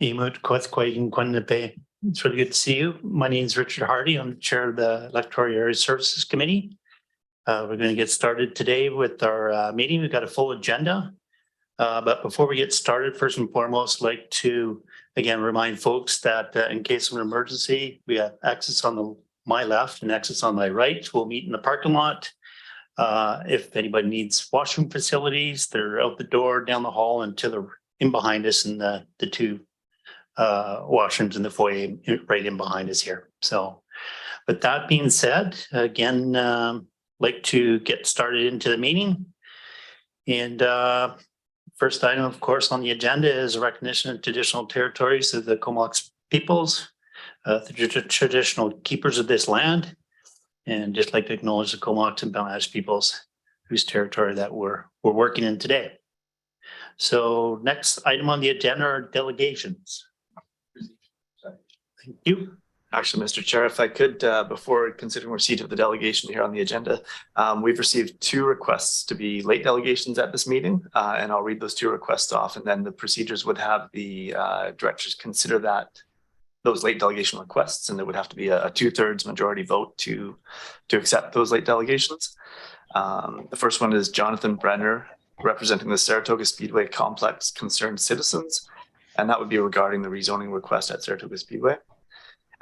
It's really good to see you. My name is Richard Hardy. I'm the chair of the Electoral Area Services Committee. We're going to get started today with our meeting. We've got a full agenda. But before we get started, first and foremost, I'd like to, again, remind folks that in case of an emergency, we have access on my left and access on my right. We'll meet in the parking lot. If anybody needs washroom facilities, they're out the door, down the hall, and to the in behind us, and the two washrooms in the foyer right in behind us here. So with that being said, again, like to get started into the meeting. And first item, of course, on the agenda is a recognition of traditional territories of the Comox peoples, the traditional keepers of this land. And just like to acknowledge the Comox and Bangladesh peoples whose territory that we're working in today. So next item on the agenda are delegations. Thank you. Actually, Mr. Chair, if I could, before considering receipt of the delegation here on the agenda, we've received 2 requests to be late delegations at this meeting, and I'll read those 2 requests off, and then the procedures would have the directors consider those late delegation requests, and there would have to be a 2/3 majority vote to accept those late delegations. The first one is Jonathan Brenner, representing the Saratoga Speedway Complex Concerned Citizens, and that would be regarding the rezoning request at Saratoga Speedway.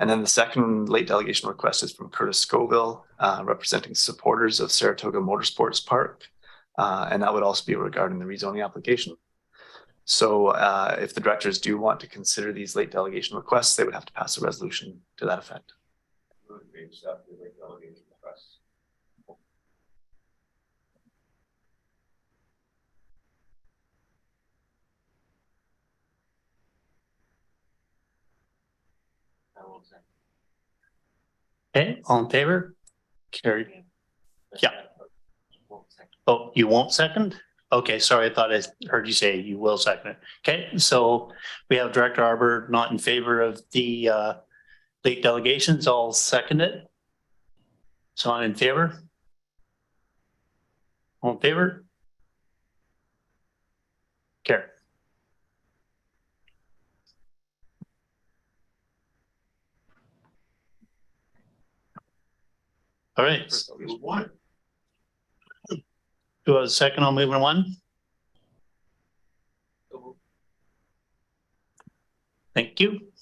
And then the second late delegation request is from Curtis Scoville, representing supporters of Saratoga Motorsports Park, and that would also be regarding the rezoning application. So if the directors do want to consider these late delegation requests, they would have to pass a resolution to that effect. Okay, all in favor? Carried. Yeah. Oh, you won't second? Okay, sorry, I thought I heard you say you will second it. Okay, so we have Director Arbor not in favor of the late delegations. I'll second it. So I'm in favor. All in favor? Carry. All right. One. Do a second on movement 1? Thank you.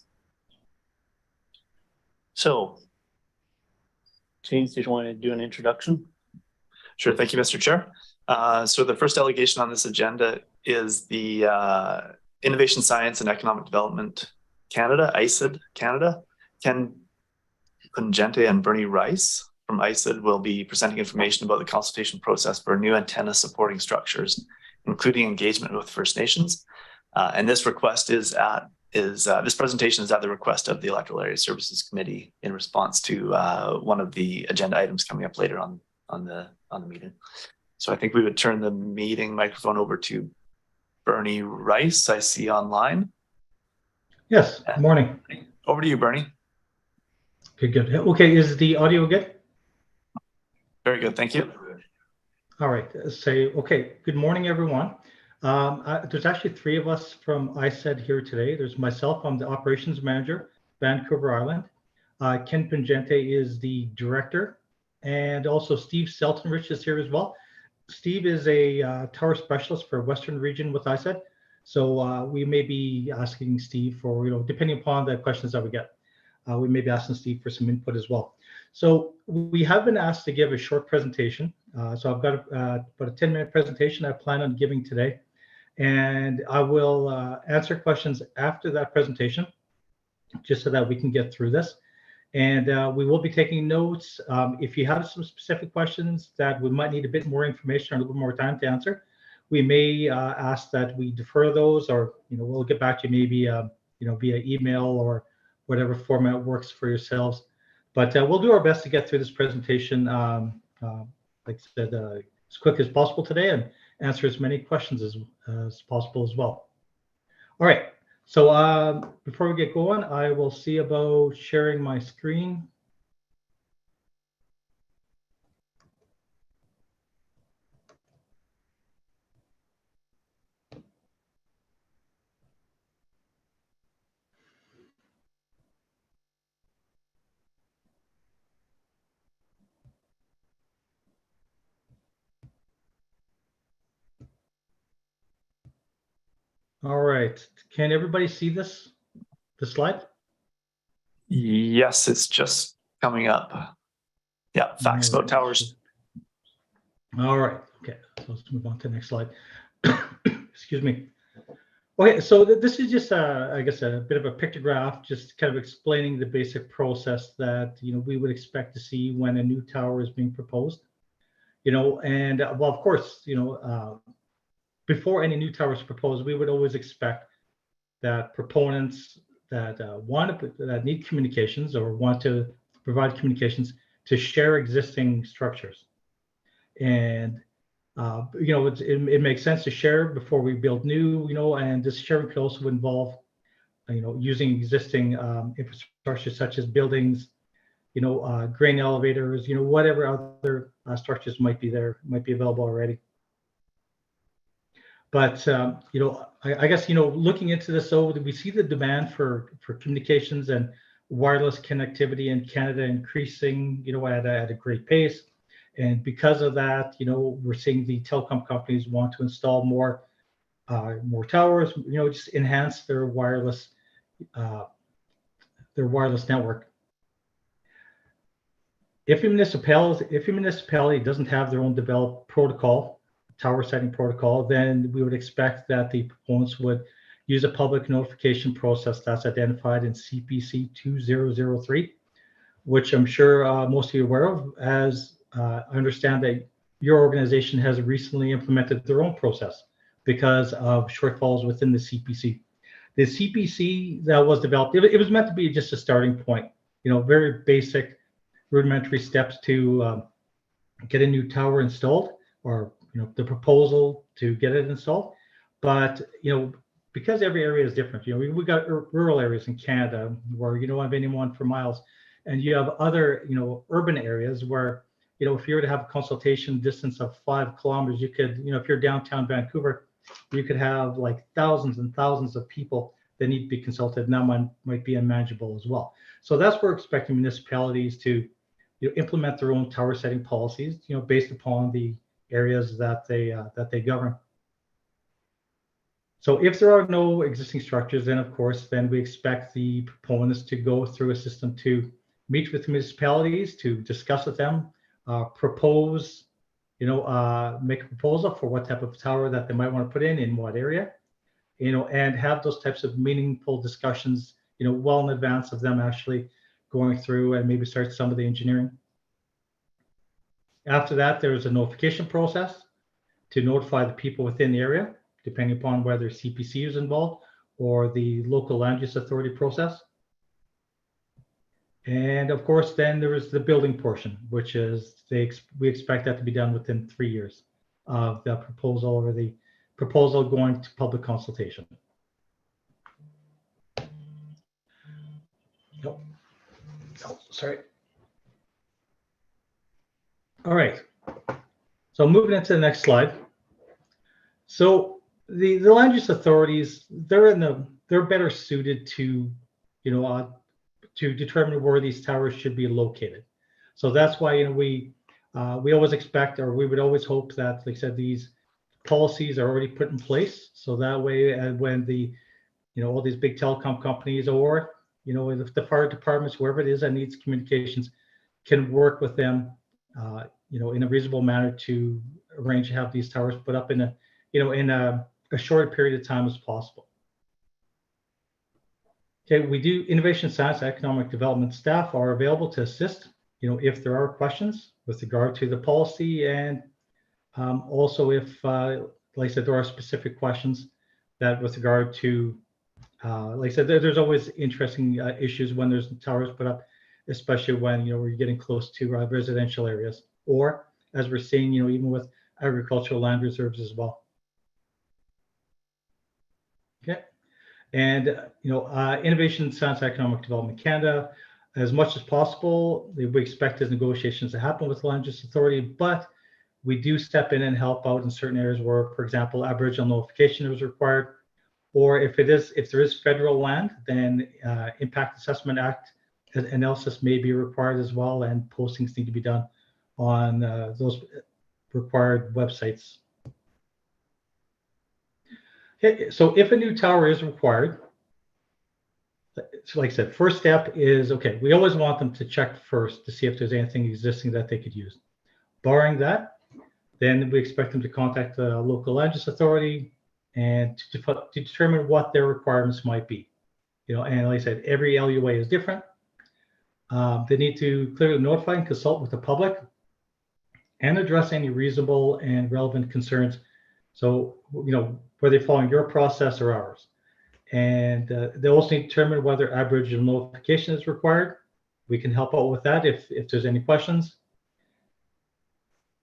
So, James, did you want to do an introduction? Sure. Thank you, Mr. Chair. So the first delegation on this agenda is the Innovation Science and Economic Development Canada, ISED Canada. Ken Pungente and Bernie Rice from ISED will be presenting information about the consultation process for new antenna supporting structures, including engagement with First Nations. And this request this presentation is at the request of the Electoral Area Services Committee in response to one of the agenda items coming up later on the meeting. So I think we would turn the meeting microphone over to Bernie Rice, I see online. Yes, good morning. Over to you, Bernie. Okay, good. Okay, is the audio good? Very good, thank you. All right, okay, good morning, everyone. There's actually 3 of us from ISED here today. There's myself, I'm the operations manager, Vancouver Island. Ken Pungente is the director, and also Steve Seltenrich is here as well. Steve is a tower specialist for Western region with ISED. So we may be asking Steve for, depending upon the questions that we get, we may be asking Steve for some input as well. So we have been asked to give a short presentation. So I've got about a 10-minute presentation I plan on giving today. And I will answer questions after that presentation, just so that we can get through this. And we will be taking notes. If you have some specific questions that we might need a bit more information or a little bit more time to answer, we may ask that we defer those, or we'll get back to you maybe via email or whatever format works for yourselves. But we'll do our best to get through this presentation, like I said, as quick as possible today, and answer as many questions as possible as well. All right. So before we get going, I will see about sharing my screen. All right. Can everybody see this, the slide? Yes, it's just coming up. Yeah, facts about towers. All right. Okay. So let's move on to the next slide. Excuse me. Okay, so this is just, I guess, a bit of a pictograph, just kind of explaining the basic process that we would expect to see when a new tower is being proposed. And well, of course, before any new tower is proposed, we would always expect that proponents that that need communications or want to provide communications to share existing structures. And it makes sense to share before we build new, and this sharing could also involve, using existing infrastructure such as buildings, grain elevators, whatever other structures might be available already. But I guess looking into this, so we see the demand for communications and wireless connectivity in Canada increasing, at a great pace. And because of that, we're seeing the telecom companies want to install more towers, just enhance their wireless network. If a municipality doesn't have their own developed protocol, tower setting protocol, then we would expect that the proponents would use a public notification process that's identified in CPC 2003, which I'm sure most of you are aware of, as I understand that your organization has recently implemented their own process because of shortfalls within the CPC. The CPC that was developed, it was meant to be just a starting point, very basic rudimentary steps to get a new tower installed, or the proposal to get it installed. But because every area is different, we got rural areas in Canada where you don't have anyone for miles, and you have other urban areas where if you were to have a consultation distance of 5 kilometers, you could if you're downtown Vancouver, you could have like thousands and thousands of people that need to be consulted, and that might be unmanageable as well. So that's where we're expecting municipalities to implement their own tower setting policies, based upon the areas that they govern. So if there are no existing structures, then of course, we expect the proponents to go through a system to meet with municipalities, to discuss with them, propose, make a proposal for what type of tower that they might want to put in what area, and have those types of meaningful discussions, well in advance of them actually going through and maybe start some of the engineering. After that, there is a notification process to notify the people within the area, depending upon whether CPC is involved or the local land use authority process. And of course, then there is the building portion, which is we expect that to be done within 3 years of the proposal or the proposal going to public consultation. Nope. Oh, sorry. All right. So moving into the next slide. So the land use authorities, they're better suited to to determine where these towers should be located. So that's why we always expect, or we would always hope that, like I said, these policies are already put in place. So that way, when the all these big telecom companies, or the fire departments, whoever it is that needs communications, can work with them in a reasonable manner to arrange to have these towers put up in a short period of time as possible. Okay, we do innovation science, economic development staff are available to assist, if there are questions with regard to the policy, and also if, like I said, there are specific questions that with regard to, like I said, there's always interesting issues when there's towers put up, especially when we're getting close to residential areas, or as we're seeing, even with agricultural land reserves as well. Okay. And innovation, science, economic development Canada, as much as possible, we expect these negotiations to happen with the Land Use Authority, but we do step in and help out in certain areas where, for example, Aboriginal notification is required, or if there is federal land, then Impact Assessment Act analysis may be required as well, and postings need to be done on those required websites. Okay, so if a new tower is required, so like I said, first step is, okay, we always want them to check first to see if there's anything existing that they could use. Barring that, then we expect them to contact the local land use authority and to determine what their requirements might be. And like I said, every LUA is different. They need to clearly notify and consult with the public and address any reasonable and relevant concerns. So, whether they're following your process or ours. And they also need to determine whether Aboriginal notification is required. We can help out with that if there's any questions.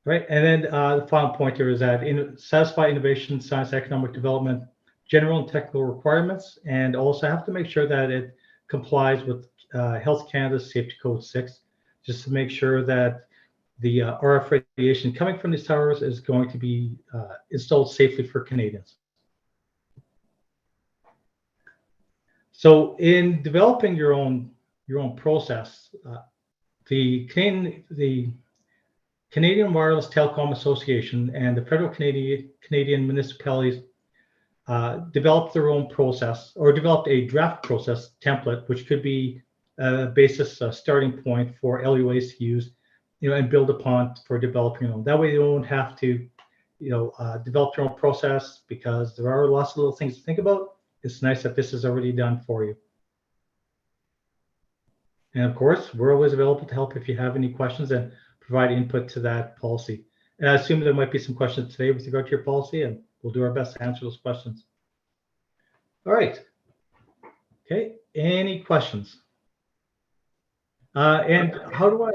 Right, and then the final point here is that satisfy innovation, science, economic development, general and technical requirements, and also have to make sure that it complies with Health Canada's Safety Code 6, just to make sure that the RF radiation coming from these towers is going to be installed safely for Canadians. So in developing your own process, the Canadian Wireless Telecom Association and the federal Canadian municipalities developed their own process, or developed a draft process template, which could be a basis, a starting point for LUAs to use, and build upon for developing your own. That way you don't have to, develop your own process, because there are lots of little things to think about. It's nice that this is already done for you. And of course, we're always available to help if you have any questions and provide input to that policy. And I assume there might be some questions today with regard to your policy, and we'll do our best to answer those questions. All right. Okay, any questions? And how do I,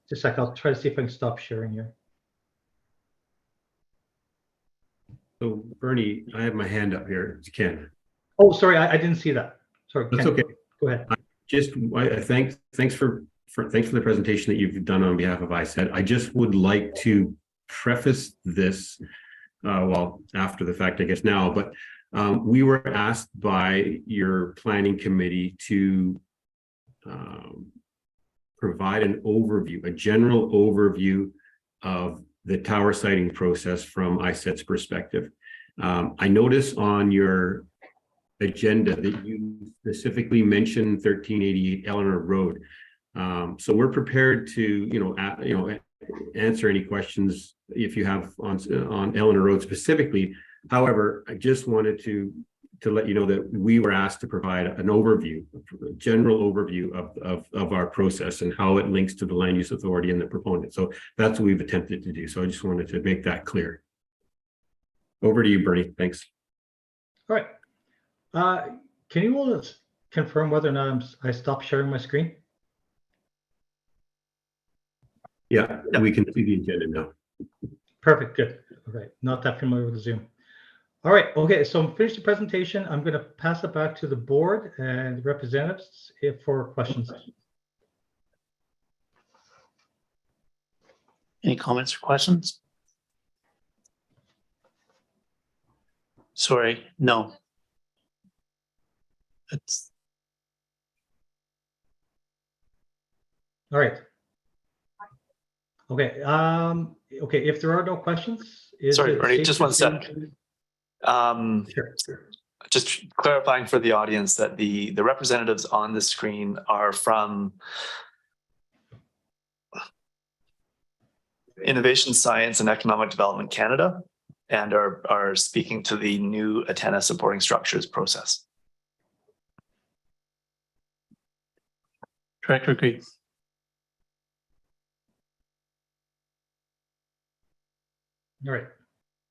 just a sec, I'll try to see if I can stop sharing here. So Bernie, I have my hand up here. It's Ken. Oh, sorry, I didn't see that. Sorry, That's Ken, okay. Go ahead. Thanks for the presentation that you've done on behalf of ISED. I just would like to preface this, well, after the fact, I guess now, but we were asked by your planning committee to provide an overview, a general overview of the tower siting process from ISED's perspective. I notice on your agenda that you specifically mentioned 1388 Eleanor Road. So we're prepared to, answer any questions if you have on Eleanor Road specifically. However, I just wanted to let you know that we were asked to provide an overview, a general overview of our process and how it links to the land use authority and the proponent. So that's what we've attempted to do. So I just wanted to make that clear. Over to you, Bernie. Thanks. All right. Can you all confirm whether or not I stopped sharing my screen? Yeah, we can see the agenda now. Perfect, good. All right, not that familiar with the Zoom. All right, okay, so I'm finished the presentation. I'm going to pass it back to the board and representatives for questions. Any comments or questions? Sorry, no. It's all right. Okay. Okay. If there are no questions, sorry, Bernie, just one sec. Sure. Just clarifying for the audience that the representatives on the screen are from Innovation, Science and Economic Development Canada, and are speaking to the new antenna supporting structures process. Director agreed. All right.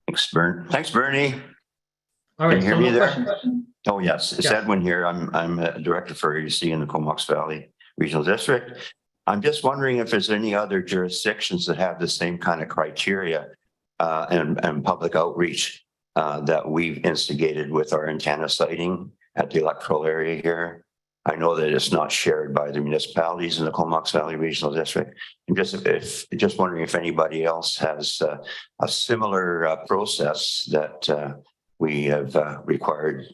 Thanks, Bernie. All right. Can you hear so me no there? question? Oh, yes. It's Edwin here. I'm a director for AUC in the Comox Valley Regional District. I'm just wondering if there's any other jurisdictions that have the same kind of criteria and public outreach that we've instigated with our antenna siting at the electoral area here. I know that it's not shared by the municipalities in the Comox Valley Regional District. I'm just wondering if anybody else has a similar process that we have required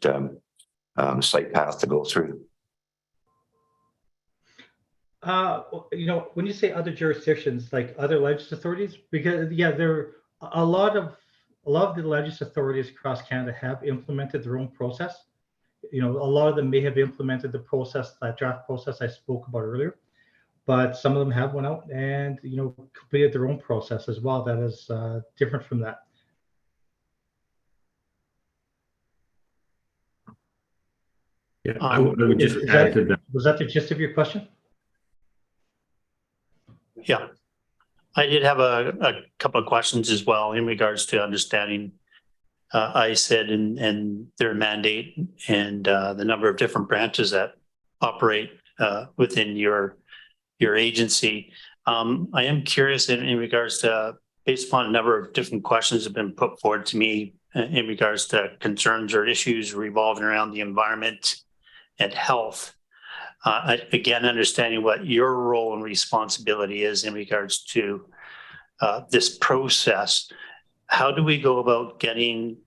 site path to go through. When you say other jurisdictions, like other legislative authorities, because there are a lot of a lot of the legislative authorities across Canada have implemented their own process. A lot of them may have implemented the process, that draft process I spoke about earlier, but some of them have went out and, completed their own process as well. That is different from that. Yeah, I would just add to that. Was that the gist of your question? Yeah, I did have a couple of questions as well in regards to understanding ISED and their mandate and the number of different branches that operate within your agency. I am curious in regards to, based upon a number of different questions that have been put forward to me in regards to concerns or issues revolving around the environment and health. Again, understanding what your role and responsibility is in regards to this process. How do we go about getting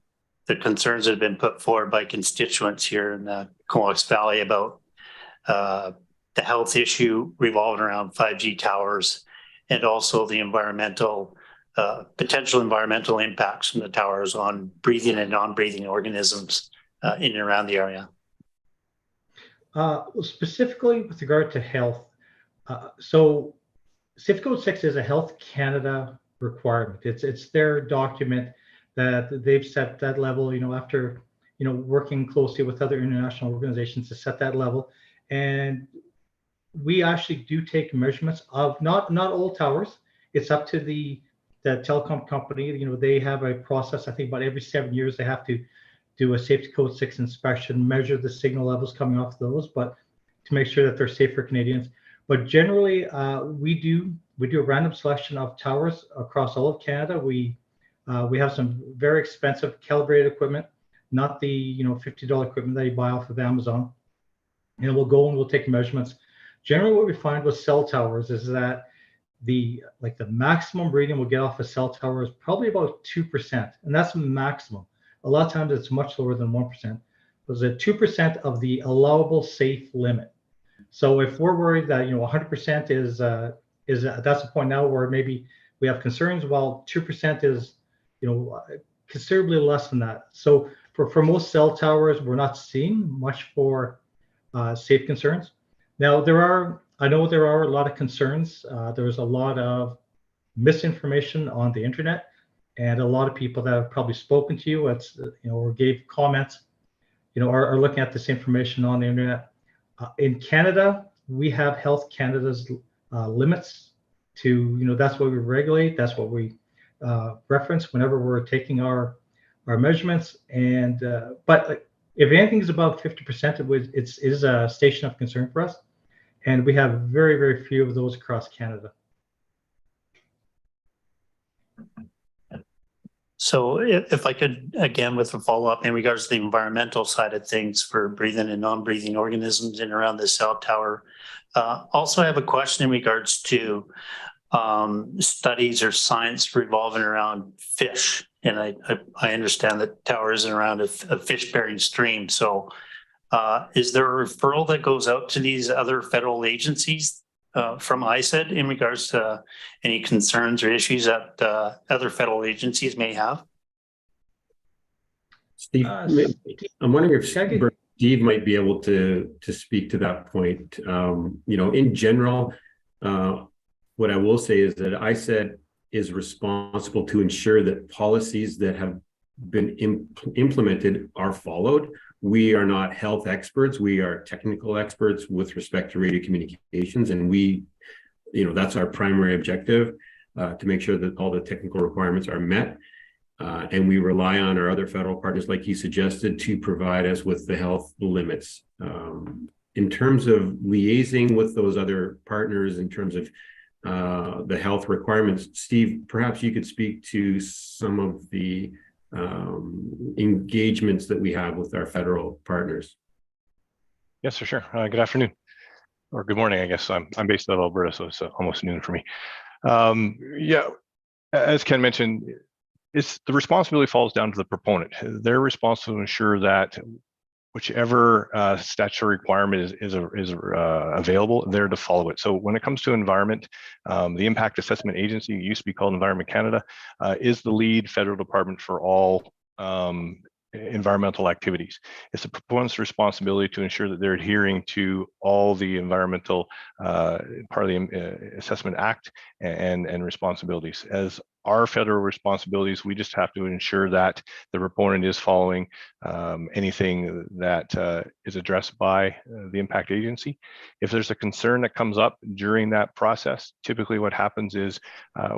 the concerns that have been put forward by constituents here in the Comox Valley about the health issue revolving around 5G towers and also the potential environmental impacts from the towers on breathing and non-breathing organisms in and around the area? Specifically with regard to health, so Safe Code 6 is a Health Canada requirement. It's their document that they've set that level, after, working closely with other international organizations to set that level. And we actually do take measurements of not all towers. It's up to the telecom company. They have a process. I think about every 7 years they have to do a Safety Code 6 inspection, measure the signal levels coming off those, but to make sure that they're safe for Canadians. But generally, we do a random selection of towers across all of Canada. We have some very expensive calibrated equipment, not the $50 equipment that you buy off of Amazon. And we'll go and we'll take measurements. Generally, what we find with cell towers is that the maximum reading we'll get off a cell tower is probably about 2%, and that's the maximum. A lot of times it's much lower than 1%. It's at 2% of the allowable safe limit. So if we're worried that 100% is that's the point now where maybe we have concerns, well, 2% is considerably less than that. So for most cell towers, we're not seeing much for safe concerns. Now I know there are a lot of concerns. There's a lot of misinformation on the internet. And a lot of people that have probably spoken to you, or gave comments, are looking at this information on the internet. In Canada, we have Health Canada's limits to, that's what we regulate. That's what we reference whenever we're taking our measurements. And but if anything is above 50%, it is a station of concern for us. And we have very, very few of those across Canada. So if I could, again, with a follow-up in regards to the environmental side of things for breathing and non-breathing organisms in and around the cell tower. Also, I have a question in regards to studies or science revolving around fish. And I understand that tower isn't around a fish-bearing stream. So is there a referral that goes out to these other federal agencies from ISED in regards to any concerns or issues that other federal agencies may have? Steve, I'm wondering if Steve might be able to speak to that point. In general, what I will say is that ISED is responsible to ensure that policies that have been implemented are followed. We are not health experts. We are technical experts with respect to radio communications. And that's our primary objective, to make sure that all the technical requirements are met. And we rely on our other federal partners, like you suggested, to provide us with the health limits. In terms of liaising with those other partners, in terms of the health requirements, Steve, perhaps you could speak to some of the engagements that we have with our federal partners. Yes, for sure. Good afternoon, or good morning, I guess. I'm based out of Alberta, so it's almost noon for me. As Ken mentioned, the responsibility falls down to the proponent. They're responsible to ensure that whichever statutory requirement is available, they're to follow it. So when it comes to environment, the Impact Assessment Agency, used to be called Environment Canada, is the lead federal department for all environmental activities. It's the proponent's responsibility to ensure that they're adhering to all the environmental part of the Assessment Act and responsibilities. As our federal responsibilities, we just have to ensure that the proponent is following anything that is addressed by the impact agency. If there's a concern that comes up during that process, typically what happens is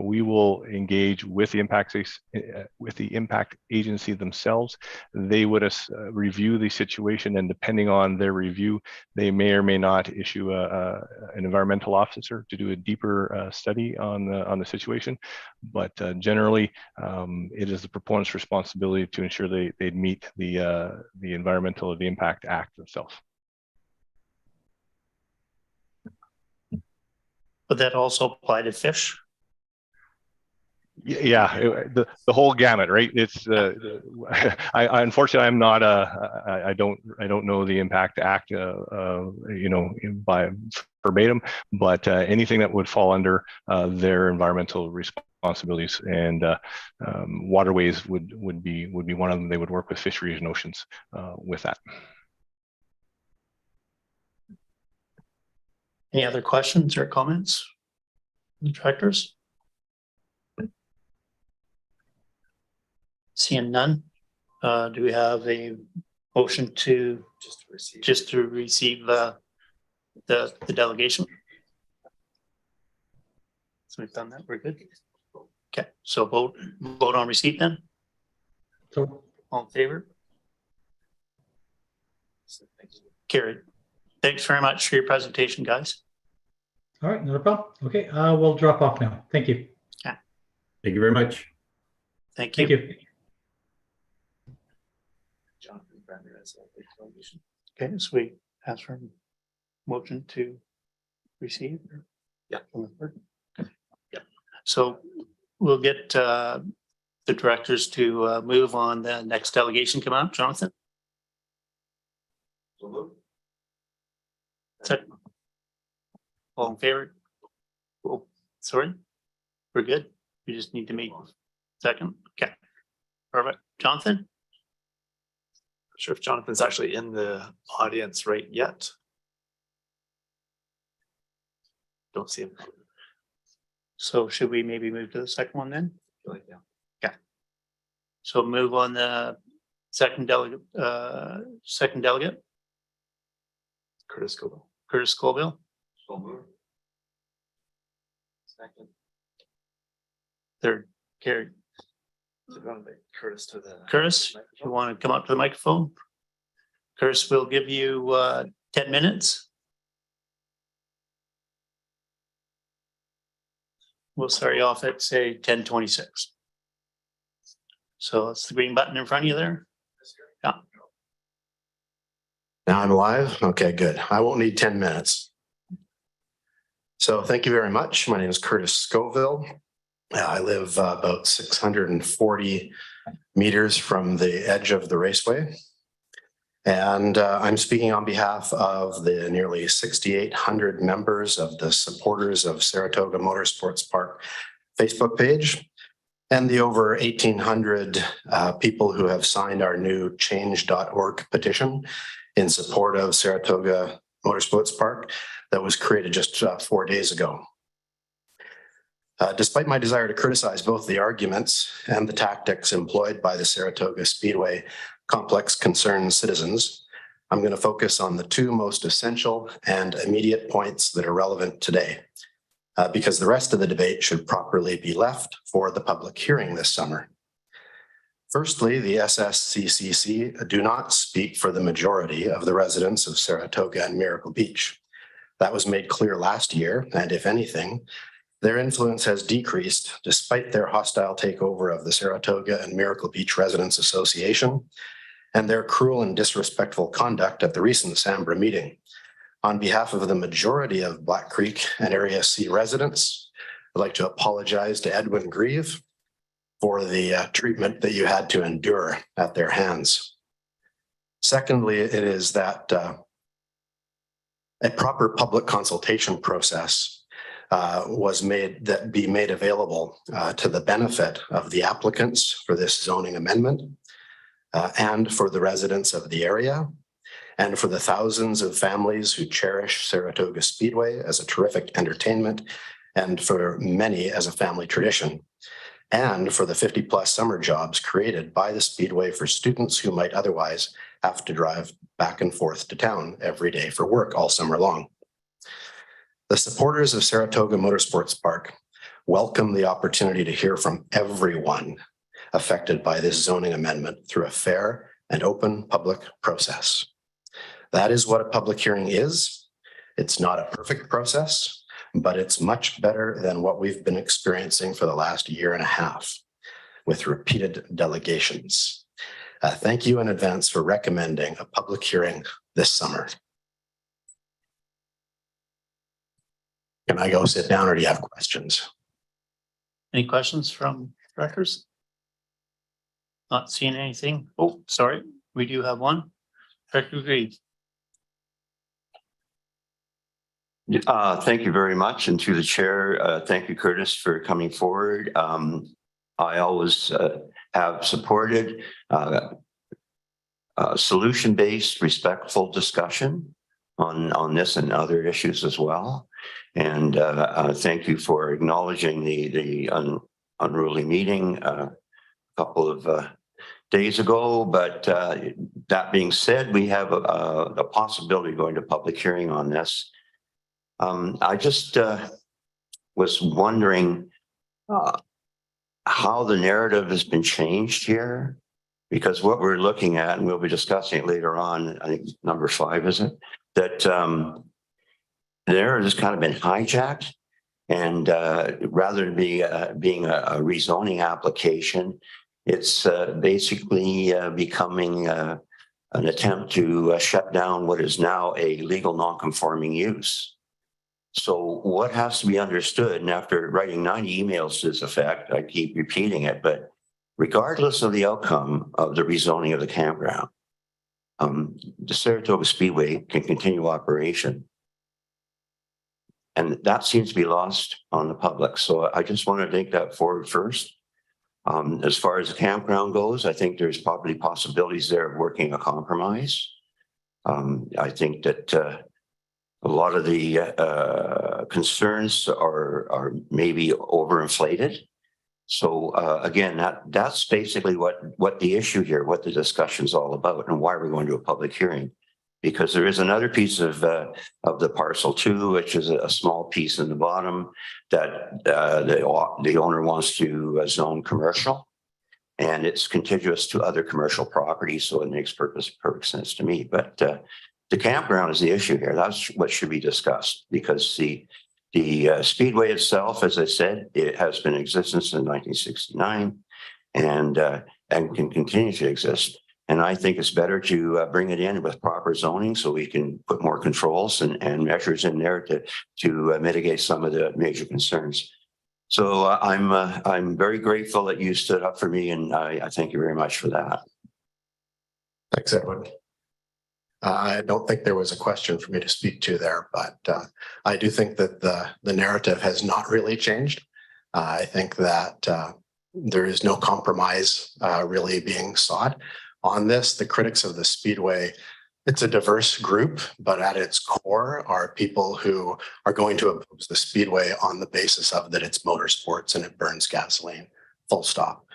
we will engage with the impact agency themselves. They would review the situation, and depending on their review, they may or may not issue an environmental officer to do a deeper study on the situation. But generally, it is the proponent's responsibility to ensure they meet the environmental or the Impact Act itself. Would that also apply to fish? Yeah, the whole gamut, right? It's I unfortunately I'm not I don't know the Impact Act by verbatim, but anything that would fall under their environmental responsibilities, and waterways would be one of them. They would work with fisheries and oceans with that. Any other questions or comments, directors? Seeing none, do we have a motion to just to receive the delegation? So we've done that. We're good. Okay, so vote on receipt then. So, All in favor? Carried. Thanks very much for your presentation, guys. all right, not a problem. Okay, we'll drop off now. Thank you. Thank you very much. Thank you. Thank you. Okay, so we ask for a motion to receive. Yeah. Yep. So we'll get the directors to move on the next delegation come out. Jonathan? Second. All in favor? Oh, sorry. We're good. We just need to meet. Second. Okay. Perfect. Jonathan? Not sure if Jonathan's actually in the audience right yet. Don't see him. So should we maybe move to the second one then? Yeah. Okay. So move on the second delegate, Curtis Scoville. Curtis Scoville. Second. Third, carried. Curtis to the. Curtis, if you want to come up to the microphone. Curtis, we'll give you 10 minutes. We'll start you off at say 10:26. So it's the green button in front of you there. Yeah. Now I'm live. Okay, good. I won't need 10 minutes. So thank you very much. My name is Curtis Scoville. I live about 640 meters from the edge of the raceway. And I'm speaking on behalf of the nearly 6,800 members of the Supporters of Saratoga Motorsports Park Facebook page, and the over 1,800 people who have signed our new change.org petition in support of Saratoga Motorsports Park that was created just 4 days ago. Despite my desire to criticize both the arguments and the tactics employed by the Saratoga Speedway complex concerned citizens, I'm going to focus on the two most essential and immediate points that are relevant today, because the rest of the debate should properly be left for the public hearing this summer. Firstly, the SSCCC do not speak for the majority of the residents of Saratoga and Miracle Beach. That was made clear last year, and if anything, their influence has decreased despite their hostile takeover of the Saratoga and Miracle Beach Residents Association and their cruel and disrespectful conduct at the recent Sambra meeting. On behalf of the majority of Black Creek and Area C residents, I'd like to apologize to Edwin Grieve for the treatment that you had to endure at their hands. Secondly, it is that a proper public consultation process be made available to the benefit of the applicants for this zoning amendment and for the residents of the area and for the thousands of families who cherish Saratoga Speedway as a terrific entertainment and for many as a family tradition, and for the 50+ summer jobs created by the Speedway for students who might otherwise have to drive back and forth to town every day for work all summer long. The supporters of Saratoga Motorsports Park welcome the opportunity to hear from everyone affected by this zoning amendment through a fair and open public process. That is what a public hearing is. It's not a perfect process, but it's much better than what we've been experiencing for the last year and a half with repeated delegations. Thank you in advance for recommending a public hearing this summer. Can I go sit down or do you have questions? Any questions from directors? Not seeing anything. Oh, sorry, we do have one. Director Green. Thank you very much. And to the chair, thank you, Curtis, for coming forward. I always have supported solution-based, respectful discussion on this and other issues as well. And thank you for acknowledging the unruly meeting a couple of days ago. But that being said, we have a possibility of going to public hearing on this. I just was wondering how the narrative has been changed here, because what we're looking at, and we'll be discussing it later on, I think number 5, is it? That the narrative has kind of been hijacked, and rather than being a rezoning application, it's basically becoming an attempt to shut down what is now a legal non-conforming use. So what has to be understood, and after writing 90 emails to this effect, I keep repeating it, but regardless of the outcome of the rezoning of the campground, the Saratoga Speedway can continue operation. And that seems to be lost on the public. So I just want to take that forward first. As far as the campground goes, I think there's probably possibilities there of working a compromise. I think that a lot of the concerns are maybe overinflated. So again, that's basically what the issue here, what the discussion is all about, and why we're going to a public hearing. Because there is another piece of the parcel too, which is a small piece in the bottom that the owner wants to zone commercial, and it's contiguous to other commercial properties, so it makes perfect sense to me. But the campground is the issue here. That's what should be discussed, because the Speedway itself, as I said, it has been in existence since 1969 and can continue to exist. And I think it's better to bring it in with proper zoning so we can put more controls and measures in there to mitigate some of the major concerns. So I'm very grateful that you stood up for me, and I thank you very much for that. Thanks, Edwin. I don't think there was a question for me to speak to there, but I do think that the narrative has not really changed. I think that there is no compromise really being sought on this. The critics of the Speedway, it's a diverse group, but at its core are people who are going to oppose the Speedway on the basis of that it's motorsports and it burns gasoline, full stop.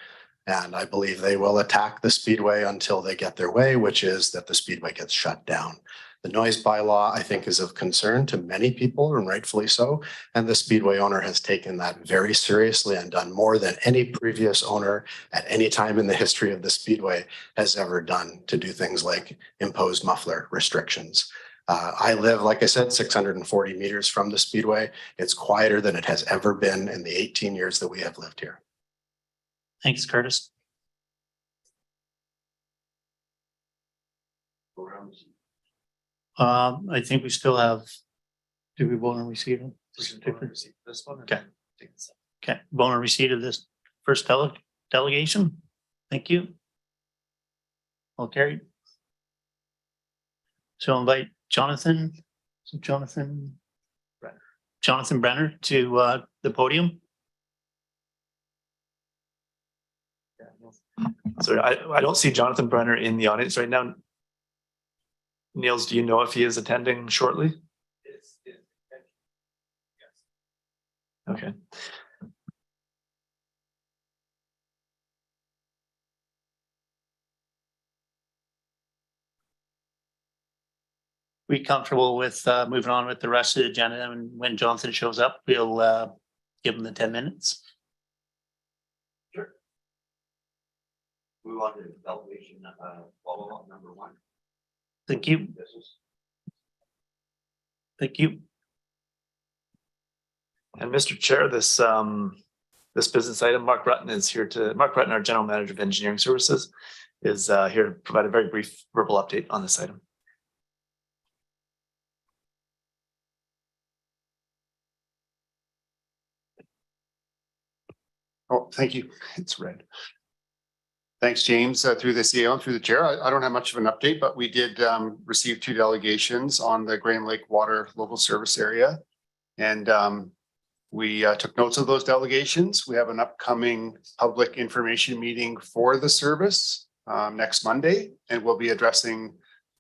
And I believe they will attack the Speedway until they get their way, which is that the Speedway gets shut down. The noise bylaw, I think, is of concern to many people, and rightfully so. And the Speedway owner has taken that very seriously and done more than any previous owner at any time in the history of the Speedway has ever done to do things like impose muffler restrictions. I live, like I said, 640 meters from the Speedway. It's quieter than it has ever been in the 18 years that we have lived here. Thanks, Curtis. I think we still have. Do we vote on receipt of this one? Okay. Okay. Vote on receipt of this first delegation. Thank you. All carried. So I'll invite Jonathan Brenner to the podium. So I don't see Jonathan Brenner in the audience right now. Niels, do you know if he is attending shortly? Okay. We comfortable with moving on with the rest of the agenda, and when Jonathan shows up, we'll give him the 10 minutes. Sure. We want to delegation follow-up number 1. Thank you. Thank you. And Mr. Chair, this business item, Mark Rutten, our General Manager of Engineering Services, is here to provide a very brief verbal update on this item. Oh, thank you. It's red. Thanks, James. Through the CEO and through the chair, I don't have much of an update, but we did receive 2 delegations on the Graham Lake Water Local Service Area. And we took notes of those delegations. We have an upcoming public information meeting for the service next Monday, and we'll be addressing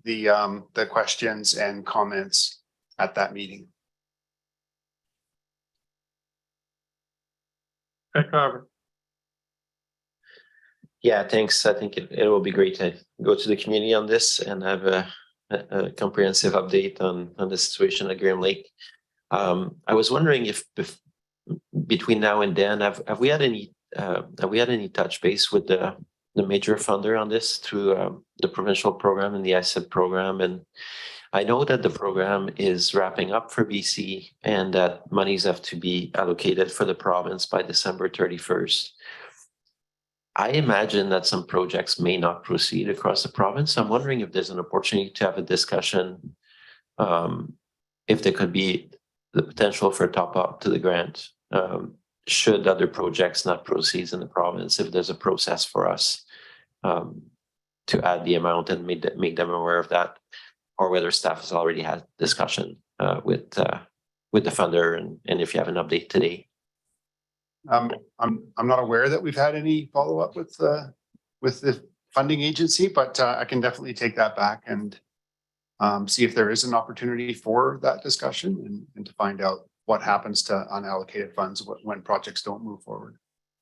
the questions and comments at that meeting. Robert. Yeah, thanks. I think it will be great to go to the community on this and have a comprehensive update on the situation at Graham Lake. I was wondering if between now and then, have we had any touch base with the major funder on this through the provincial program and the ISED program? And I know that the program is wrapping up for BC and that monies have to be allocated for the province by December 31st. I imagine that some projects may not proceed across the province. I'm wondering if there's an opportunity to have a discussion, if there could be the potential for a top up to the grant, should other projects not proceed in the province, if there's a process for us to add the amount and make them aware of that, or whether staff has already had discussion with the funder, and if you have an update today. I'm not aware that we've had any follow-up with the funding agency, but I can definitely take that back and see if there is an opportunity for that discussion and to find out what happens to unallocated funds when projects don't move forward.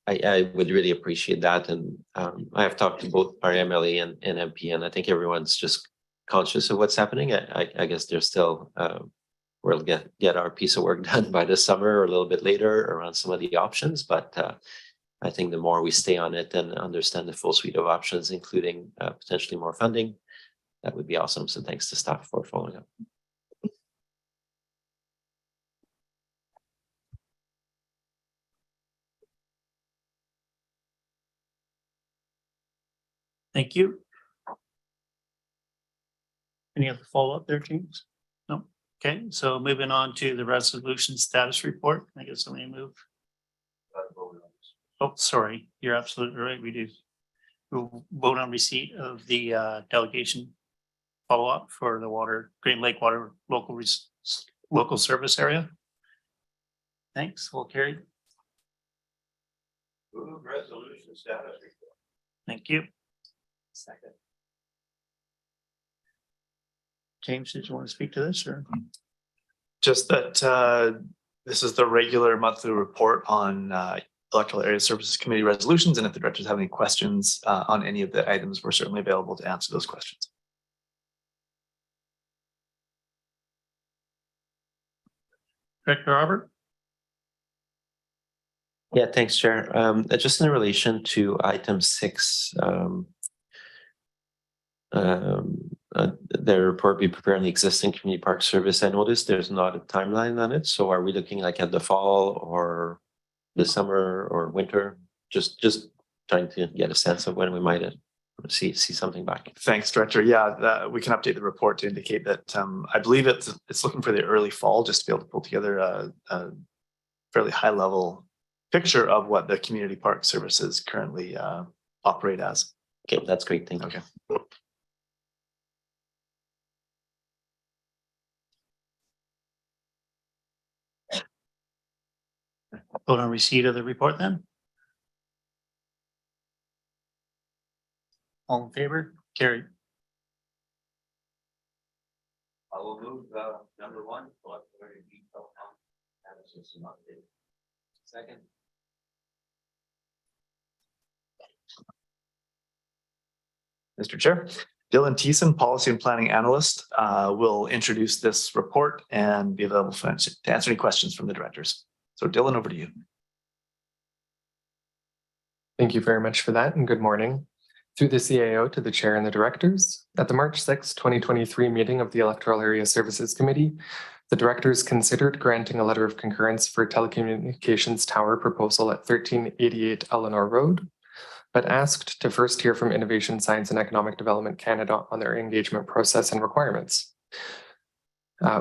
I would really appreciate that. And I have talked to both our MLA and MP, and I think everyone's just conscious of what's happening. I guess they're still, we'll get our piece of work done by the summer or a little bit later around some of the options. But I think the more we stay on it and understand the full suite of options, including potentially more funding, that would be awesome. So thanks to staff for following up. Thank you. Any other follow-up there, James? No. Okay, so moving on to the resolution status report. I guess let me move. Oh, sorry. You're absolutely right. We do. We'll vote on receipt of the delegation follow-up for the Graham Lake Water Local Service Area. Thanks. We'll carry. Move resolution status report. Thank you. Second. James, did you want to speak to this or? Just that this is the regular monthly report on Electoral Area Services Committee resolutions, and if the directors have any questions on any of the items, we're certainly available to answer those questions. Director Robert? Yeah, thanks, Chair. Just in relation to item 6, the report be prepared on the existing community park service. I noticed there's not a timeline on it. So are we looking like at the fall or the summer or winter? Just trying to get a sense of when we might see something back. Thanks, Director. Yeah, we can update the report to indicate that I believe it's looking for the early fall, just to be able to pull together a fairly high level picture of what the community park services currently operate as. Okay, that's great. Thank you. Okay. Vote on receipt of the report then. All in favor? Carried. I will move number one. Second. Mr. Chair, Dylan Thiessen, Policy and Planning Analyst, will introduce this report and be available to answer any questions from the directors. So Dylan, over to you. Thank you very much for that, and good morning. Through the CAO to the chair and the directors, at the March 6, 2023 meeting of the Electoral Area Services Committee, the directors considered granting a letter of concurrence for telecommunications tower proposal at 1388 Eleanor Road, but asked to first hear from Innovation, Science and Economic Development Canada on their engagement process and requirements.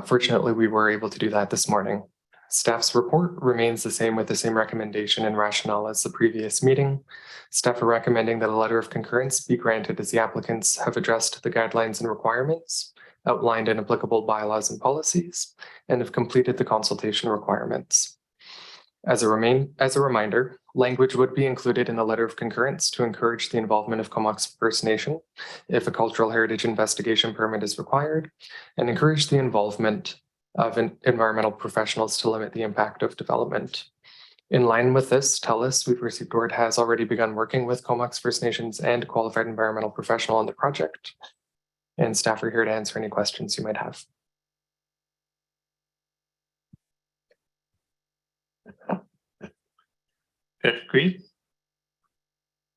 Fortunately, we were able to do that this morning. Staff's report remains the same with the same recommendation and rationale as the previous meeting. Staff are recommending that a letter of concurrence be granted as the applicants have addressed the guidelines and requirements outlined in applicable bylaws and policies and have completed the consultation requirements. As a reminder, language would be included in the letter of concurrence to encourage the involvement of Comox First Nation if a cultural heritage investigation permit is required, and encourage the involvement of environmental professionals to limit the impact of development. In line with this, TELUS, we've received word, has already begun working with Comox First Nations and qualified environmental professional on the project. And staff are here to answer any questions you might have. Agreed.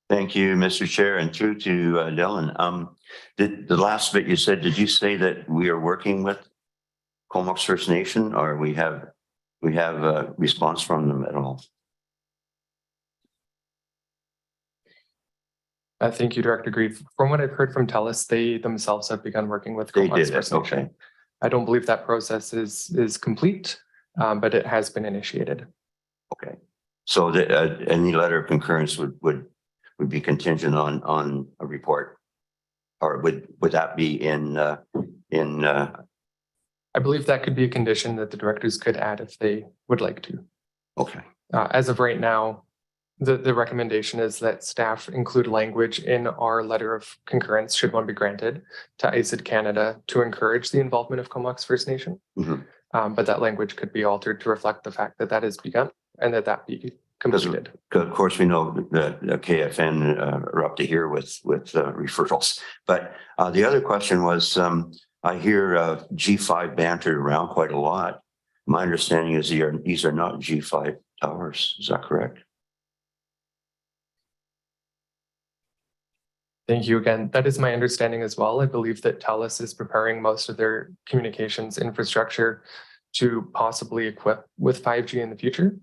Thank you, Mr. Chair, and through to Dylan. The last bit you said, did you say that we are working with Comox First Nation, or we have a response from them at all? Thank you, Director Grieve. From what I've heard from TELUS, they themselves have begun working with Comox First Nation. Okay. I don't believe that process is complete, but it has been initiated. Okay. So any letter of concurrence would be contingent on a report, or would that be in I believe that could be a condition that the directors could add if they would like to. Okay. As of right now, the recommendation is that staff include language in our letter of concurrence, should one be granted, to ISID Canada to encourage the involvement of Comox First Nation. Mm-hmm. But that language could be altered to reflect the fact that that has begun and that be completed. Of course, we know that the KFN are up to here with referrals. But the other question was, I hear G5 bantered around quite a lot. My understanding is these are not G5 towers. Is that correct? Thank you again. That is my understanding as well. I believe that TELUS is preparing most of their communications infrastructure to possibly equip with 5G in the future.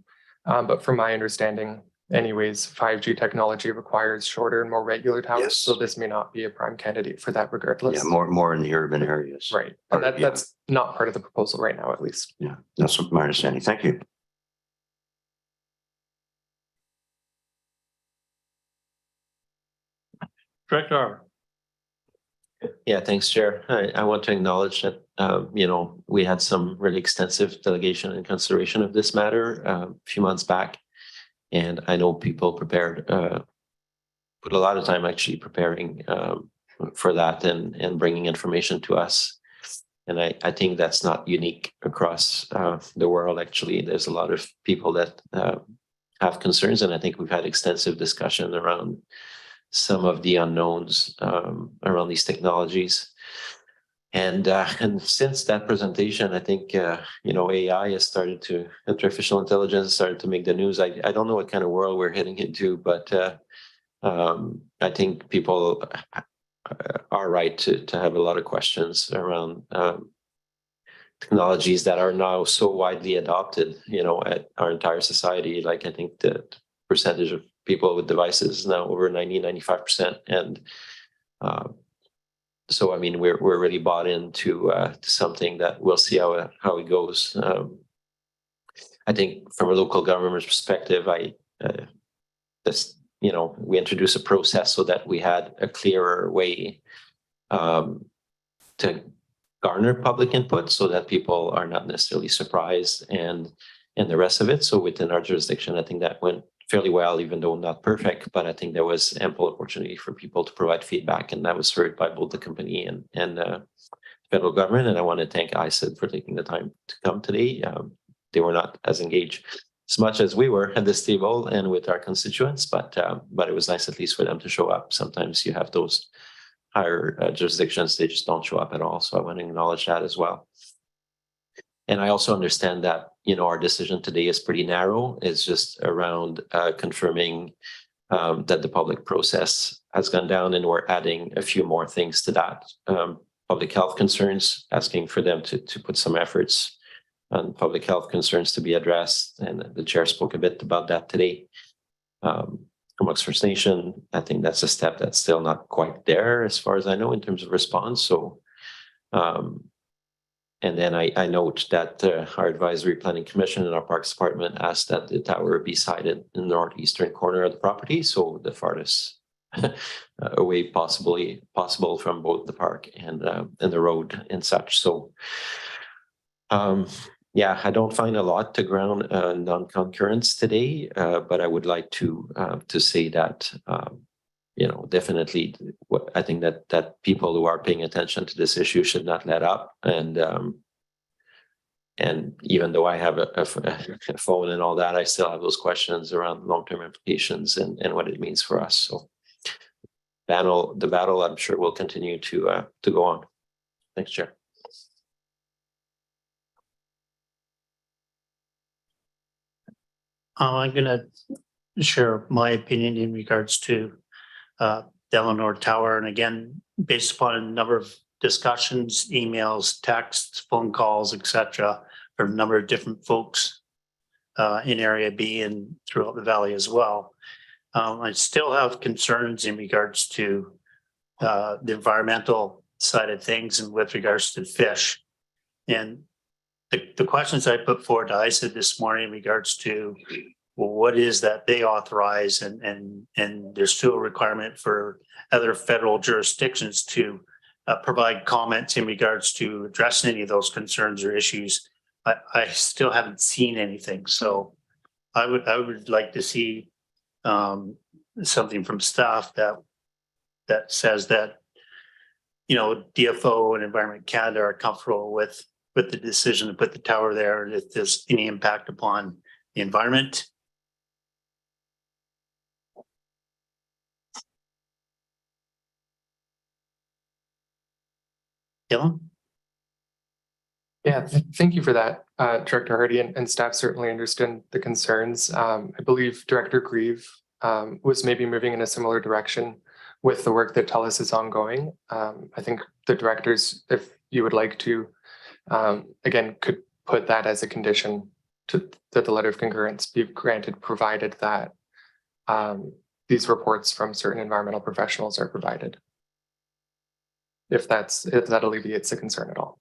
But from my understanding, anyways, 5G technology requires shorter and more regular towers. Yes. So this may not be a prime candidate for that regardless. Yeah, more in the urban areas. Right. And that's not part of the proposal right now, at least. Yeah, that's my understanding. Thank you. Director. Yeah, thanks, Chair. I want to acknowledge that, we had some really extensive delegation and consideration of this matter a few months back. And I know people prepared, put a lot of time actually preparing for that and bringing information to us. And I think that's not unique across the world. Actually, there's a lot of people that have concerns, and I think we've had extensive discussion around some of the unknowns around these technologies. And since that presentation, I think, AI has started to, artificial intelligence started to make the news. I don't know what kind of world we're heading into, but I think people are right to have a lot of questions around technologies that are now so widely adopted, at our entire society. Like, I think the percentage of people with devices is now over 95%. And so, I mean, we're really bought into something that we'll see how it goes. I think from a local government's perspective, we introduced a process so that we had a clearer way to garner public input, so that people are not necessarily surprised. And and the rest of it. So within our jurisdiction, I think that went fairly well, even though not perfect, but I think there was ample opportunity for people to provide feedback, and that was heard by both the company and federal government. And I want to thank ISID for taking the time to come today. They were not as engaged as much as we were at this table and with our constituents, but it was nice at least for them to show up. Sometimes you have those higher jurisdictions, they just don't show up at all. So I want to acknowledge that as well. And I also understand that, you know, our decision today is pretty narrow. It's just around confirming that the public process has gone down, and we're adding a few more things to that. Public health concerns, asking for them to put some efforts on public health concerns to be addressed. And the chair spoke a bit about that today. Comox First Nation, I think that's a step that's still not quite there as far as I know in terms of response. So, and then I note that our Advisory Planning Commission and our Parks Department asked that the tower be sited in the northeastern corner of the property, so the farthest away possible from both the park and the road and such. So, yeah, I don't find a lot to ground non-concurrence today, but I would like to say that you know, definitely, I think that people who are paying attention to this issue should not let up. And even though I have a phone and all that, I still have those questions around long-term implications and what it means for us. So, the battle, I'm sure, will continue to go on. Thanks, Chair. I'm going to share my opinion in regards to Delano Tower. And again, based upon a number of discussions, emails, texts, phone calls, etc., from a number of different folks in Area B and throughout the valley as well. I still have concerns in regards to the environmental side of things and with regards to fish. And the questions I put forward to ISID this morning in regards to, well, what is that they authorize, and there's still a requirement for other federal jurisdictions to provide comments in regards to addressing any of those concerns or issues. I still haven't seen anything, so I would like to see something from staff that says that, you know, DFO and Environment Canada are comfortable with the decision to put the tower there, and if there's any impact upon the environment. Dylan? Yeah, thank you for that, Director Hardy, and staff certainly understand the concerns. I believe Director Grieve was maybe moving in a similar direction with the work that TELUS is ongoing. I think the directors, if you would like to, again, could put that as a condition to that the letter of concurrence be granted, provided that these reports from certain environmental professionals are provided. If that alleviates the concern at all.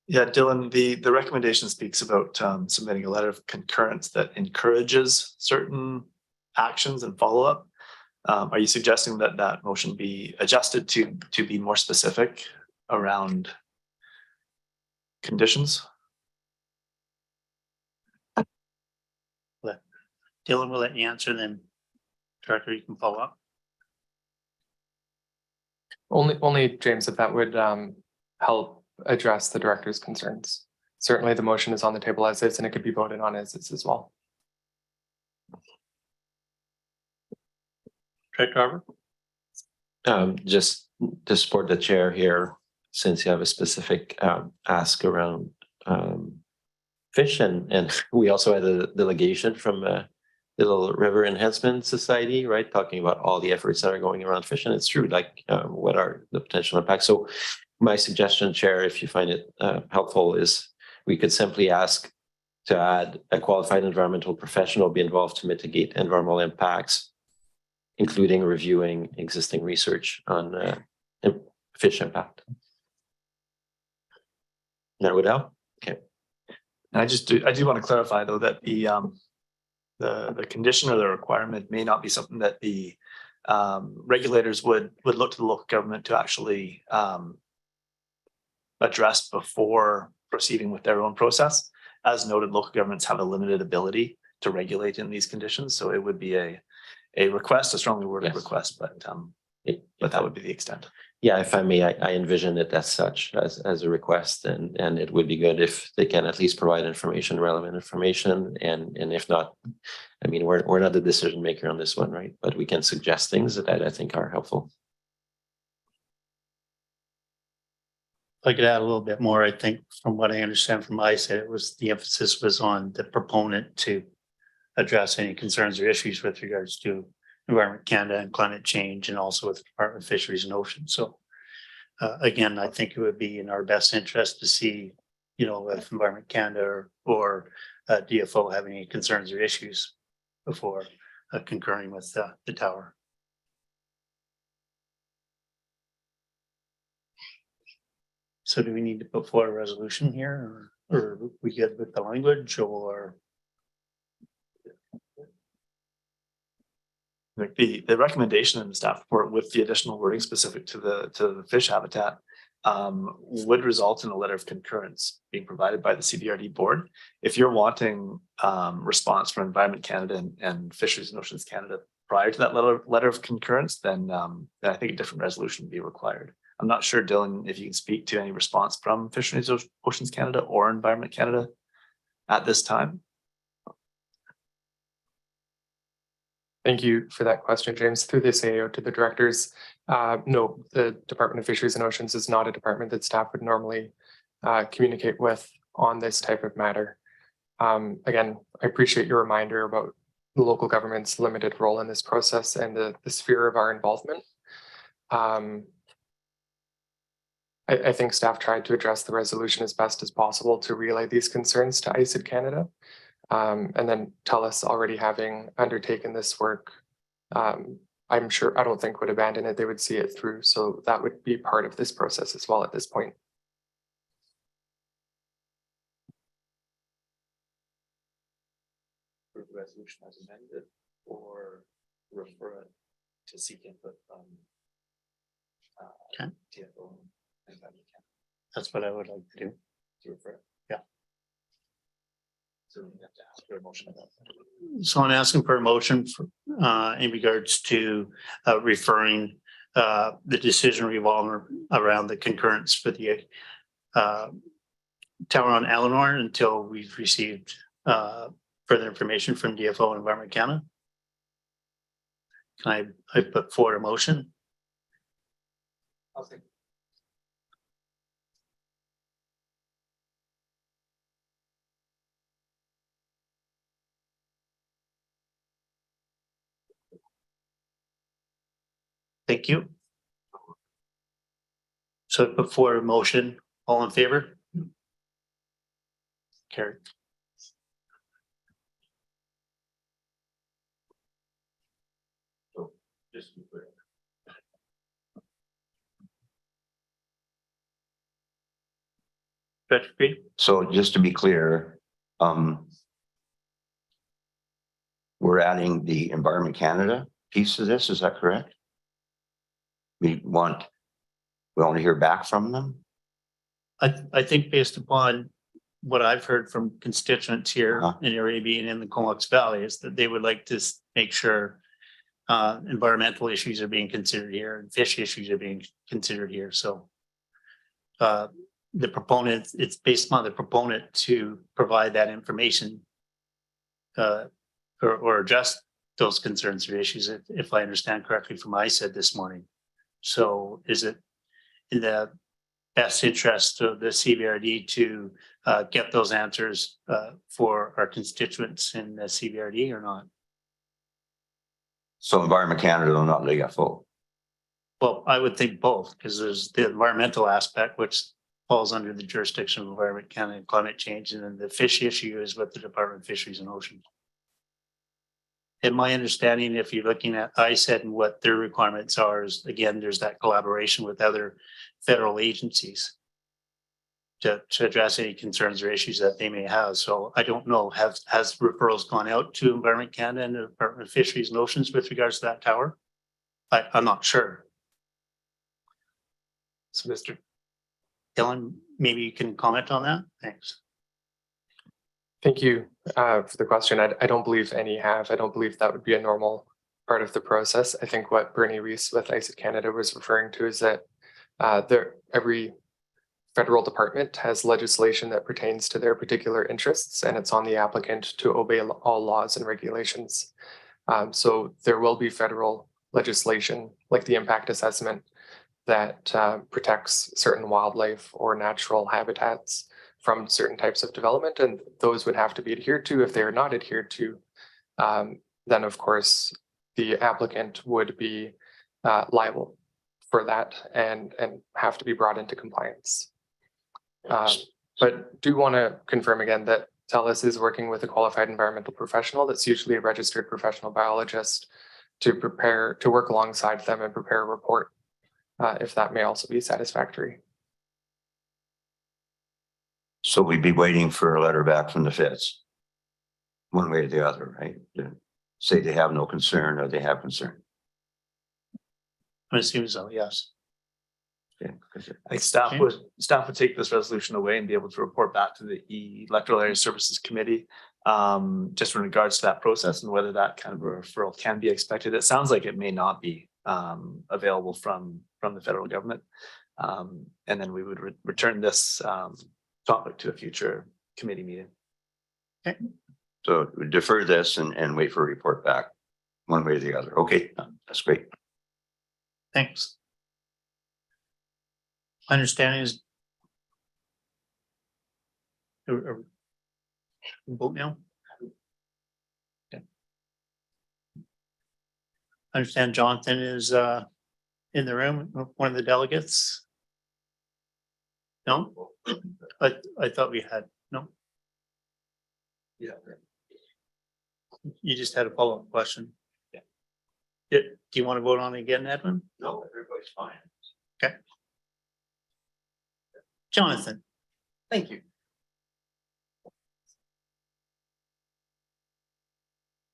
Yeah, Dylan, the recommendation speaks about submitting a letter of concurrence that encourages certain actions and follow-up. Are you suggesting that that motion be adjusted to be more specific around conditions? Dylan will let you answer, then Director, you can follow up. Only James, if that would help address the director's concerns. Certainly the motion is on the table as is, and it could be voted on as is as well. Director Harbour? Just to support the chair here, since you have a specific ask around fish, and we also had a delegation from Little River Enhancement Society, right, talking about all the efforts that are going around fish, and it's true, like what are the potential impacts. So my suggestion, Chair, if you find it helpful, is we could simply ask to add a qualified environmental professional be involved to mitigate environmental impacts, including reviewing existing research on fish impact. That would help. Okay. And I do want to clarify though that the condition or the requirement may not be something that the regulators would look to the local government to actually addressed before proceeding with their own process. As noted, local governments have a limited ability to regulate in these conditions, so it would be a request, a strongly worded Yes. request, but that would be the extent. Yeah, if I may, I envision it as such, as a request, and it would be good if they can at least provide information, relevant information, and if not, I mean, we're not the decision maker on this one, right? But we can suggest things that I think are helpful. If I could add a little bit more, I think from what I understand from ISET, it was the emphasis was on the proponent to address any concerns or issues with regards to Environment Canada and climate change, and also with the Department of Fisheries and Oceans. So again, I think it would be in our best interest to see, you know, if Environment Canada or DFO have any concerns or issues before concurring with the tower. So do we need to put forward a resolution here, or we good with the language, or? Like the recommendation in the staff report with the additional wording specific to the fish habitat would result in a letter of concurrence being provided by the CBRD board. If you're wanting response from Environment Canada and Fisheries and Oceans Canada prior to that letter of concurrence, then I think a different resolution would be required. I'm not sure, Dylan, if you can speak to any response from Fisheries and Oceans Canada or Environment Canada at this time. Thank you for that question, James. Through this AO to the directors, no, the Department of Fisheries and Oceans is not a department that staff would normally communicate with on this type of matter. Again, I appreciate your reminder about the local government's limited role in this process and the sphere of our involvement. I think staff tried to address the resolution as best as possible to relay these concerns to ISET Canada. And then TELUS already having undertaken this work, I'm sure, I don't think would abandon it, they would see it through. So that would be part of this process as well at this point. Resolution as amended, or refer it to seek input from TFO. That's what I would like to do. To refer. Yeah. So we have to ask for a motion about that. So I'm asking for a motion for, in regards to referring the decision revolving around the concurrence for the tower on Eleanor until we've received further information from DFO and Environment Canada. Can I put forward a motion? I'll think. Thank you. So put forward a motion, all in favor? Carried. Just to be clear. Patrick, So just to be clear, we're adding the Environment Canada piece to this, is that correct? We want to hear back from them? I think based upon what I've heard from constituents here in Arabia and in the Comox Valley is that they would like to make sure environmental issues are being considered here and fish issues are being considered here. So the proponent, it's based upon the proponent to provide that information or address those concerns or issues, if I understand correctly from what I said this morning. So is it in the best interest of the CBRD to get those answers for our constituents in the CBRD or not? So Environment Canada will not let full. Well, I would think both, because there's the environmental aspect, which falls under the jurisdiction of Environment Canada and climate change, and then the fish issue is with the Department of Fisheries and Oceans. In my understanding, if you're looking at ISET and what their requirements are, is again, there's that collaboration with other federal agencies to address any concerns or issues that they may have. So I don't know, has referrals gone out to Environment Canada and the Department of Fisheries and Oceans with regards to that tower? I'm not sure. So Dylan, maybe you can comment on that. Thanks. Thank you for the question. I don't believe any have. I don't believe that would be a normal part of the process. I think what Bernie Reese with ICIT Canada was referring to is that every federal department has legislation that pertains to their particular interests, and it's on the applicant to obey all laws and regulations. So there will be federal legislation like the impact assessment that protects certain wildlife or natural habitats from certain types of development, and those would have to be adhered to. If they are not adhered to, then of course the applicant would be liable for that and have to be brought into compliance. But do want to confirm again that TELUS is working with a qualified environmental professional that's usually a registered professional biologist to work alongside them and prepare a report, if that may also be satisfactory. So we'd be waiting for a letter back from the feds, one way or the other, right? To say they have no concern or they have concern. I assume so, yes. Okay. I think staff would take this resolution away and be able to report back to the Electoral Area Services Committee, just in regards to that process and whether that kind of a referral can be expected. It sounds like it may not be available from the federal government, and then we would return this topic to a future committee meeting. Okay. So we defer this and wait for a report back, one way or the other. Okay, that's great. Thanks. Understanding is. Vote now. Okay. Understand Jonathan is in the room, one of the delegates. No, I thought we had, no. Yeah. You just had a follow-up question. Yeah. Do you want to vote on it again, Edwin? No, everybody's fine. Okay. Jonathan. Thank you.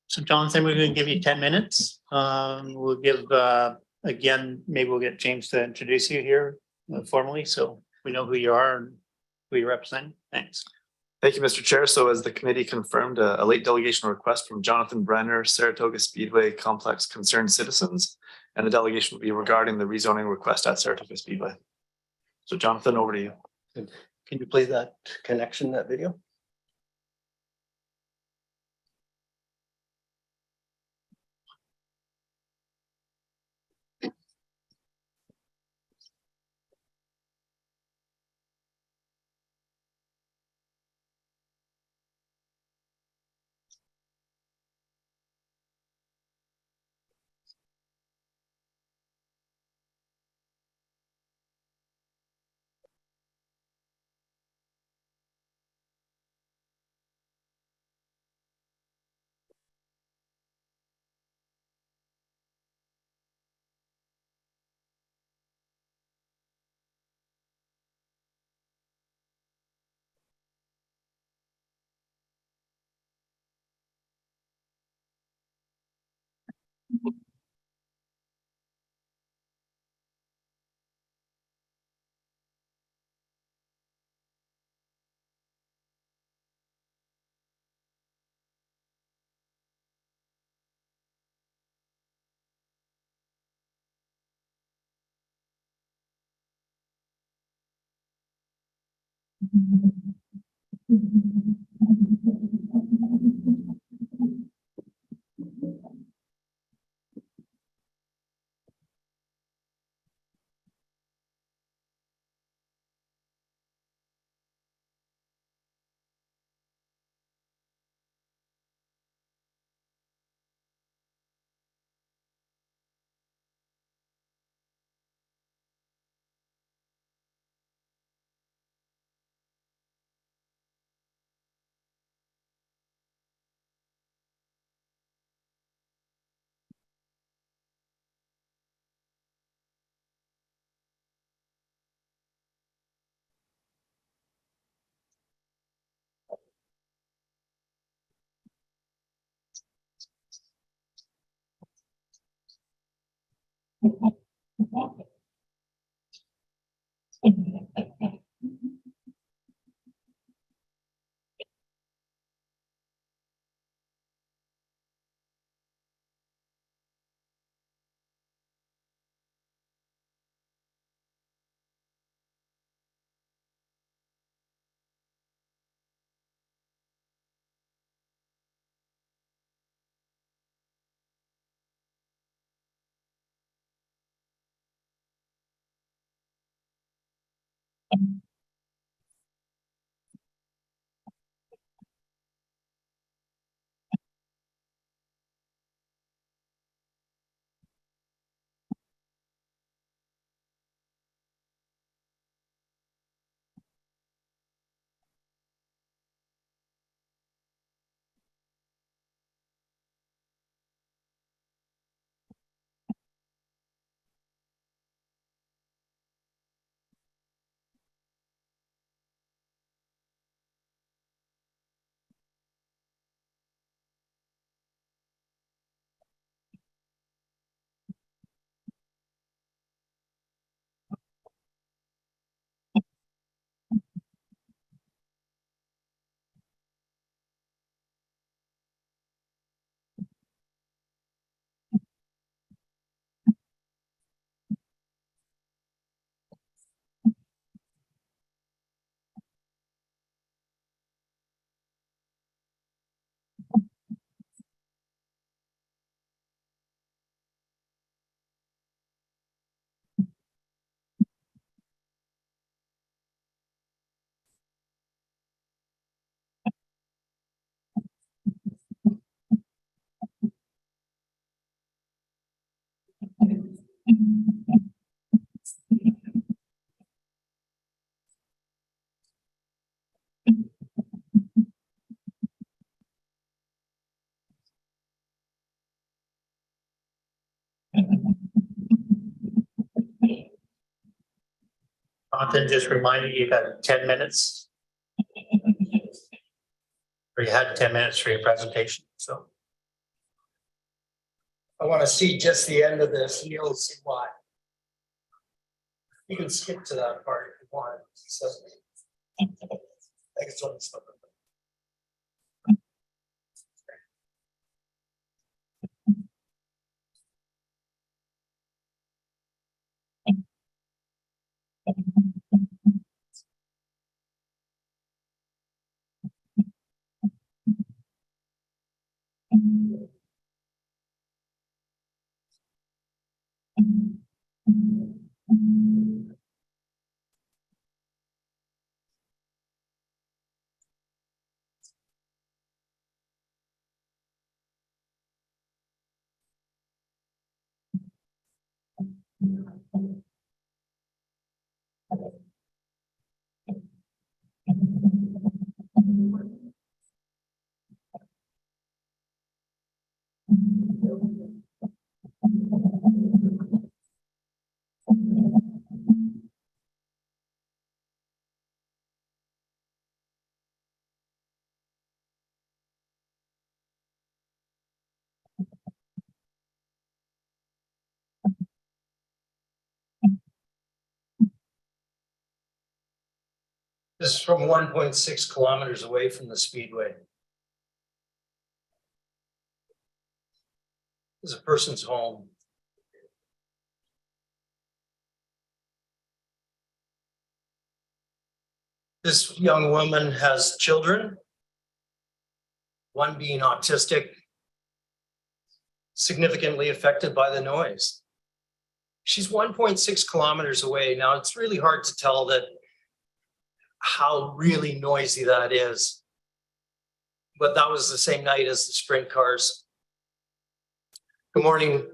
So Jonathan, we're going to give you 10 minutes. We'll give, again, maybe we'll get James to introduce you here formally, so we know who you are and who you represent. Thanks. Thank you, Mr. Chair. So as the committee confirmed, a late delegation request from Jonathan Brenner, Saratoga Speedway Complex Concerned Citizens, and the delegation will be regarding the rezoning request at Saratoga Speedway. So Jonathan, over to you. Can you play that connection, that video? Jonathan, just reminding you got 10 minutes. Or you had 10 minutes for your presentation, so. I want to see just the end of this, and you'll see why. You can skip to that part if you want. So, I think it's only stuff. This is from 1.6 kilometers away from the speedway. This is a person's home. This young woman has children, one being autistic, significantly affected by the noise. She's 1.6 kilometers away. Now, it's really hard to tell that how really noisy that is. But that was the same night as the sprint cars. Good morning,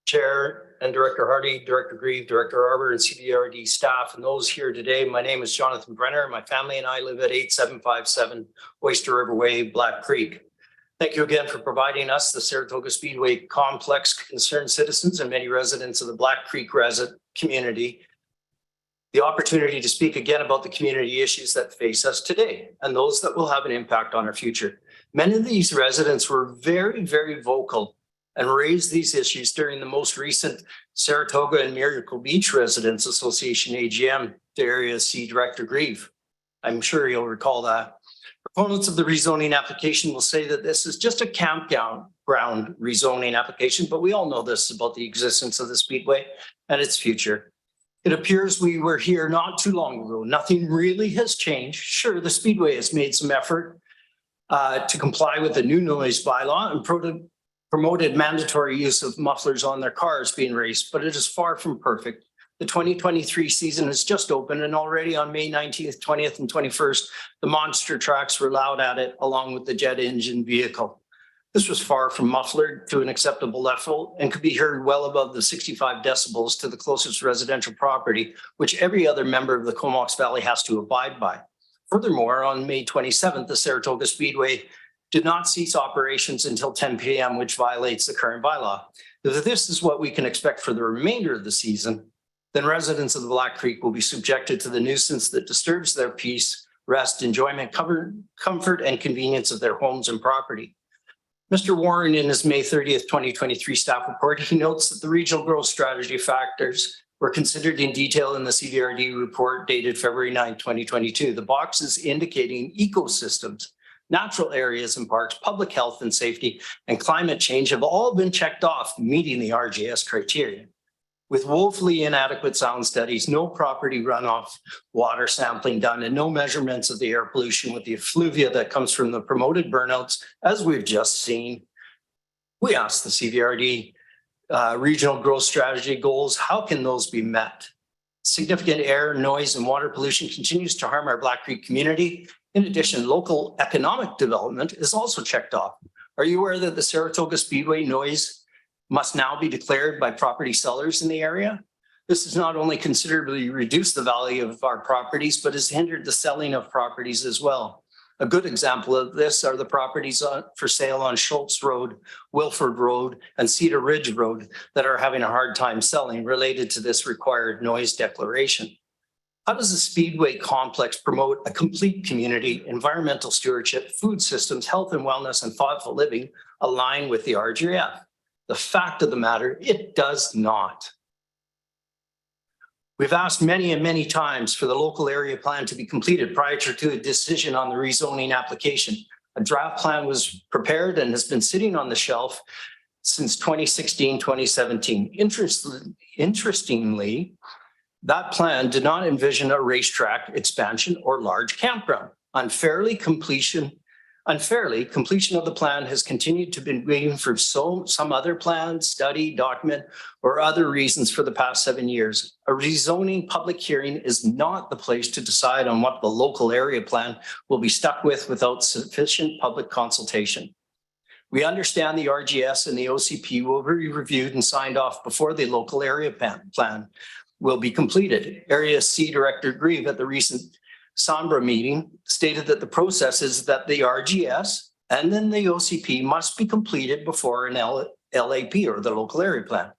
Chair and Director Hardy, Director Grieve, Director Arbor, and CBRD staff, and those here today. My name is Jonathan Brenner. My family and I live at 8757 Oyster River Way, Black Creek. Thank you again for providing us, the Saratoga Speedway Complex, concerned citizens and many residents of the Black Creek resident community, the opportunity to speak again about the community issues that face us today and those that will have an impact on our future. Many of these residents were very, very vocal and raised these issues during the most recent Saratoga and Miracle Beach Residents Association AGM, the area C Director Grieve. I'm sure you'll recall that. Proponents of the rezoning application will say that this is just a campground rezoning application, but we all know this about the existence of the Speedway and its future. It appears we were here not too long ago. Nothing really has changed. Sure, the Speedway has made some effort to comply with the new noise bylaw and promoted mandatory use of mufflers on their cars being raced, but it is far from perfect. The 2023 season has just opened, and already on May 19th, 20th, and 21st, the monster trucks were loud at it along with the jet engine vehicle. This was far from muffled to an acceptable level and could be heard well above the 65 decibels to the closest residential property, which every other member of the Comox Valley has to abide by. Furthermore, on May 27th, the Saratoga Speedway did not cease operations until 10 p.m., which violates the current bylaw. If this is what we can expect for the remainder of the season, then residents of the Black Creek will be subjected to the nuisance that disturbs their peace, rest, enjoyment, comfort, and convenience of their homes and property. Mr. Warren, in his May 30th, 2023 staff report, he notes that the regional growth strategy factors were considered in detail in the CVRD report dated February 9, 2022. The boxes indicating ecosystems, natural areas and parks, public health and safety, and climate change have all been checked off, meeting the RGS criteria. With woefully inadequate sound studies, no property runoff water sampling done, and no measurements of the air pollution with the effluvia that comes from the promoted burnouts, as we've just seen, we asked the CVRD regional growth strategy goals, how can those be met? Significant air, noise, and water pollution continues to harm our Black Creek community. In addition, local economic development is also checked off. Are you aware that the Saratoga Speedway noise must now be declared by property sellers in the area? This has not only considerably reduced the value of our properties, but has hindered the selling of properties as well. A good example of this are the properties for sale on Schultz Road, Wilford Road, and Cedar Ridge Road that are having a hard time selling related to this required noise declaration. How does the Speedway complex promote a complete community, environmental stewardship, food systems, health and wellness, and thoughtful living align with the RGF? The fact of the matter, it does not. We've asked many and many times for the local area plan to be completed prior to a decision on the rezoning application. A draft plan was prepared and has been sitting on the shelf since 2016, 2017. Interestingly, that plan did not envision a racetrack expansion or large campground. Unfairly, completion of the plan has continued to be waiting for some other plan, study, document, or other reasons for the past 7 years. A rezoning public hearing is not the place to decide on what the local area plan will be stuck with without sufficient public consultation. We understand the RGS and the OCP will be reviewed and signed off before the local area plan will be completed. Area C Director Grieve at the recent Sombra meeting stated that the process is that the RGS and then the OCP must be completed before an LAP or the local area plan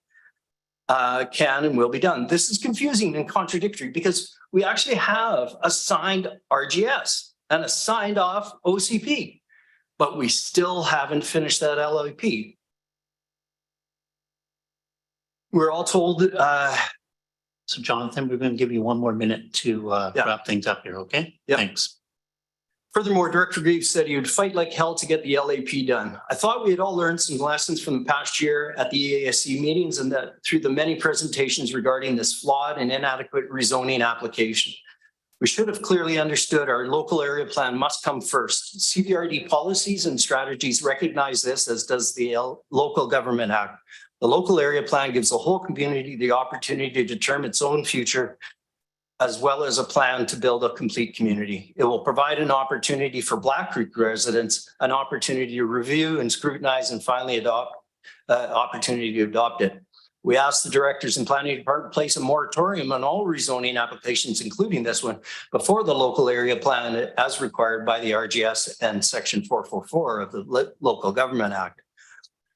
can and will be done. This is confusing and contradictory because we actually have a signed RGS and a signed off OCP, but we still haven't finished that LAP. We're all told So Jonathan, we're going to give you one more minute to wrap things up here, okay? Yep. Thanks. Furthermore, Director Greaves said he would fight like hell to get the LAP done. I thought we had all learned some lessons from the past year at the EASC meetings and that through the many presentations regarding this flawed and inadequate rezoning application. We should have clearly understood our local area plan must come first. CVRD policies and strategies recognize this, as does the Local Government Act. The local area plan gives the whole community the opportunity to determine its own future, as well as a plan to build a complete community. It will provide an opportunity for Black Creek residents, an opportunity to review and scrutinize and finally opportunity to adopt it. We asked the directors and planning department to place a moratorium on all rezoning applications, including this one, before the local area plan as required by the RGS and Section 444 of the Local Government Act.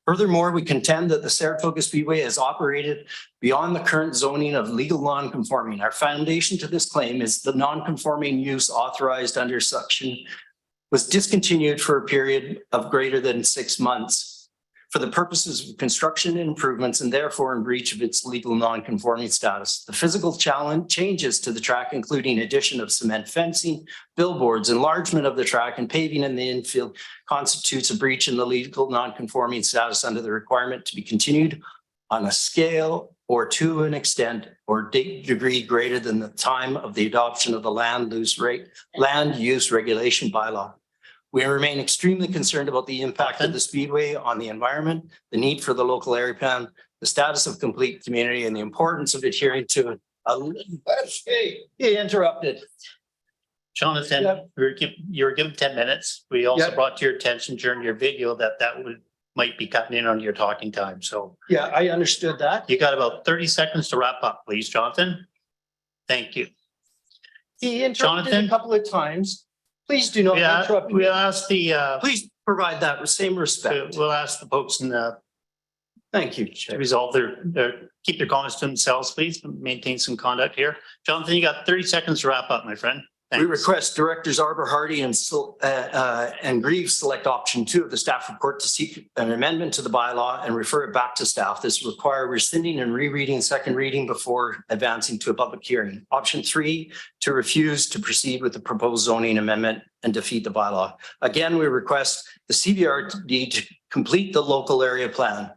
Furthermore, we contend that the Saratoga Speedway has operated beyond the current zoning of legal non-conforming. Our foundation to this claim is the non-conforming use authorized under section was discontinued for a period of greater than 6 months for the purposes of construction and improvements and therefore in breach of its legal non-conforming status. The physical changes to the track, including addition of cement fencing, billboards, enlargement of the track, and paving in the infield, constitutes a breach in the legal non-conforming status under the requirement to be continued on a scale or to an extent or degree greater than the time of the adoption of the land use regulation bylaw. We remain extremely concerned about the impact of the Speedway on the environment, the need for the local area plan, the status of complete community, and the importance of adhering to He interrupted. Jonathan, Yep. you were given 10 minutes. We also Yep. brought to your attention during your video that might be cutting in on your talking time. So Yeah, I understood that. you got about 30 seconds to wrap up, please, Jonathan. Thank you. He interrupted Jonathan? a couple of times. Please do not interrupt me. We'll ask Please provide that same respect. we'll ask the folks in the Thank you, to Chair. resolve keep their comments to themselves, please, maintain some conduct here. Jonathan, you got 30 seconds to wrap up, my friend. We Thanks. request Directors Arbor, Hardy and Grieve select option 2 of the staff report to seek an amendment to the bylaw and refer it back to staff. This will require rescinding and rereading second reading before advancing to a public hearing. Option 3, to refuse to proceed with the proposed zoning amendment and defeat the bylaw. Again, we request the CBRD to complete the local area plan.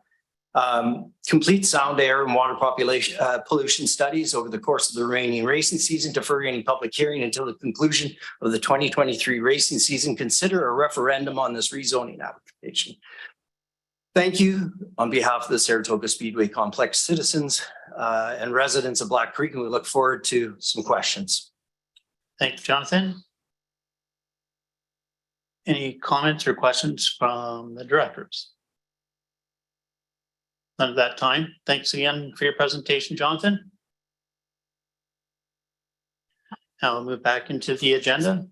Complete sound, air and water population pollution studies over the course of the remaining racing season, defer any public hearing until the conclusion of the 2023 racing season. Consider a referendum on this rezoning application. Thank you on behalf of the Saratoga Speedway Complex citizens and residents of Black Creek, and we look forward to some questions. Thank you, Jonathan. Any comments or questions from the directors? None at that time. Thanks again for your presentation, Jonathan. Now we'll move back into the agenda.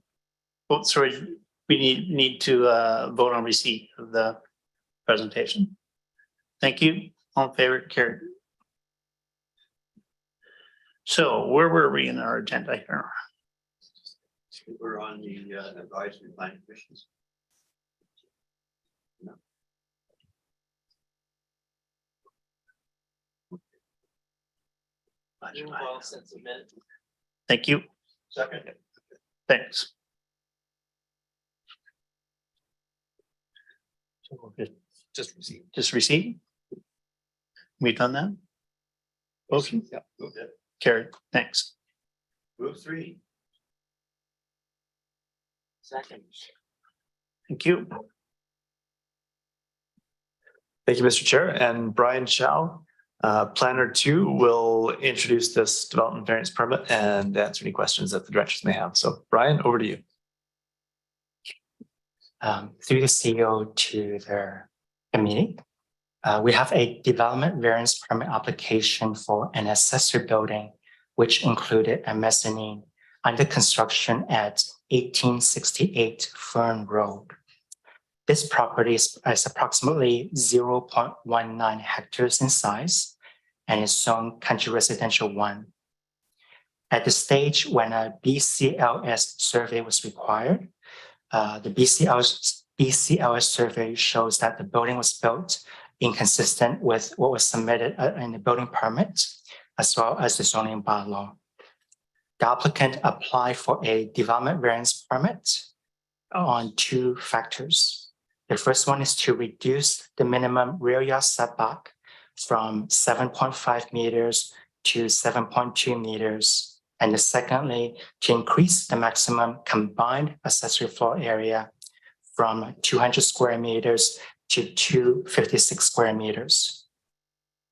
Oh, sorry, we need to vote on receipt of the presentation. Thank you. All in favor, carried. So where were we in our agenda here? We're on the advisory planning commissions. Thank you. Second. Thanks. Just receipt. We've done that. Okay. Yeah. Okay. Carried. Thanks. Move 3. Second. Thank you. Thank you, Mr. Chair. And Brian Chow, Planner 2, will introduce this development variance permit and answer any questions that the directors may have. So Brian, over to you. Through the CEO to the committee, we have a development variance permit application for an accessory building, which included a mezzanine under construction at 1868 Fern Road. This property is approximately 0.19 hectares in size and is zoned Country Residential 1. At the stage when a BCLS survey was required, the BCLS survey shows that the building was built inconsistent with what was submitted in the building permit, as well as the zoning bylaw. The applicant applied for a development variance permit on 2 factors. The first one is to reduce the minimum rear yard setback from 7.5 meters to 7.2 meters. And the secondly, to increase the maximum combined accessory floor area from 200 square meters to 256 square meters.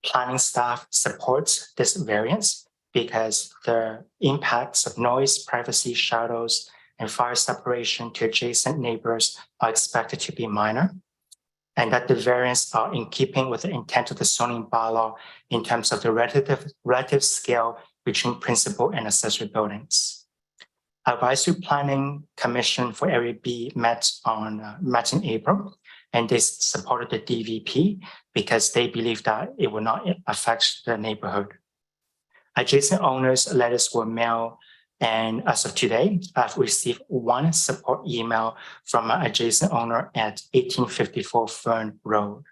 Planning staff supports this variance because the impacts of noise, privacy, shadows, and fire separation to adjacent neighbors are expected to be minor, and that the variants are in keeping with the intent of the zoning bylaw in terms of the relative scale between principal and accessory buildings. Advisory Planning Commission for Area B met in April, and they supported the DVP because they believe that it will not affect the neighborhood. Adjacent owners' letters were mailed, and as of today, I've received 1 support email from an adjacent owner at 1854 Fern Road.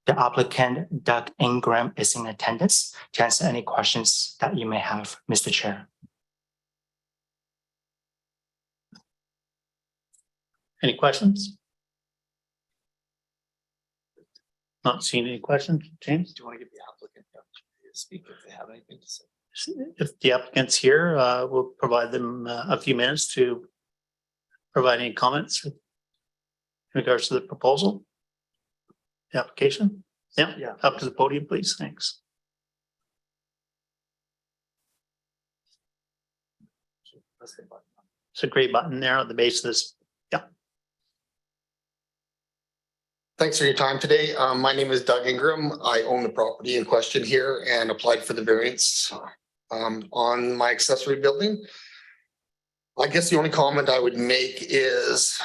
The applicant, Doug Ingram, is in attendance to answer any questions that you may have, Mr. Chair. Any questions? Not seeing any questions, James? Do you want to give the applicant the opportunity to speak if they have anything to say? If the applicant's here, we'll provide them a few minutes to provide any comments in regards to the proposal. The application? Yeah, up to the podium, please. Thanks. It's a gray button there at the base of this. Yeah. Thanks for your time today. My name is Doug Ingram. I own the property in question here and applied for the variance on my accessory building. I guess the only comment I would make is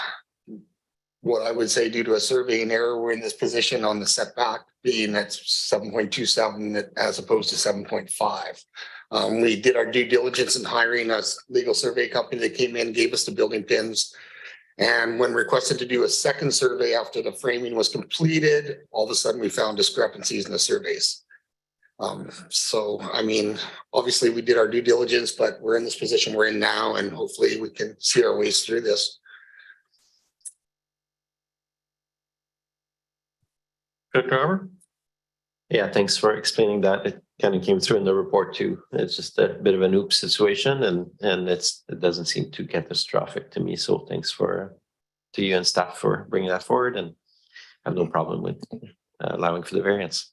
what I would say due to a surveying error, we're in this position on the setback being at 7.27 as opposed to 7.5. We did our due diligence in hiring a legal survey company that came in, gave us the building pins. And when requested to do a second survey after the framing was completed, all of a sudden we found discrepancies in the surveys. So, I mean, obviously we did our due diligence, but we're in this position we're in now, and hopefully we can see our ways through this. Dr. Arbor? Yeah, thanks for explaining that. It kind of came through in the report too. It's just a bit of an oops situation, and it doesn't seem too catastrophic to me. So thanks to you and staff for bringing that forward, and I have no problem with allowing for the variance.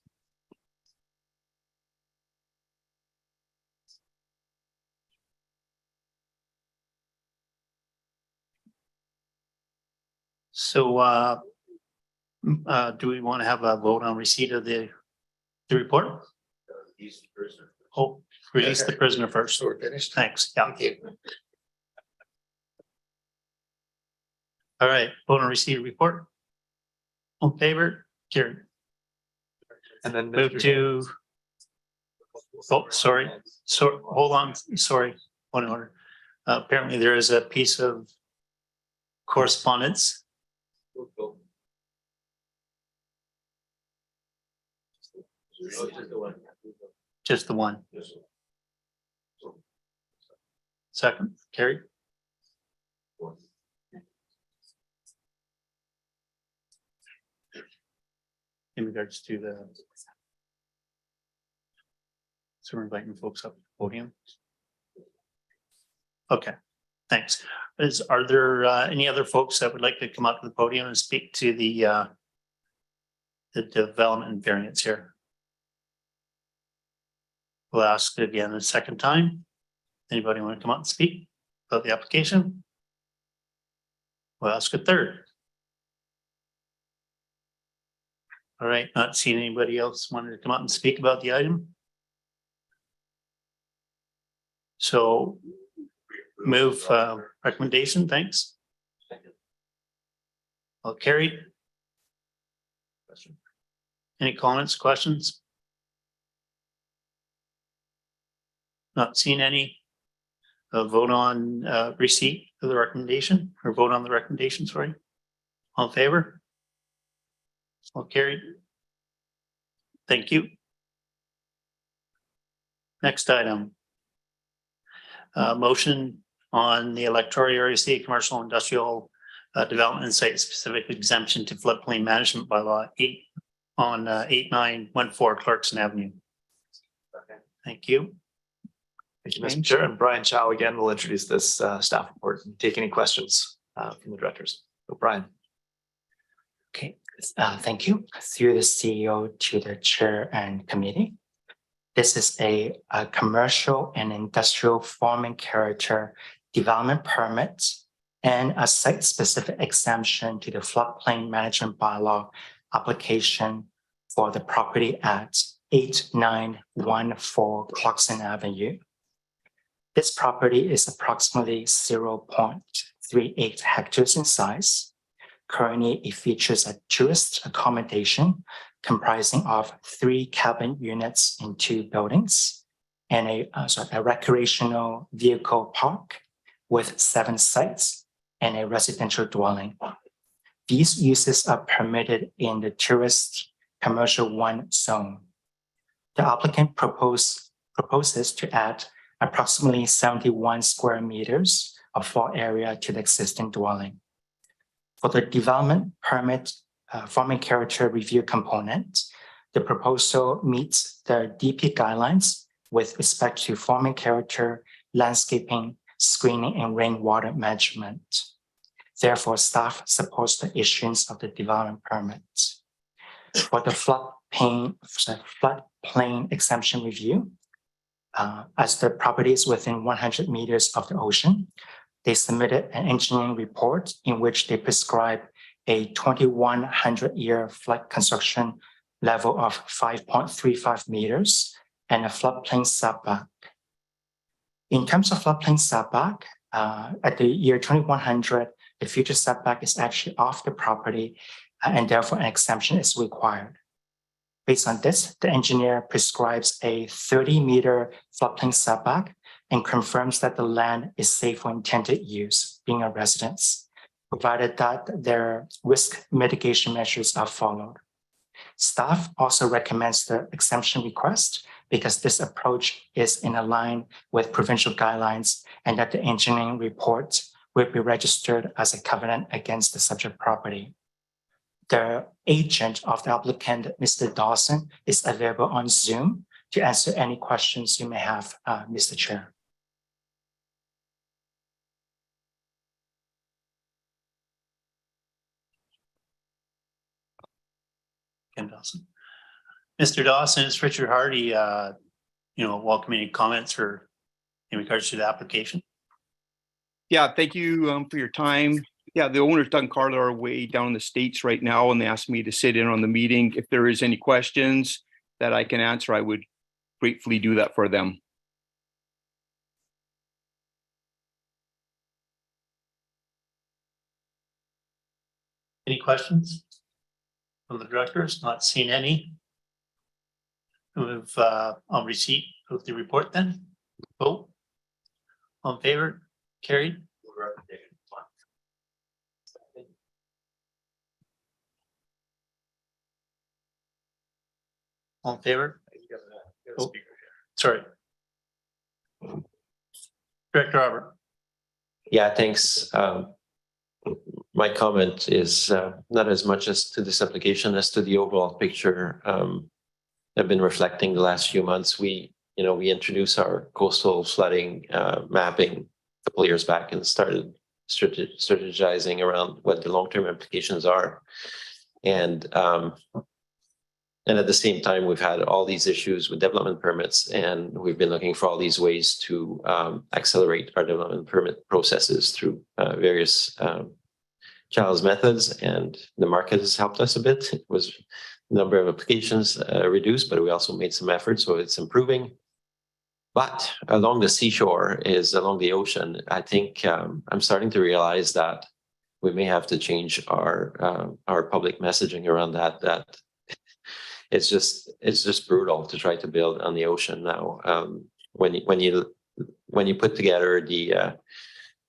So do we want to have a vote on receipt of the report? Oh, release the prisoner first. So we're finished. Thanks. Yeah. Thank you. All right. Vote on receipt of report. On favor? Carried. And then Move to. Oh, sorry. So hold on. Sorry. Point of order. Apparently there is a piece of correspondence. Just the one. Second, carried. In regards to the. So we're inviting folks up to the podium. Okay, thanks. Are there any other folks that would like to come up to the podium and speak to the development and variance here? We'll ask it again a second time. Anybody want to come up and speak about the application? We'll ask a third. All right, not seeing anybody else wanted to come up and speak about the item. So move recommendation, thanks. All carried. Any comments, questions? Not seeing any. Vote on receipt of the recommendation, or vote on the recommendation, sorry. All in favor? All carried. Thank you. Next item. Motion on the Electoral area city commercial industrial development site specific exemption to floodplain management bylaw 8 on 8914 Clarkson Avenue. Thank you. Thank you, Mr. Chair. And Brian Chow again will introduce this staff report and take any questions from the directors. So Brian. Okay, thank you. Through the CEO to the chair and committee. This is a commercial and industrial farming character development permit and a site-specific exemption to the floodplain management bylaw application for the property at 8914 Clarkson Avenue. This property is approximately 0.38 hectares in size. Currently, it features a tourist accommodation comprising of 3 cabin units in 2 buildings and a recreational vehicle park with 7 sites and a residential dwelling. These uses are permitted in the tourist commercial 1 zone. The applicant proposes to add approximately 71 square meters of floor area to the existing dwelling. For the development permit farming character review component, the proposal meets the DP guidelines with respect to farming character, landscaping, screening, and rainwater management. Therefore, staff supports the issuance of the development permit. For the floodplain exemption review, As the property is within 100 meters of the ocean, they submitted an engineering report in which they prescribe a 2100-year flood construction level of 5.35 meters and a floodplain setback. In terms of floodplain setback, at the year 2100, the future setback is actually off the property, and therefore an exemption is required. Based on this, the engineer prescribes a 30-meter floodplain setback and confirms that the land is safe for intended use, being a residence, provided that their risk mitigation measures are followed. Staff also recommends the exemption request because this approach is in line with provincial guidelines and that the engineering report will be registered as a covenant against the subject property. The agent of the applicant, Mr. Dawson, is available on Zoom to answer any questions you may have, Mr. Chair. Ken Dawson. Mr. Dawson, it's Richard Hardy, welcome any comments or in regards to the application. Yeah, thank you for your time. Yeah, the owners, Doug and Carla, are way down in the States right now, and they asked me to sit in on the meeting. If there is any questions that I can answer, I would gratefully do that for them. Any questions from the directors? Not seen any. Move on receipt of the report then. Vote. All in favor? Carried. All in favor? Oh, sorry. Director Robert. Yeah, thanks. My comment is not as much as to this application as to the overall picture. I've been reflecting the last few months. We introduced our coastal flooding mapping a couple of years back and started strategizing around what the long-term implications are. And at the same time, we've had all these issues with development permits, and we've been looking for all these ways to accelerate our development permit processes through various channels methods, and the market has helped us a bit. It was the number of applications reduced, but we also made some efforts, so it's improving. But along the seashore is along the ocean. I think I'm starting to realize that we may have to change our public messaging around that. That it's just brutal to try to build on the ocean now. When you put together the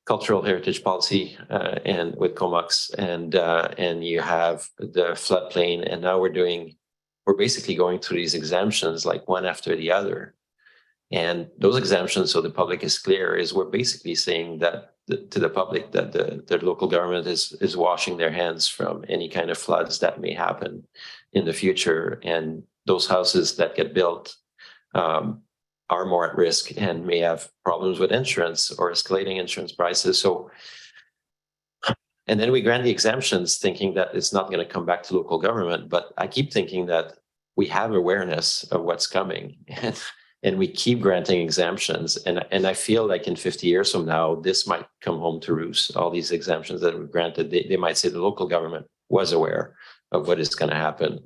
cultural heritage policy and with Comox and you have the floodplain, and now we're basically going through these exemptions like one after the other. And those exemptions, so the public is clear, is we're basically saying that to the public that the local government is washing their hands from any kind of floods that may happen in the future. And those houses that get built are more at risk and may have problems with insurance or escalating insurance prices. So, and then we grant the exemptions thinking that it's not going to come back to local government. But I keep thinking that we have awareness of what's coming. And we keep granting exemptions. And I feel like in 50 years from now, this might come home to roost. All these exemptions that we've granted, they might say the local government was aware of what is going to happen.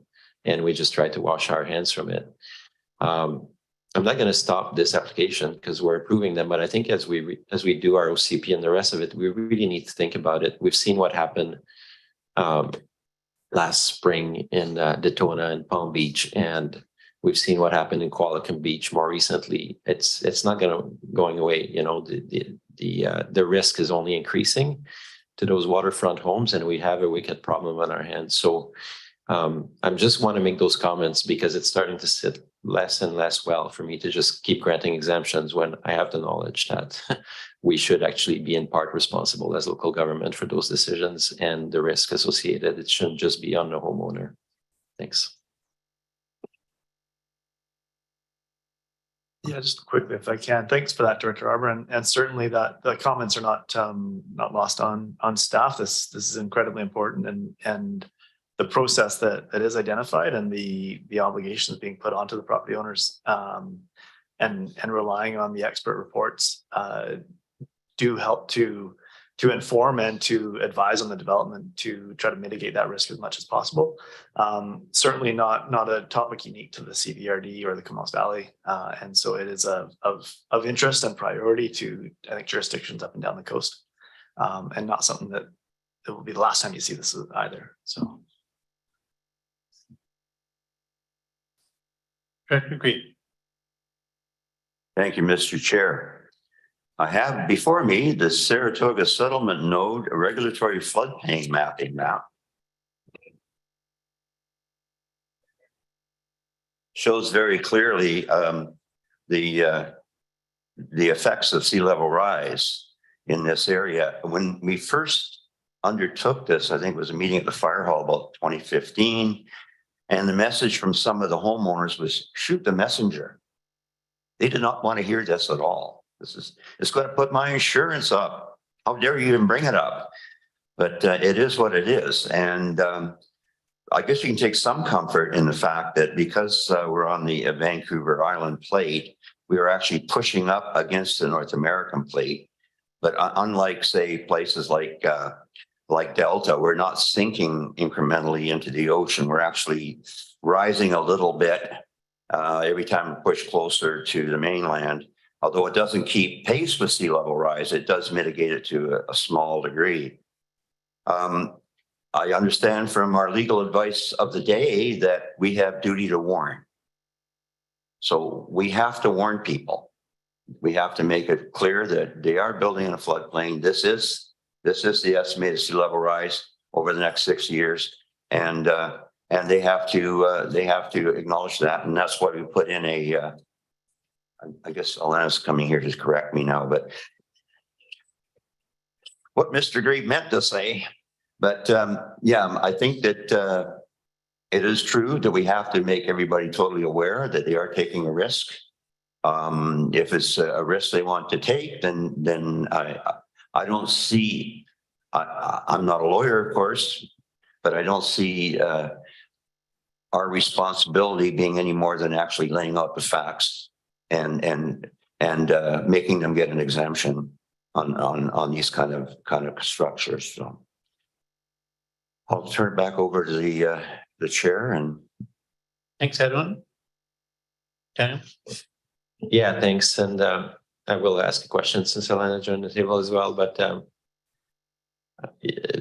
And we just tried to wash our hands from it. I'm not going to stop this application because we're approving them. But I think as we do our OCP and the rest of it, we really need to think about it. We've seen what happened last spring in Daytona and Palm Beach. And we've seen what happened in Qualicum Beach more recently. It's not going away. You know, the risk is only increasing to those waterfront homes, and we have a wicked problem on our hands. So I just want to make those comments because it's starting to sit less and less well for me to just keep granting exemptions when I have the knowledge that we should actually be in part responsible as local government for those decisions and the risk associated. It shouldn't just be on the homeowner. Thanks. Yeah, just quickly, if I can. Thanks for that, Director Arbor, and certainly that the comments are not lost on staff. This is incredibly important, and the process that is identified and the obligations being put onto the property owners and relying on the expert reports do help to inform and to advise on the development to try to mitigate that risk as much as possible. Certainly not a topic unique to the CVRD or the Comox Valley. And so it is of interest and priority to, I think, jurisdictions up and down the coast. And not something that it will be the last time you see this either. So. Agreed. Thank you, Mr. Chair. I have before me the Saratoga Settlement Node Regulatory Floodplain Mapping map. Shows very clearly the effects of sea level rise in this area. When we first undertook this, I think it was a meeting at the fire hall about 2015, and the message from some of the homeowners was shoot the messenger. They did not want to hear this at all. It's going to put my insurance up. How dare you even bring it up? But it is what it is. And I guess you can take some comfort in the fact that because we're on the Vancouver Island plate, we are actually pushing up against the North American plate. But unlike, say, places like Delta, we're not sinking incrementally into the ocean. We're actually rising a little bit every time we push closer to the mainland. Although it doesn't keep pace with sea level rise, it does mitigate it to a small degree. I understand from our legal advice of the day that we have duty to warn. So we have to warn people. We have to make it clear that they are building in a floodplain. This is the estimated sea level rise over the next 6 years, and they have to acknowledge that, and that's why we put in a. I guess Alana's coming here to correct me now, but what Mr. Grieve meant to say. But yeah, I think that it is true that we have to make everybody totally aware that they are taking a risk. If it's a risk they want to take, then I don't see. I'm not a lawyer, of course, but I don't see our responsibility being any more than actually laying out the facts and making them get an exemption on these kind of structures. So I'll turn it back over to the chair. And Thanks, Edwin. Okay. Yeah, thanks. And I will ask a question since Alana joined the table as well. But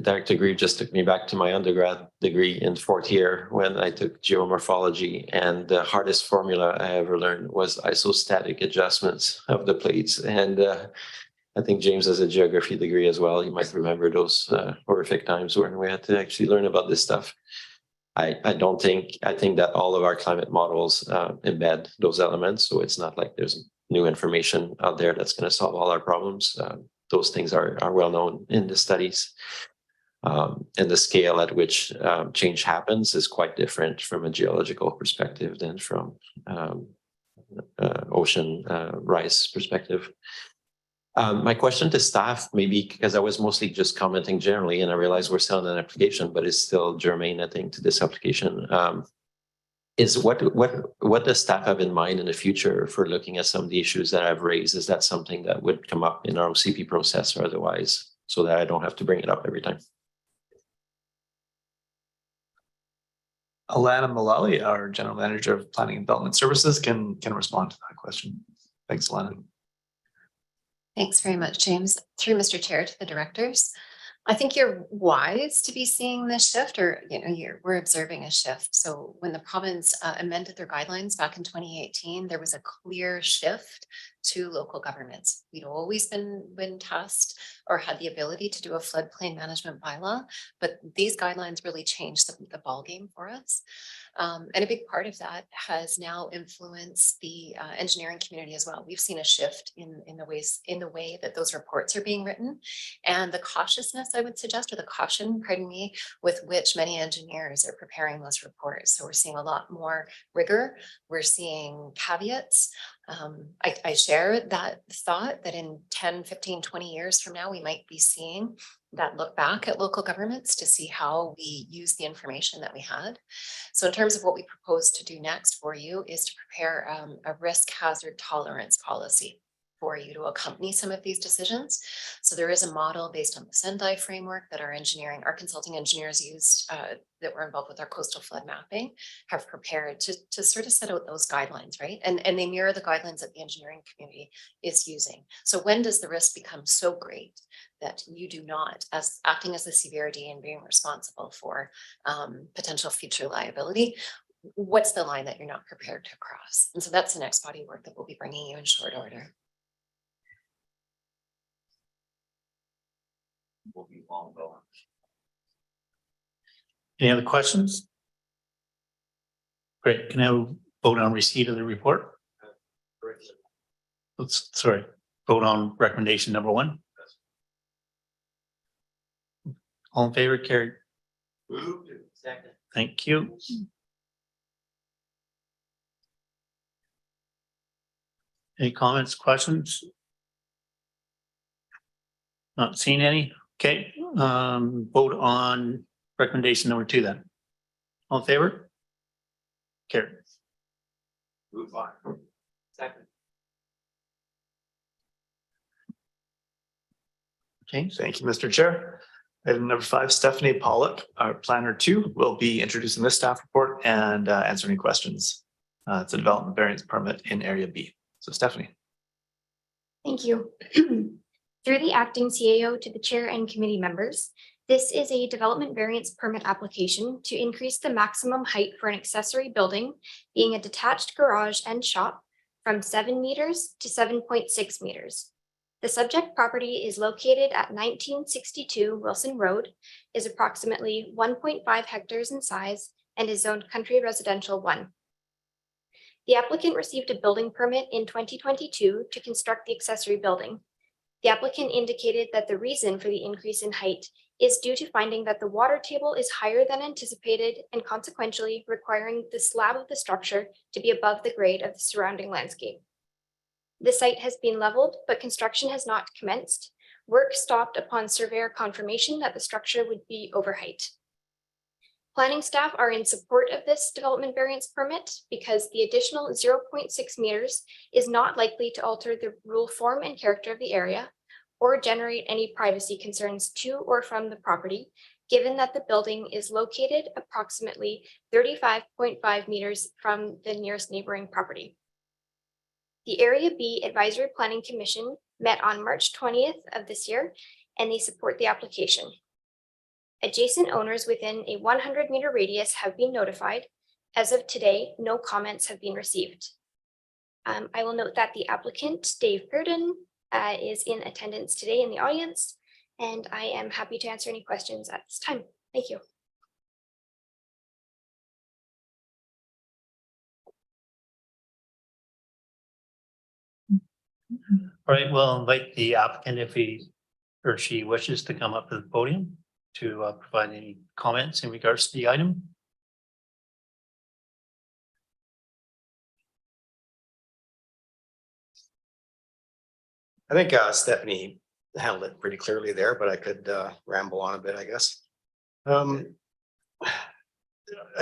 Dr. Grieve just took me back to my undergrad degree in 4th year when I took geomorphology, and the hardest formula I ever learned was isostatic adjustments of the plates. And I think James has a geography degree as well. You might remember those horrific times when we had to actually learn about this stuff. I think that all of our climate models embed those elements. So it's not like there's new information out there that's going to solve all our problems. Those things are well known in the studies. And the scale at which change happens is quite different from a geological perspective than from ocean rise perspective. My question to staff, maybe because I was mostly just commenting generally, and I realize we're still in an application, but it's still germane, I think, to this application, is what does staff have in mind in the future for looking at some of the issues that I've raised? Is that something that would come up in our OCP process or otherwise, so that I don't have to bring it up every time? Alana Mullally, our General Manager of Planning and Development Services, can respond to that question. Thanks, Alana. Thanks very much, James. Through Mr. Chair to the directors. I think you're wise to be seeing this shift, or we're observing a shift. So when the province amended their guidelines back in 2018, there was a clear shift to local governments. We'd always been tasked or had the ability to do a floodplain management bylaw, but these guidelines really changed the ballgame for us. And a big part of that has now influenced the engineering community as well. We've seen a shift in the way that those reports are being written, and the cautiousness, I would suggest, or the caution, pardon me, with which many engineers are preparing those reports. So we're seeing a lot more rigor. We're seeing caveats. I share that thought that in 10, 15, 20 years from now, we might be seeing that look back at local governments to see how we use the information that we had. So in terms of what we propose to do next for you is to prepare a risk hazard tolerance policy for you to accompany some of these decisions. So there is a model based on the Sendai framework that our consulting engineers used that were involved with our coastal flood mapping have prepared to sort of set out those guidelines, right? And they mirror the guidelines that the engineering community is using. So when does the risk become so great that you do not, as acting as the CVRD and being responsible for potential future liability, what's the line that you're not prepared to cross? And so that's the next body of work that we'll be bringing you in short order. Will be long going. Any other questions? Great. Can I vote on receipt of the report? Sorry, vote on recommendation number 1. All in favor, carried. Second. Thank you. Any comments, questions? Not seeing any. Okay, vote on recommendation number 2 then. All in favor? Carried. Move on. Second. Okay, thank you, Mr. Chair. Item number 5, Stephanie Pollock, our planner 2, will be introducing this staff report and answer any questions. It's a development variance permit in Area B. So Stephanie. Thank you. Through the acting CAO to the chair and committee members, this is a development variance permit application to increase the maximum height for an accessory building being a detached garage and shop from 7 meters to 7.6 meters. The subject property is located at 1962 Wilson Road, is approximately 1.5 hectares in size, and is zoned country residential 1. The applicant received a building permit in 2022 to construct the accessory building. The applicant indicated that the reason for the increase in height is due to finding that the water table is higher than anticipated and consequentially requiring the slab of the structure to be above the grade of the surrounding landscape. The site has been leveled, but construction has not commenced. Work stopped upon surveyor confirmation that the structure would be over height. Planning staff are in support of this development variance permit because the additional 0.6 meters is not likely to alter the rule form and character of the area or generate any privacy concerns to or from the property, given that the building is located approximately 35.5 meters from the nearest neighboring property. The Area B Advisory Planning Commission met on March 20th of this year, and they support the application. Adjacent owners within a 100-meter radius have been notified. As of today, no comments have been received. I will note that the applicant, Dave Purden, is in attendance today in the audience, and I am happy to answer any questions at this time. Thank you. All right, we'll invite the applicant if he or she wishes to come up to the podium to provide any comments in regards to the item. I think Stephanie handled it pretty clearly there, but I could ramble on a bit, I guess. I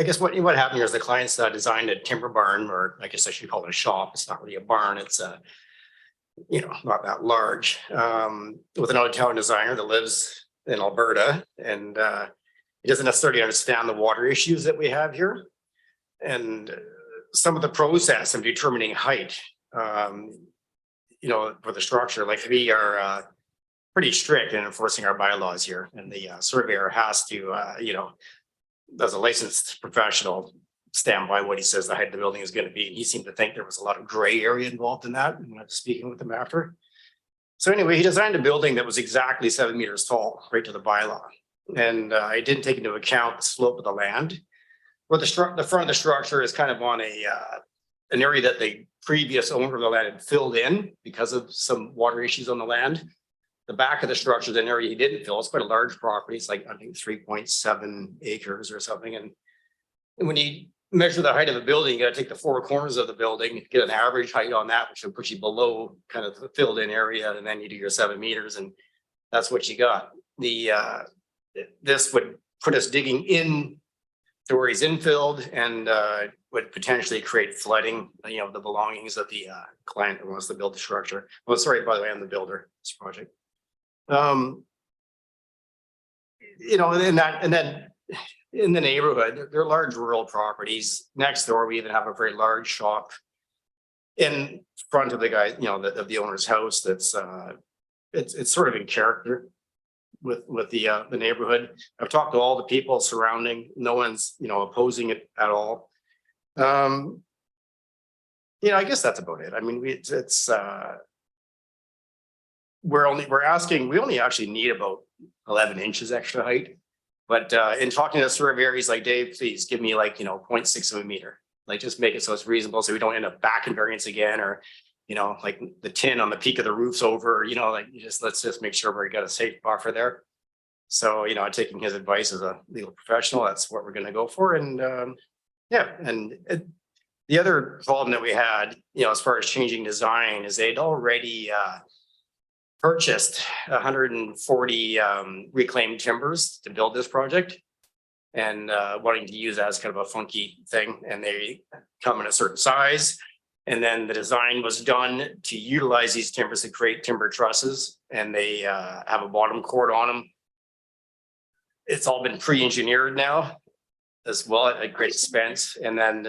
guess what happened here is the client's designed a timber barn, or I guess I should call it a shop. It's not really a barn. It's not that large, with an out-of-town designer that lives in Alberta, and he doesn't necessarily understand the water issues that we have here, and some of the process of determining height, for the structure. Like, we are pretty strict in enforcing our bylaws here, and the surveyor has to, as a licensed professional, stand by what he says the height of the building is going to be. And he seemed to think there was a lot of gray area involved in that when I was speaking with him after. So anyway, he designed a building that was exactly 7 meters tall, right to the bylaw. And I didn't take into account the slope of the land. Well, the front of the structure is kind of on an area that the previous owner of the land had filled in because of some water issues on the land. The back of the structure is an area he didn't fill. It's quite a large property. It's like, I think, 3.7 acres or something. And when he measure the height of the building, you gotta take the four corners of the building, get an average height on that, which will put you below kind of the filled in area, and then you do your 7 meters, and that's what you got. This would put us digging in to where he's infilled and would potentially create flooding, the belongings of the client who wants to build the structure. Well, sorry, by the way, I'm the builder of this project. And then in the neighborhood, they're large rural properties. Next door, we even have a very large shop in front of the guy, of the owner's house. That's it's sort of in character with the neighborhood. I've talked to all the people surrounding. No one's opposing it at all. I guess that's about it. I mean, we only actually need about 11 inches extra height. But in talking to the surveyor, he's like, Dave, please give me 0.6 of a meter. Just make it so it's reasonable, so we don't end up back in variance again, or like the tin on the peak of the roof's over, let's just make sure we got a safe buffer there. So, taking his advice as a legal professional, that's what we're going to go for. And the other problem that we had, as far as changing design, is they'd already purchased 140 reclaimed timbers to build this project, and wanting to use that as kind of a funky thing. And they come in a certain size. And then the design was done to utilize these timbers to create timber trusses, and they have a bottom cord on them. It's all been pre-engineered now as well at great expense. And then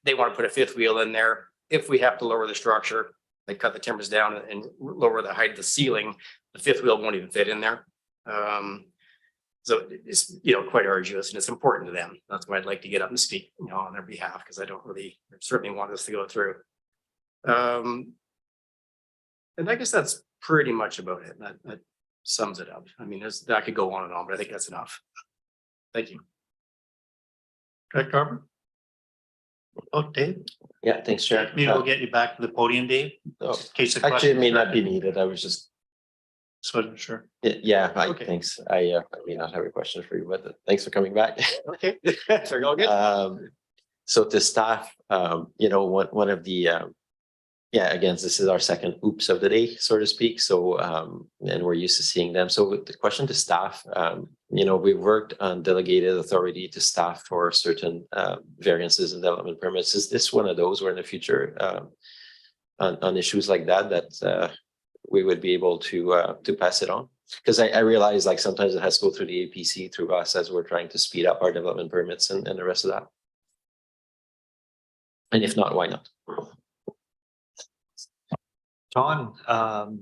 they want to put a fifth wheel in there. If we have to lower the structure, they cut the timbers down and lower the height of the ceiling, the fifth wheel won't even fit in there. So it's, quite arduous, and it's important to them. That's why I'd like to get up and speak, on their behalf, because I certainly want this to go through. And I guess that's pretty much about it. That sums it up. I mean, that could go on and on, but I think that's enough. Thank you. Director Arbor? Oh, Dave? Yeah, thanks, Chair. Maybe we'll get you back to the podium, Dave. Oh, In case of actually, it may questions. not be needed. I was just. So sure. Yeah, Okay. thanks. I may not have a question for you, but thanks for coming back. Okay. Sorry, all good. So to staff, one of the, again, this is our second oops of the day, so to speak. So, and we're used to seeing them. So the question to staff, we've worked on delegated authority to staff for certain variances and development permits. Is this one of those where in the future, on issues like that, we would be able to pass it on? Because I realize sometimes it has to go through the APC through us as we're trying to speed up our development permits and the rest of that. And if not, why not? Ton, I'll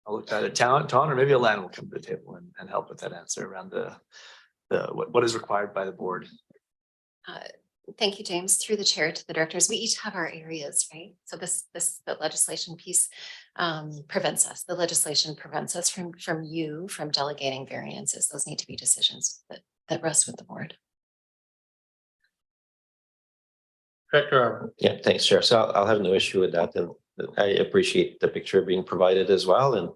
look at it. Ton, or maybe Alan will come to the table and help with that answer around the what is required by the board. Thank you, James. Through the chair to the directors, we each have our areas, right? So the legislation piece prevents us. The legislation prevents us from delegating variances. Those need to be decisions that rest with the board. Director Arbor? Yeah, thanks, Chair. So I'll have no issue with that. And I appreciate the picture being provided as well. And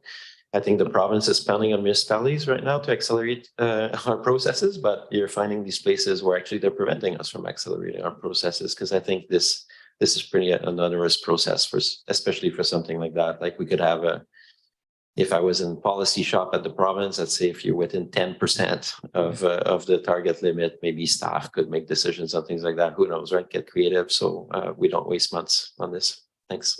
I think the province is pounding on municipalities right now to accelerate our processes, but you're finding these places where actually they're preventing us from accelerating our processes, because I think this is pretty an onerous process, especially for something like that. Like we could have if I was in policy shop at the province, let's say if you're within 10% of the target limit, maybe staff could make decisions on things like that. Who knows, right? Get creative so we don't waste months on this. Thanks.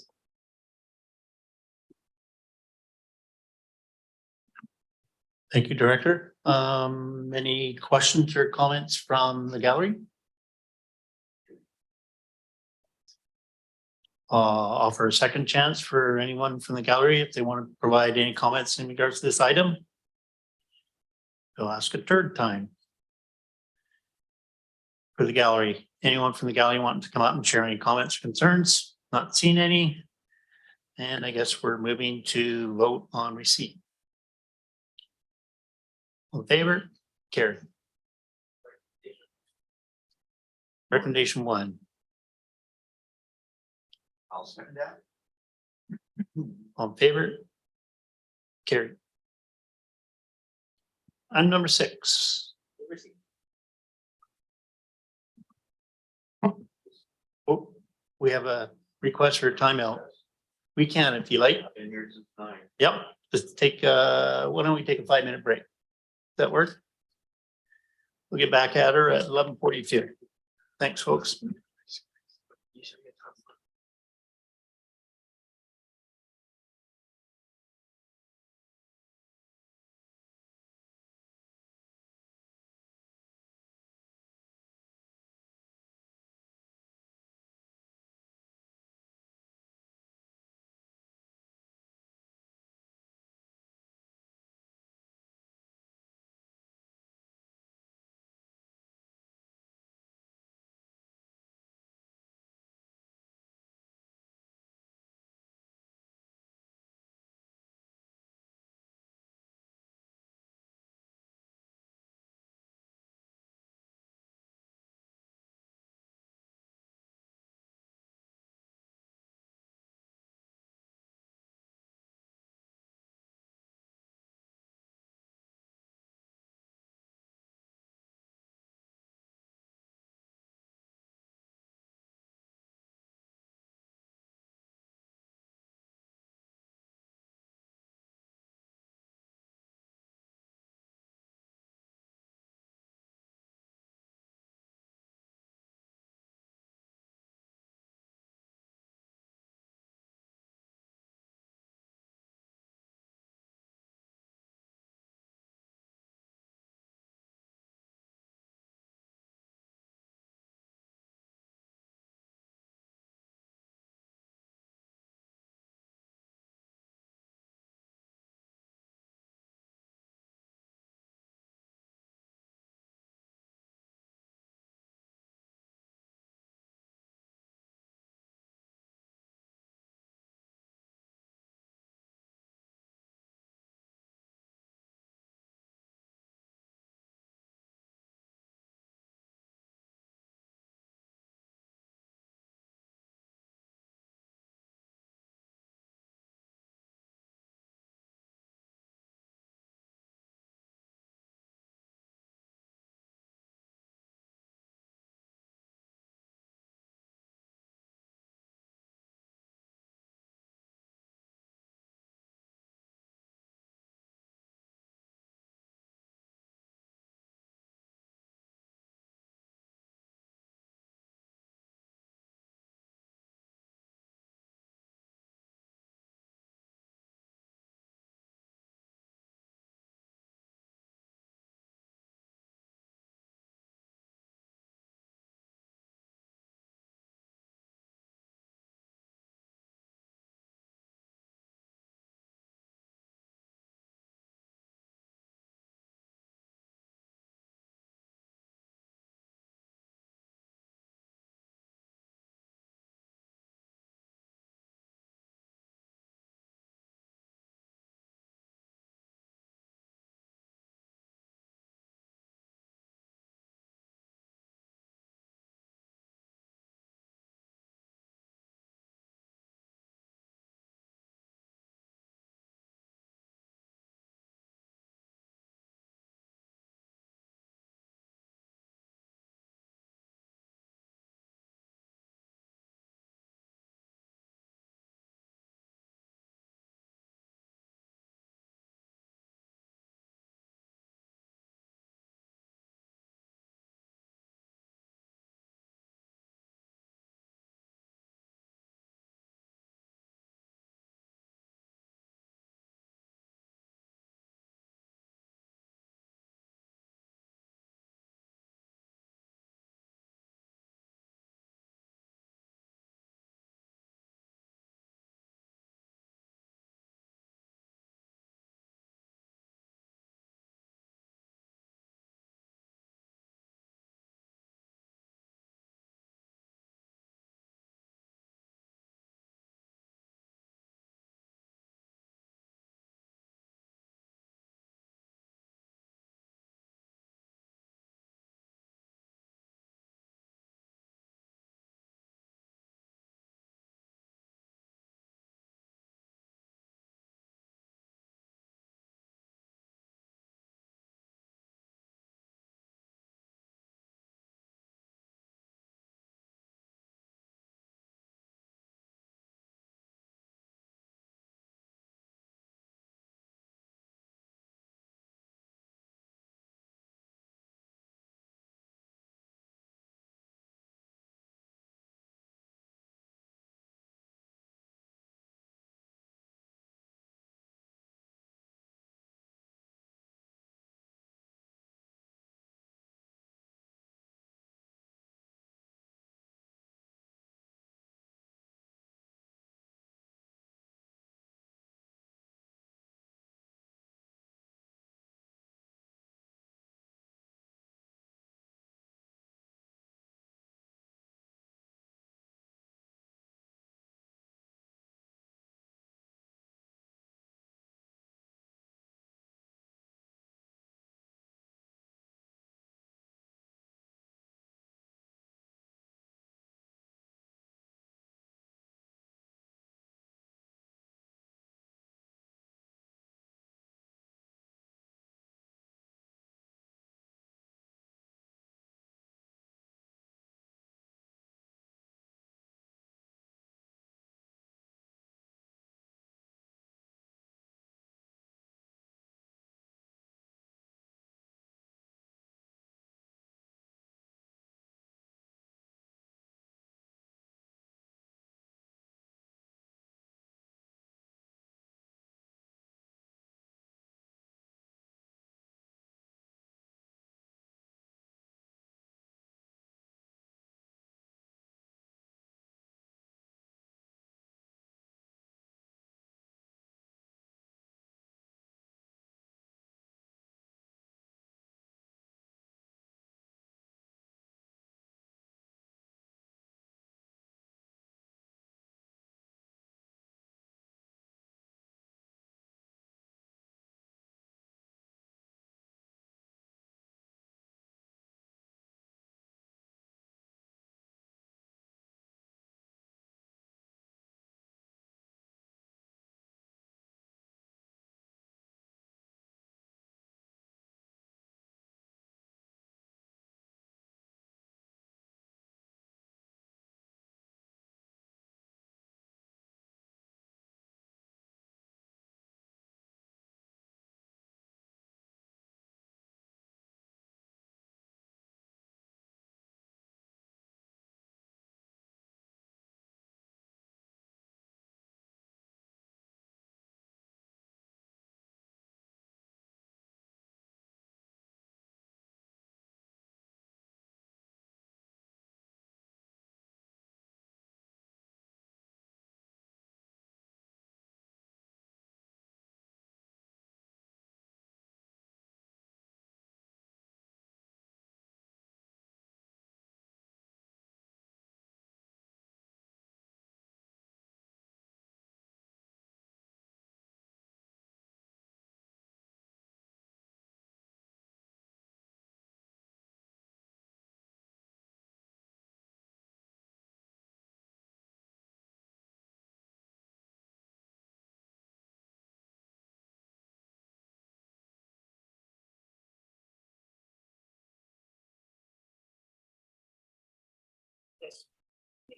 Thank you, Director. Any questions or comments from the gallery? Offer a second chance for anyone from the gallery if they want to provide any comments in regards to this item. I'll ask a third time. For the gallery, anyone from the gallery wanting to come up and share any comments or concerns? Not seen any. And I guess we're moving to vote on receipt. All in favor? Carried. Recommendation 1. I'll second that. All in favor? Carried. And number 6. We have a request for a timeout. We can if you like. Yep, just take, why don't we take a 5-minute break? Does that work? We'll get back at her at 11:42. Thanks, folks.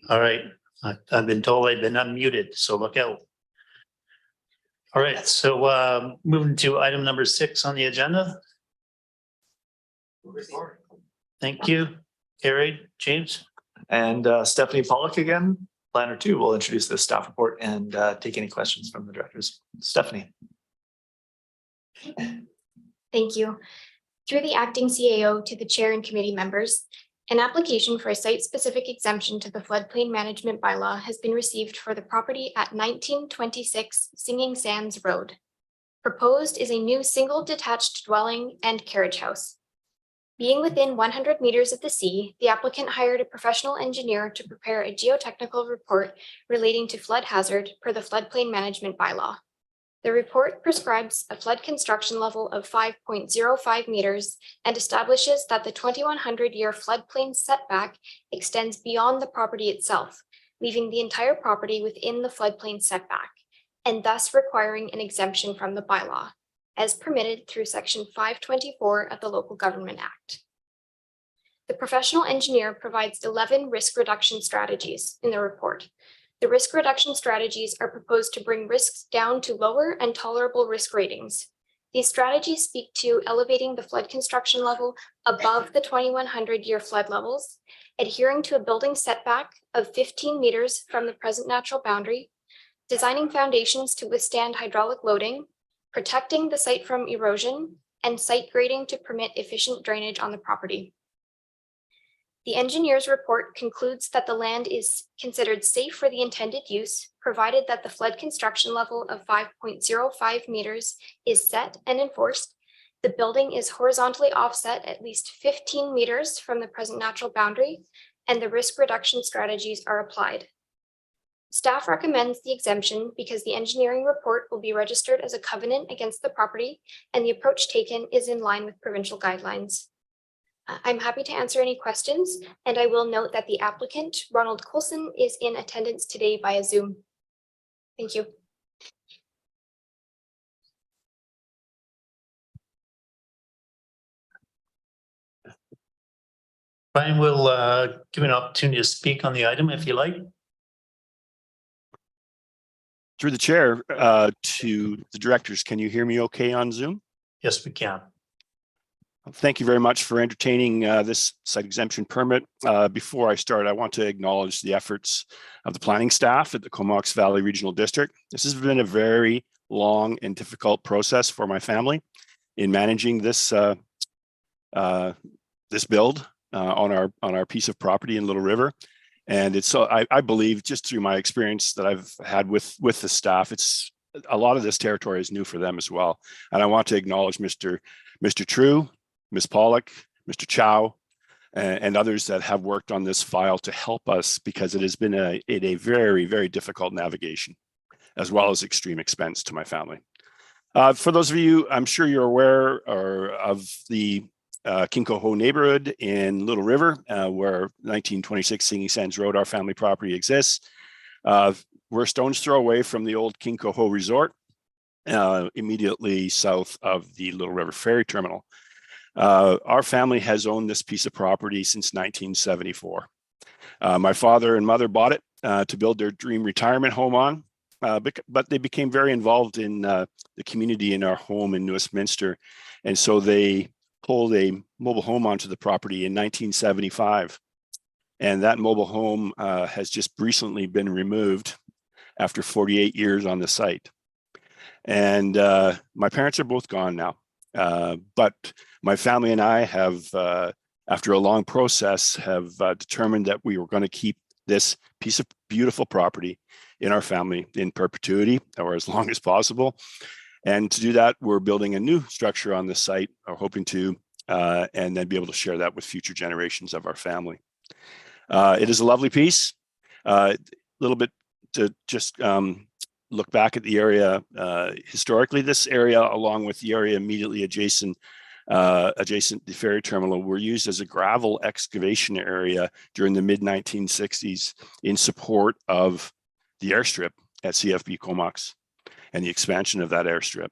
All right, I've been told I've been unmuted, so look out. All right, so moving to item number 6 on the agenda. Thank you, Carrie, James. And Stephanie Pollock again, planner 2, will introduce the staff report and take any questions from the directors. Stephanie. Thank you. Through the acting CAO to the chair and committee members, an application for a site-specific exemption to the floodplain management bylaw has been received for the property at 1926 Singing Sands Road. Proposed is a new single detached dwelling and carriage house. Being within 100 meters of the sea, the applicant hired a professional engineer to prepare a geotechnical report relating to flood hazard per the floodplain management bylaw. The report prescribes a flood construction level of 5.05 meters and establishes that the 2100-year floodplain setback extends beyond the property itself, leaving the entire property within the floodplain setback, and thus requiring an exemption from the bylaw, as permitted through Section 524 of the Local Government Act. The professional engineer provides 11 risk reduction strategies in the report. The risk reduction strategies are proposed to bring risks down to lower and tolerable risk ratings. These strategies speak to elevating the flood construction level above the 2100-year flood levels, adhering to a building setback of 15 meters from the present natural boundary, designing foundations to withstand hydraulic loading, protecting the site from erosion, and site grading to permit efficient drainage on the property. The engineer's report concludes that the land is considered safe for the intended use, provided that the flood construction level of 5.05 meters is set and enforced. The building is horizontally offset at least 15 meters from the present natural boundary, and the risk reduction strategies are applied. Staff recommends the exemption because the engineering report will be registered as a covenant against the property, and the approach taken is in line with provincial guidelines. I'm happy to answer any questions, and I will note that the applicant, Ronald Coulson, is in attendance today via Zoom. Thank you. Brian will give an opportunity to speak on the item if you like. Through the chair to the directors, can you hear me okay on Zoom? Yes, we can. Thank you very much for entertaining this site exemption permit. Before I start, I want to acknowledge the efforts of the planning staff at the Comox Valley Regional District. This has been a very long and difficult process for my family in managing this this build on our piece of property in Little River. And it's so I believe, just through my experience that I've had with the staff, it's a lot of this territory is new for them as well. And I want to acknowledge Mr. True, Ms. Pollock, Mr. Chow, and others that have worked on this file to help us, because it has been a very, very difficult navigation, as well as extreme expense to my family. For those of you, I'm sure you're aware of the Kinkoho neighborhood in Little River, where 1926 Singing Sands Road, our family property, exists. We're a stone's throw away from the old Kinkoho Resort, immediately south of the Little River Ferry Terminal. Our family has owned this piece of property since 1974. My father and mother bought it to build their dream retirement home on, but they became very involved in the community in our home in Westminster. And so they pulled a mobile home onto the property in 1975. And that mobile home has just recently been removed after 48 years on the site. And my parents are both gone now. But my family and I have, after a long process, have determined that we were going to keep this piece of beautiful property in our family in perpetuity, or as long as possible. And to do that, we're building a new structure on the site, or hoping to, and then be able to share that with future generations of our family. It is a lovely piece. A little bit to just look back at the area historically. This area, along with the area immediately adjacent the ferry terminal, were used as a gravel excavation area during the mid-1960s in support of the airstrip at CFB Comox and the expansion of that airstrip.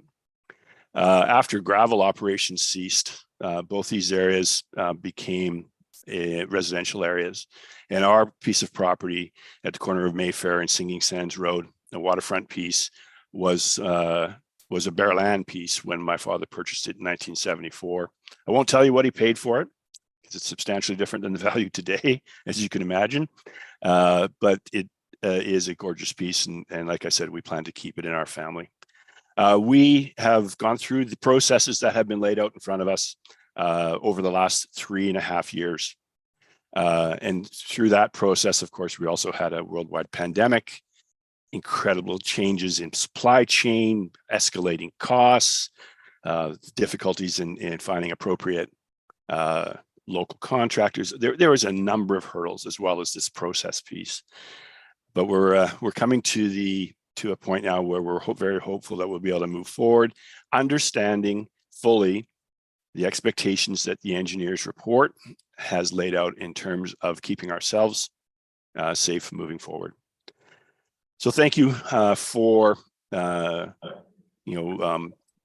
After gravel operations ceased, both these areas became residential areas. And our piece of property at the corner of Mayfair and Singing Sands Road, the waterfront piece, was a bare land piece when my father purchased it in 1974. I won't tell you what he paid for it because it's substantially different than the value today, as you can imagine. But it is a gorgeous piece, and like I said, we plan to keep it in our family. We have gone through the processes that have been laid out in front of us over the last 3.5 years. And through that process, of course, we also had a worldwide pandemic, incredible changes in supply chain, escalating costs, difficulties in finding appropriate local contractors. There was a number of hurdles as well as this process piece. But we're coming to a point now where we're very hopeful that we'll be able to move forward, understanding fully the expectations that the engineer's report has laid out in terms of keeping ourselves safe moving forward. So thank you for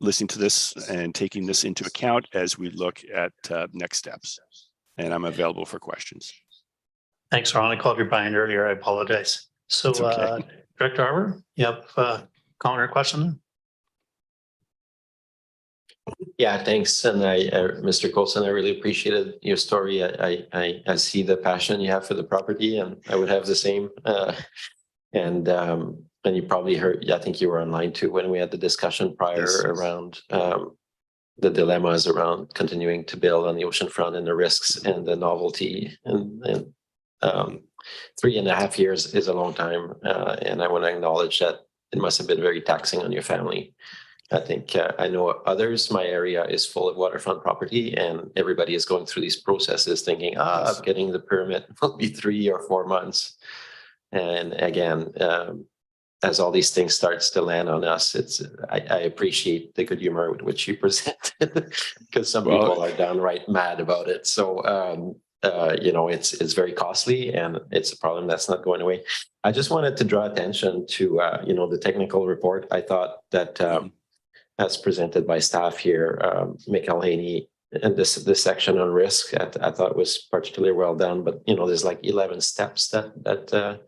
listening to this and taking this into account as we look at next steps. And I'm available for questions. Thanks, Ron. I called you Brian earlier. I apologize. So, okay. Director Arbor, you have a comment or question? Yeah, thanks. And Mr. Coulson, I really appreciated your story. I see the passion you have for the property, and I would have the same. And you probably heard, I think you were online too when we had the discussion prior around the dilemmas around continuing to build on the oceanfront and the risks and the novelty. And 3.5 years is a long time. And I want to acknowledge that it must have been very taxing on your family. I think I know others, my area is full of waterfront property, and everybody is going through these processes thinking, getting the permit will be 3 or 4 months. And again, as all these things starts to land on us, I appreciate the good humor with which you presented, because some people are downright mad about it. So, it's very costly, and it's a problem that's not going away. I just wanted to draw attention to, the technical report. I thought that as presented by staff here, Michael Haney, and this section on risk, I thought was particularly well done. But there's like 11 steps that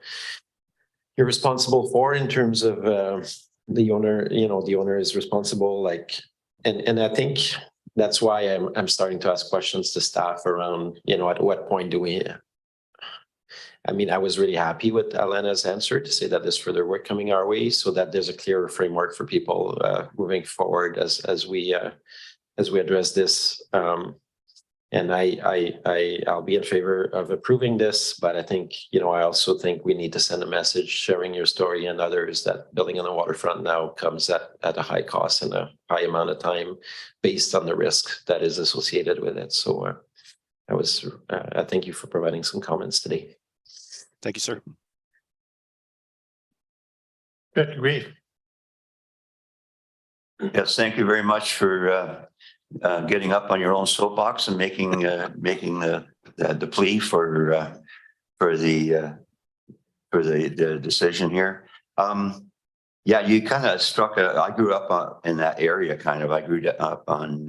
you're responsible for in terms of the owner. The owner is responsible. And I think that's why I'm starting to ask questions to staff around. At what point do we? I was really happy with Alana's answer to say that there's further work coming our way, so that there's a clearer framework for people moving forward as we address this. And I'll be in favor of approving this, but I think, I also think we need to send a message sharing your story and others that building on the waterfront now comes at a high cost and a high amount of time based on the risk that is associated with it. So I thank you for providing some comments today. Thank you, sir. Director Grieve. Yes, thank you very much for getting up on your own soapbox and making the plea for the decision here. You kind of struck I grew up in that area I grew up on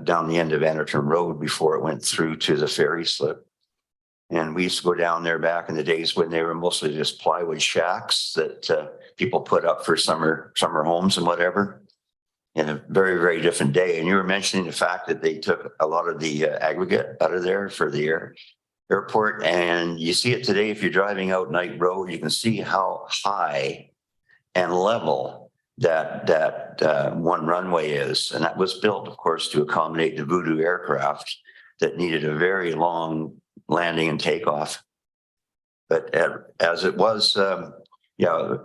down the end of Anderton Road before it went through to the ferry slip. And we used to go down there back in the days when they were mostly just plywood shacks that people put up for summer homes and whatever. In a very, very different day. And you were mentioning the fact that they took a lot of the aggregate out of there for the airport. And you see it today, if you're driving out Knight Road, you can see how high and level that one runway is. And that was built, of course, to accommodate the Voodoo aircraft that needed a very long landing and takeoff. But as it was,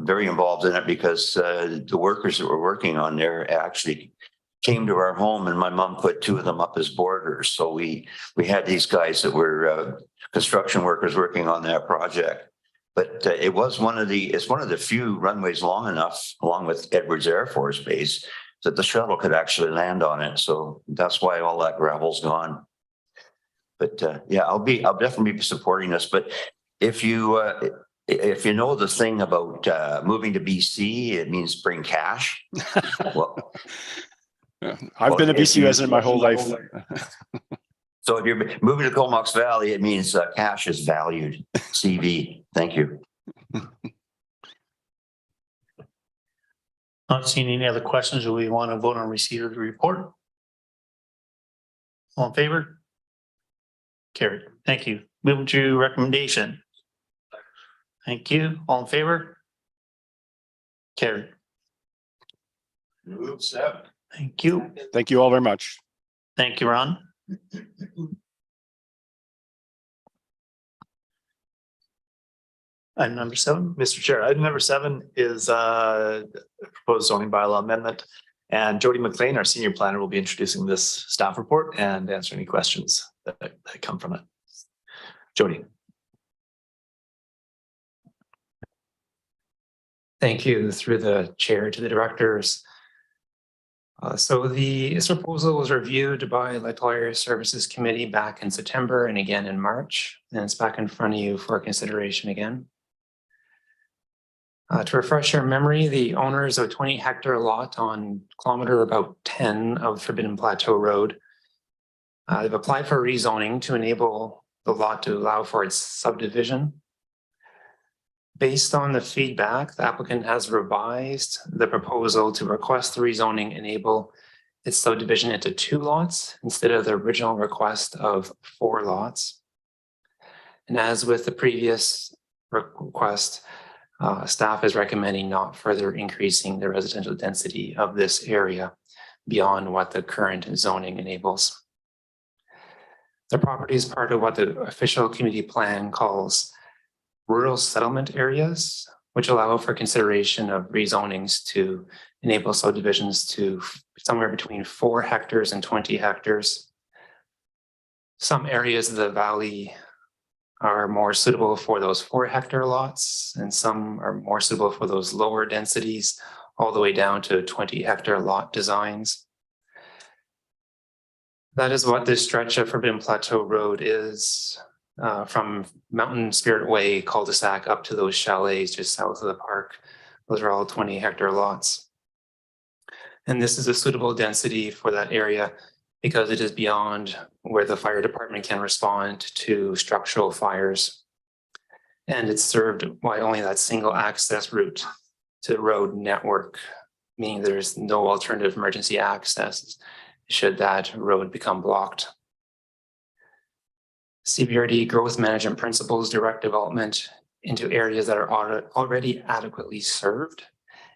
very involved in it, because the workers that were working on there actually came to our home, and my mom put 2 of them up as boarders. So we had these guys that were construction workers working on that project. But it's one of the few runways long enough, along with Edwards Air Force Base, that the shuttle could actually land on it. So that's why all that gravel's gone. But I'll definitely be supporting this. But if you know the thing about moving to BC, it means bring cash. Well, I've been a BC resident my whole life. So if you're moving to Comox Valley, it means cash is valued. CV. Thank you. Not seeing any other questions. Do we want to vote on receipt of the report? All in favor? Carried. Thank you. Moving to recommendation. Thank you. All in favor? Carried. Move 7. Thank you. Thank you all very much. Thank you, Ron. Item number 7. Mr. Chair, item number 7 is a proposed zoning bylaw amendment. And Jody McLean, our senior planner, will be introducing this staff report and answer any questions that come from it. Jody. Thank you. Through the chair to the directors. So this proposal was reviewed by Electoral Area Services Committee back in September and again in March, and it's back in front of you for consideration again. To refresh your memory, the owners of a 20-hectare lot on kilometer about 10 of Forbidden Plateau Road, they've applied for rezoning to enable the lot to allow for its subdivision. Based on the feedback, the applicant has revised the proposal to request the rezoning enable its subdivision into 2 lots instead of the original request of 4 lots. And as with the previous request, staff is recommending not further increasing the residential density of this area beyond what the current zoning enables. The property is part of what the official community plan calls rural settlement areas, which allow for consideration of rezonings to enable subdivisions to somewhere between 4 hectares and 20 hectares. Some areas of the valley are more suitable for those 4-hectare lots, and some are more suitable for those lower densities, all the way down to 20-hectare lot designs. That is what this stretch of Forbidden Plateau Road is, from Mountain Spirit Way cul-de-sac up to those chalets just south of the park. Those are all 20-hectare lots. And this is a suitable density for that area because it is beyond where the fire department can respond to structural fires. And it's served by only that single access route to the road network, meaning there's no alternative emergency access should that road become blocked. CBRD growth management principles direct development into areas that are already adequately served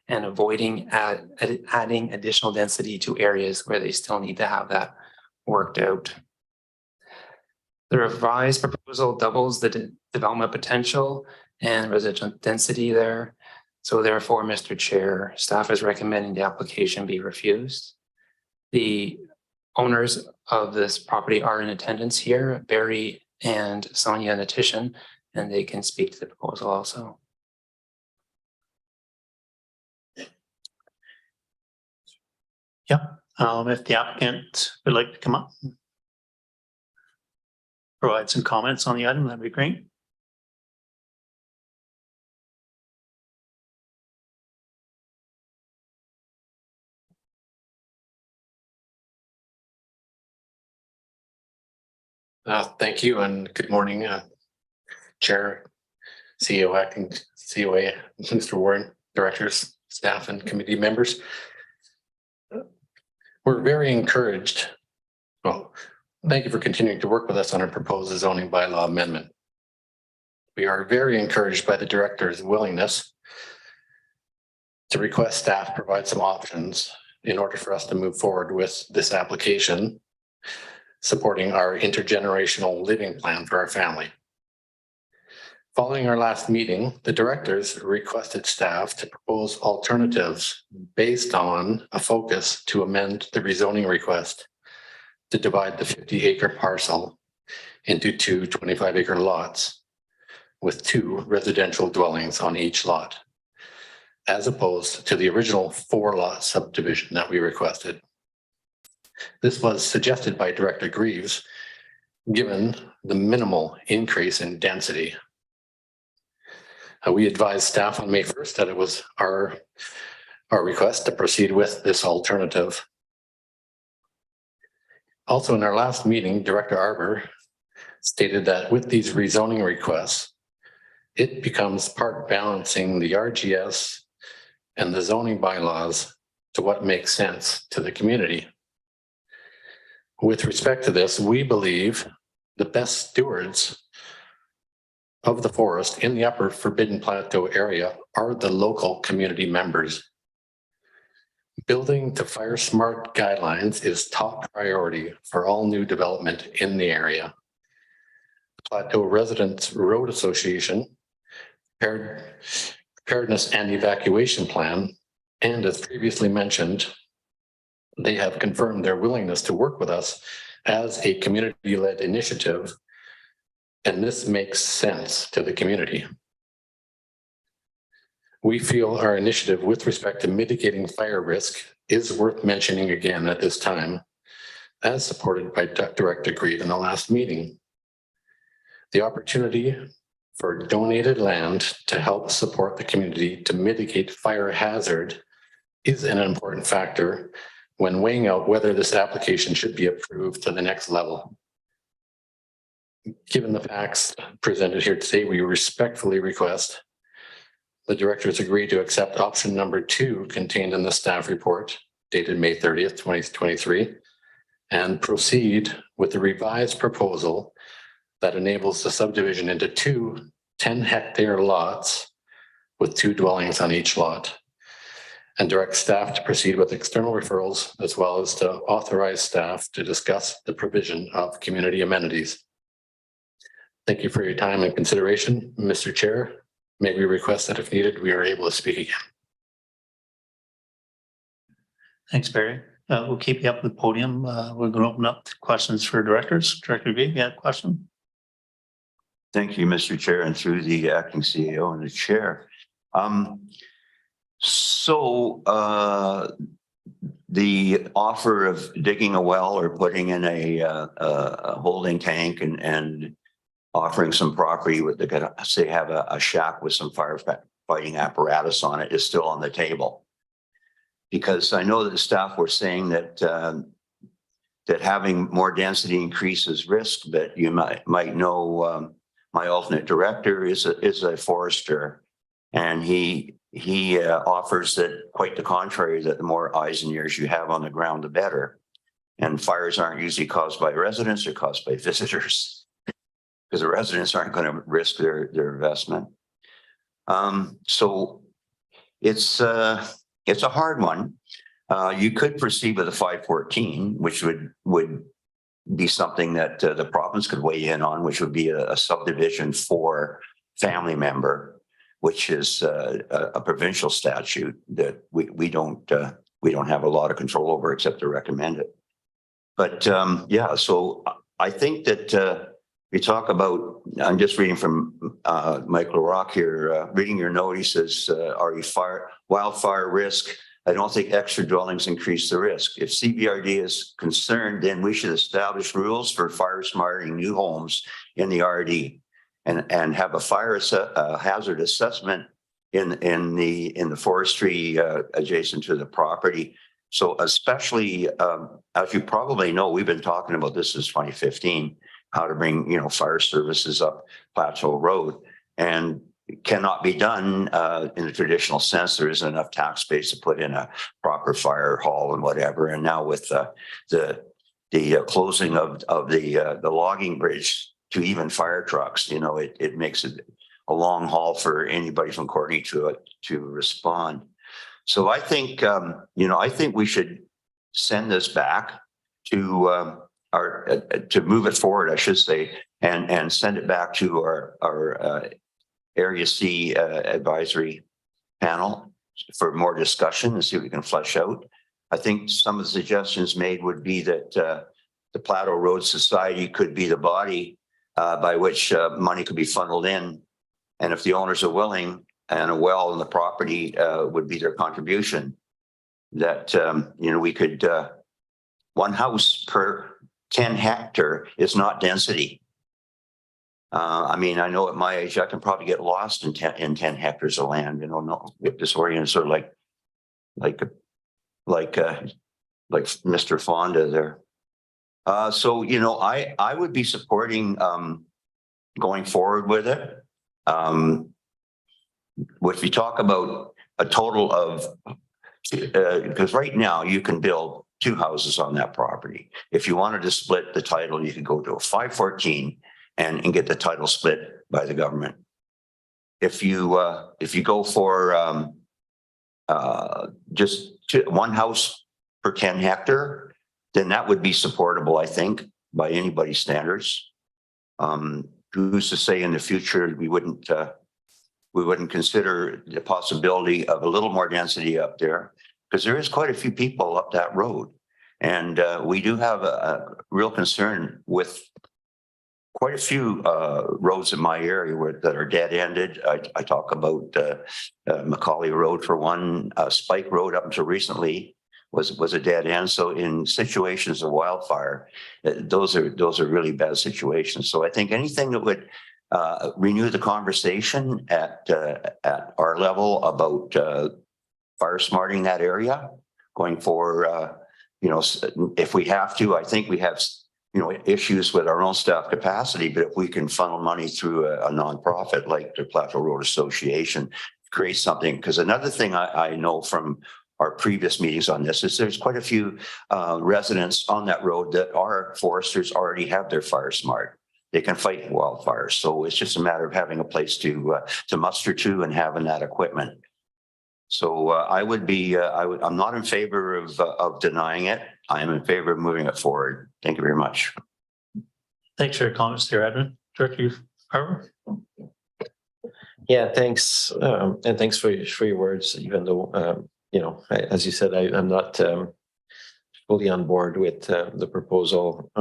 and avoiding adding additional density to areas where they still need to have that worked out. The revised proposal doubles the development potential and residential density there. So therefore, Mr. Chair, staff is recommending the application be refused. The owners of this property are in attendance here, Barry and Sonia Natishan, and they can speak to the proposal also. Yep. If the applicant would like to come up, provide some comments on the item, that'd be great. Thank you and good morning, Chair, CEO, Acting COA, Mr. Warren, directors, staff, and committee members. We're very encouraged. Well, thank you for continuing to work with us on our proposed zoning bylaw amendment. We are very encouraged by the director's willingness to request staff provide some options in order for us to move forward with this application, supporting our intergenerational living plan for our family. Following our last meeting, the directors requested staff to propose alternatives based on a focus to amend the rezoning request to divide the 50-acre parcel into 2 25-acre lots with 2 residential dwellings on each lot, as opposed to the original 4-lot subdivision that we requested. This was suggested by Director Greaves, given the minimal increase in density. We advised staff on May 1st that it was our request to proceed with this alternative. Also, in our last meeting, Director Arbor stated that with these rezoning requests, it becomes part balancing the RGS and the zoning bylaws to what makes sense to the community. With respect to this, we believe the best stewards of the forest in the Upper Forbidden Plateau area are the local community members. Building to fire smart guidelines is top priority for all new development in the area. The Plateau Residents Road Association Preparedness and Evacuation Plan, and as previously mentioned, they have confirmed their willingness to work with us as a community-led initiative, and this makes sense to the community. We feel our initiative with respect to mitigating fire risk is worth mentioning again at this time, as supported by Director Grieve in the last meeting. The opportunity for donated land to help support the community to mitigate fire hazard is an important factor when weighing out whether this application should be approved to the next level. Given the facts presented here today, we respectfully request the directors agree to accept option number 2 contained in the staff report dated May 30th, 2023, and proceed with the revised proposal that enables the subdivision into 2 10-hectare lots with 2 dwellings on each lot, and direct staff to proceed with external referrals as well as to authorize staff to discuss the provision of community amenities. Thank you for your time and consideration. Mr. Chair, may we request that if needed, we are able to speak again. Thanks, Barry. We'll keep you up with the podium. We're going to open up to questions for directors. Director Grieve, you had a question? Thank you, Mr. Chair, and through the acting CEO and the chair. The offer of digging a well or putting in a holding tank and offering some property with the, say, have a shack with some firefighting apparatus on it is still on the table. Because I know that the staff were saying that that having more density increases risk, but you might know my alternate director is a forester, and he offers that quite the contrary, that the more eyes and ears you have on the ground, the better. And fires aren't usually caused by residents, they're caused by visitors, because the residents aren't going to risk their investment. So it's a hard one. You could proceed with a 514, which would be something that the province could weigh in on, which would be a subdivision for family member, which is a provincial statute that we don't have a lot of control over except to recommend it. But yeah, so I think that we talk about, I'm just reading from Michael Rock here, reading your note, he says, are you wildfire risk? I don't think extra dwellings increase the risk. If CBRD is concerned, then we should establish rules for fire smarting new homes in the RD and have a fire hazard assessment in the forestry adjacent to the property. So especially, as you probably know, we've been talking about this since 2015, how to bring, fire services up Plateau Road, and it cannot be done in the traditional sense. There isn't enough tax space to put in a proper fire hall and whatever. And now with the closing of the logging bridge to even fire trucks, it makes it a long haul for anybody from Courtney to respond. So I think I think we should send this back to to move it forward, I should say, and send it back to our Area C advisory panel for more discussion and see what we can flesh out. I think some of the suggestions made would be that the Plateau Road Society could be the body by which money could be funneled in. And if the owners are willing, and a well in the property would be their contribution, that, we could, one house per 10 hectare is not density. I mean, I know at my age, I can probably get lost in 10 hectares of land, get disoriented, sort of like Mr. Fonda there. So, you know, I would be supporting going forward with it. If you talk about a total of, because right now you can build 2 houses on that property. If you wanted to split the title, you could go to a 514 and get the title split by the government. If you go for just 1 house per 10 hectare, then that would be supportable, I think, by anybody's standards. Who's to say in the future we wouldn't consider the possibility of a little more density up there, because there is quite a few people up that road. And we do have a real concern with quite a few roads in my area that are dead ended. I talk about Macaulay Road for one, Spike Road up until recently was a dead end. So in situations of wildfire, those are really bad situations. So I think anything that would renew the conversation at our level about fire smarting that area going for, you know, if we have to, I think we have, you know, issues with our own staff capacity, but if we can funnel money through a nonprofit like the Plateau Road Association, create something. Because another thing I know from our previous meetings on this is there's quite a few residents on that road that are foresters, already have their fire smart. They can fight wildfires. So it's just a matter of having a place to muster to and having that equipment. So I'm not in favor of denying it. I am in favor of moving it forward. Thank you very much. Thanks for your comments there, Edwin. Director Harbour. Yeah, thanks. And thanks for your words, even though, you know, as you said, I'm not fully on board with the proposal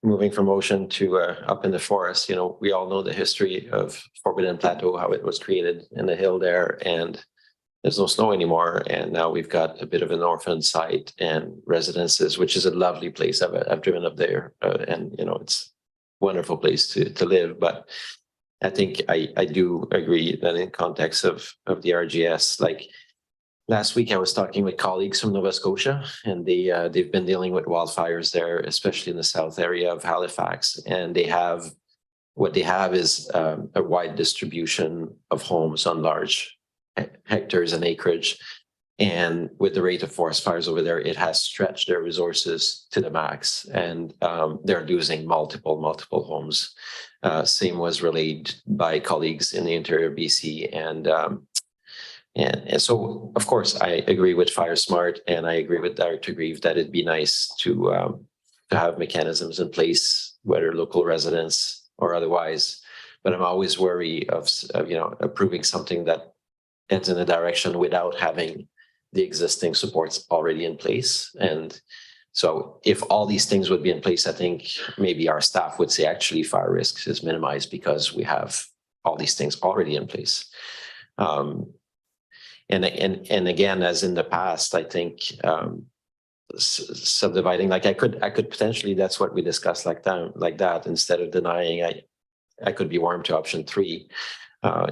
moving from ocean to up in the forest. You know, we all know the history of Forbidden Plateau, how it was created in the hill there, and there's no snow anymore. And now we've got a bit of an orphan site and residences, which is a lovely place. I've driven up there and, you know, it's a wonderful place to live. But I think I do agree that in context of the RGS, like last week I was talking with colleagues from Nova Scotia, and they've been dealing with wildfires there, especially in the south area of Halifax. And what they have is a wide distribution of homes on large hectares and acreage. And with the rate of forest fires over there, it has stretched their resources to the max, and they're losing multiple homes. Same was relayed by colleagues in the interior of BC. And so, of course, I agree with Fire Smart, and I agree with Director Grieve that it'd be nice to have mechanisms in place, whether local residents or otherwise. But I'm always wary of you know, approving something that heads in a direction without having the existing supports already in place. And so if all these things would be in place, I think maybe our staff would say actually fire risks is minimized because we have all these things already in place. And again, as in the past, I think subdividing, like I could potentially, that's what we discussed like that, instead of denying, I could be warm to option 3.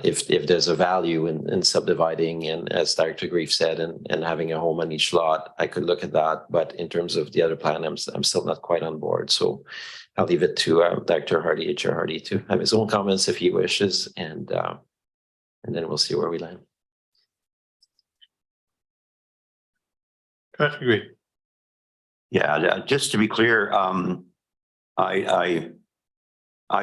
If there's a value in subdividing, and as Director Grieve said, and having a home on each lot, I could look at that. But in terms of the other plan, I'm still not quite on board. So I'll leave it to Director Hardy, Chair Hardy, to have his own comments if he wishes, and then we'll see where we land. Director Grieve. Yeah, just to be clear, I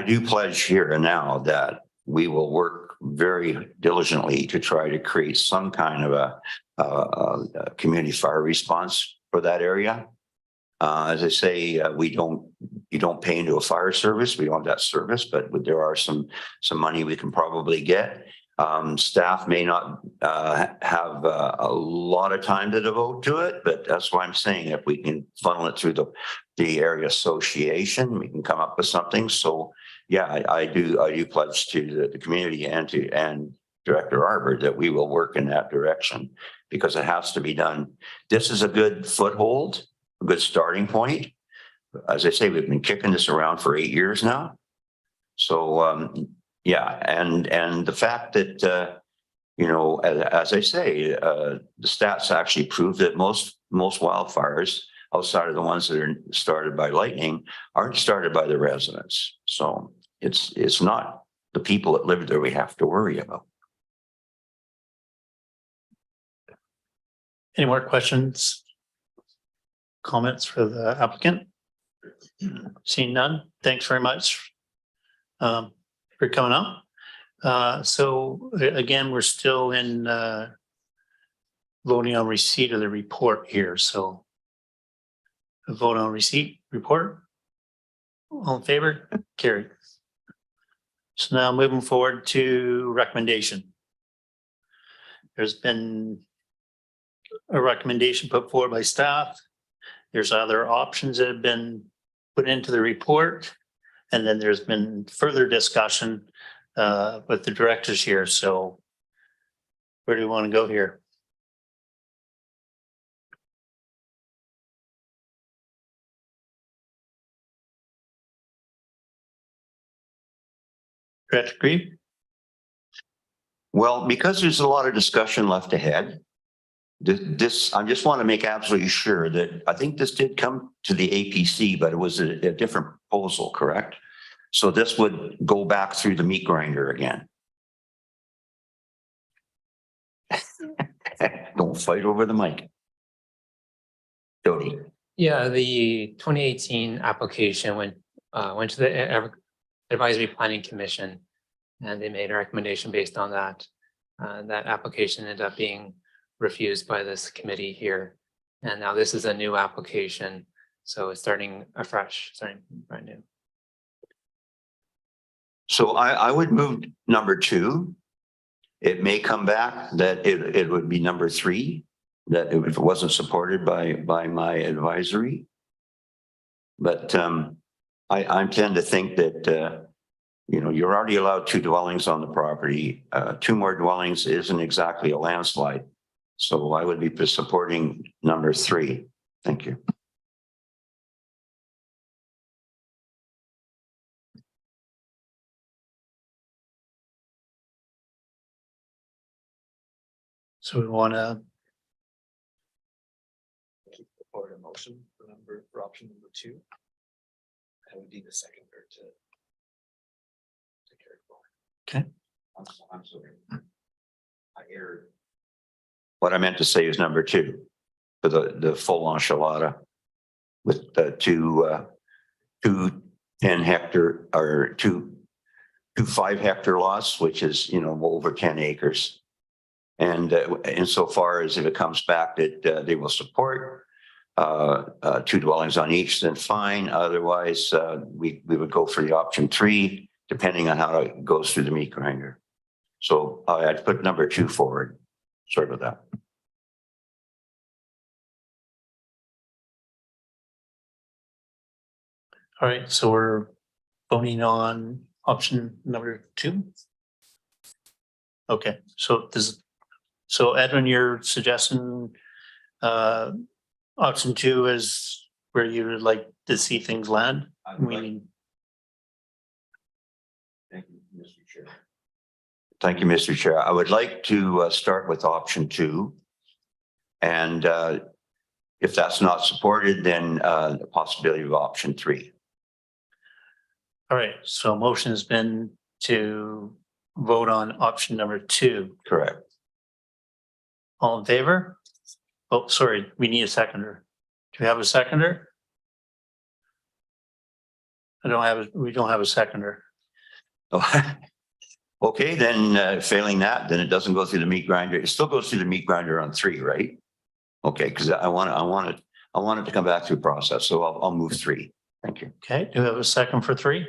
do pledge here and now that we will work very diligently to try to create some kind of a community fire response for that area. As I say, you don't pay into a fire service. We don't have that service, but there are some money we can probably get. Staff may not have a lot of time to devote to it, but that's why I'm saying if we can funnel it through the area association, we can come up with something. So yeah, I do pledge to the community and Director Arbor that we will work in that direction, because it has to be done. This is a good foothold, a good starting point. As I say, we've been kicking this around for 8 years now. So yeah, and the fact that you know, as I say, the stats actually prove that most wildfires outside of the ones that are started by lightning, aren't started by the residents. So it's not the people that live there we have to worry about. Any more questions? Comments for the applicant? Seeing none, thanks very much for coming up. So again, we're still in voting on receipt of the report here. So a vote on receipt report. All in favor? Carried. So now moving forward to recommendation. There's been a recommendation put forward by staff. There's other options that have been put into the report. And then there's been further discussion with the directors here. So where do we want to go here? Director Grieve? Well, because there's a lot of discussion left ahead, I just want to make absolutely sure that I think this did come to the APC, but it was a different proposal, correct? So this would go back through the meat grinder again. Don't fight over the mic. Jody. Yeah, the 2018 application went to the Advisory Planning Commission, and they made a recommendation based on that. That application ended up being refused by this committee here. And now this is a new application. So it's starting afresh, starting brand new. So I would move number 2. It may come back that it would be number 3, that if it wasn't supported by my advisory. But I tend to think that, you're already allowed 2 dwellings on the property. 2 more dwellings isn't exactly a landslide. So I would be supporting number 3. Thank you. So we want to Support a motion for option number 2. That would be the second or to carry forward. Okay. I'm sorry. I erred. What I meant to say is number 2 for the full enchilada with the two 10 hectare or two 5 hectare lots, which is over 10 acres. And insofar as if it comes back that they will support 2 dwellings on each, then fine. Otherwise, we would go for the option 3, depending on how it goes through the meat grinder. So I'd put number 2 forward. Sorry about that. All right, so we're voting on option number 2. Okay, so Edwin, you're suggesting option 2 is where you would like to see things land? Thank you, Mr. Chair. Thank you, Mr. Chair. I would like to start with option 2. And if that's not supported, then the possibility of option 3. All right, so motion has been to vote on option number 2. Correct. All in favor? Oh, sorry, we need a seconder. Do we have a seconder? We don't have a seconder. Oh, okay, then failing that, then it doesn't go through the meat grinder. It still goes through the meat grinder on 3, right? Okay, because I want it to come back through process. So I'll move 3. Thank you. Okay, do we have a second for 3?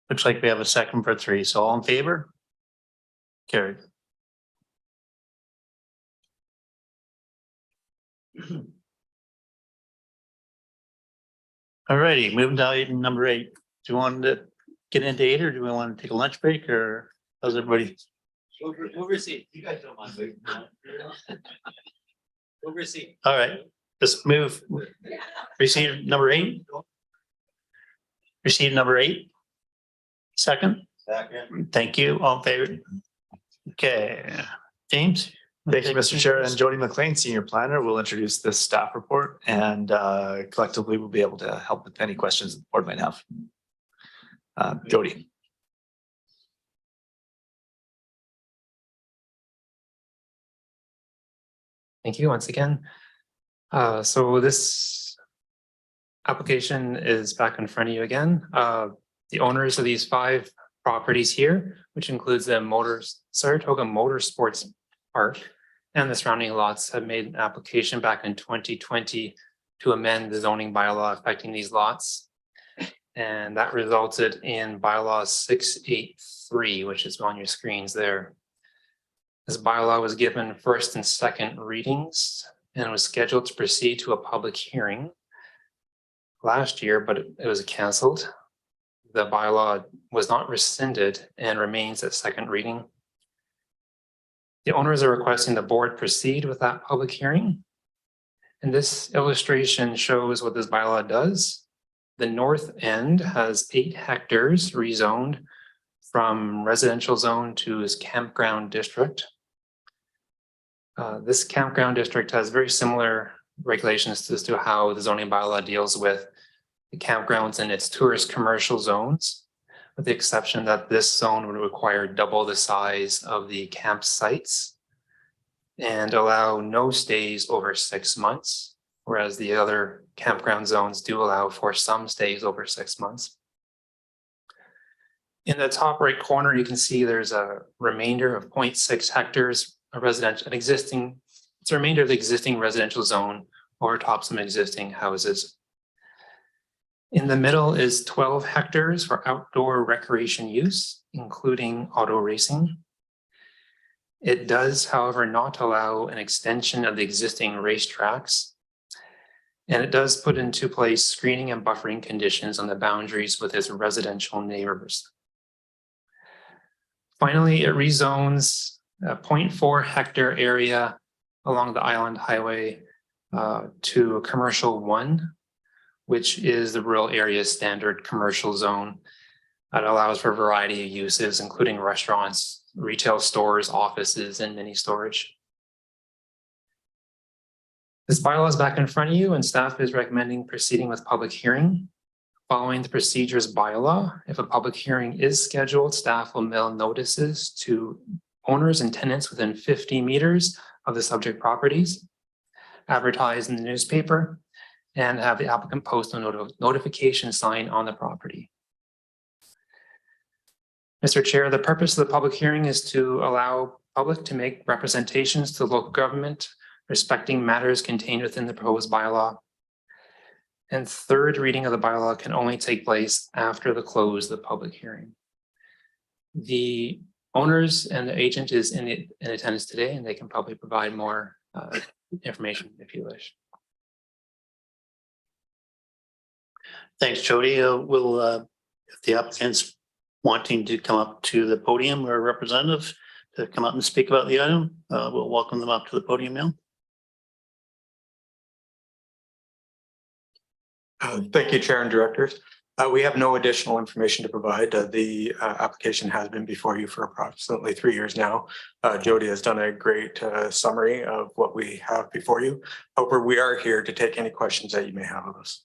Looks like we have a second for 3. So all in favor? Carried. All righty, moving to item number 8. Do you want to get into 8 or do we want to take a lunch break or how's everybody? We'll receive. You guys don't mind waiting. We'll receive. All right, let's move. Receive number 8. Receive number 8. Second. Second. Thank you. All in favor? Okay, James. Thank you, Mr. Chair. And Jody McLean, Senior Planner, will introduce this staff report. and collectively we'll be able to help with any questions the board might have. Jody. Thank you once again. So this application is back in front of you again. The owners of these 5 properties here, which includes the Saratoga Motorsports Park and the surrounding lots, have made an application back in 2020 to amend the zoning bylaw affecting these lots. And that resulted in bylaw 683, which is on your screens there. This bylaw was given first and second readings and was scheduled to proceed to a public hearing last year, but it was canceled. The bylaw was not rescinded and remains at second reading. The owners are requesting the board proceed with that public hearing. And this illustration shows what this bylaw does. The north end has 8 hectares rezoned from residential zone to his campground district. This campground district has very similar regulations as to how the zoning bylaw deals with the campgrounds and its tourist commercial zones, with the exception that this zone would require double the size of the campsites and allow no stays over 6 months, whereas the other campground zones do allow for some stays over 6 months. In the top right corner, you can see there's a remainder of 0.6 hectares, it's a remainder of the existing residential zone over top some existing houses. In the middle is 12 hectares for outdoor recreation use, including auto racing. It does, however, not allow an extension of the existing racetracks. And it does put into place screening and buffering conditions on the boundaries with its residential neighbors. Finally, it rezones a 0.4 hectare area along the Island Highway to a commercial 1, which is the rural area standard commercial zone that allows for a variety of uses, including restaurants, retail stores, offices, and mini storage. This bylaw is back in front of you, and staff is recommending proceeding with public hearing. Following the procedures bylaw, if a public hearing is scheduled, staff will mail notices to owners and tenants within 50 meters of the subject properties, advertise in the newspaper, and have the applicant post a notification sign on the property. Mr. Chair, the purpose of the public hearing is to allow public to make representations to local government respecting matters contained within the proposed bylaw. And third reading of the bylaw can only take place after the close of the public hearing. The owners and the agent is in attendance today, and they can probably provide more information if you wish. Thanks, Jody. If the applicant's wanting to come up to the podium or a representative to come up and speak about the item, we'll welcome them up to the podium now. Thank you, Chair and Directors. We have no additional information to provide. The application has been before you for approximately 3 years now. Jody has done a great summary of what we have before you. However, we are here to take any questions that you may have of us.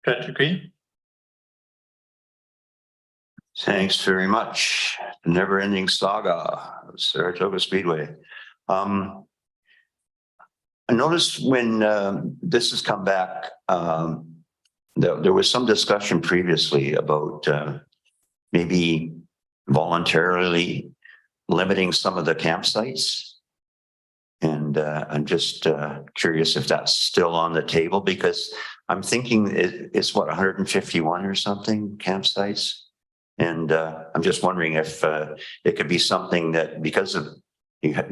Patrick Green. Thanks very much. The never-ending saga of Saratoga Speedway. I noticed when this has come back, there was some discussion previously about maybe voluntarily limiting some of the campsites. And I'm just curious if that's still on the table, because I'm thinking it's what, 151 or something campsites. And I'm just wondering if it could be something that, because of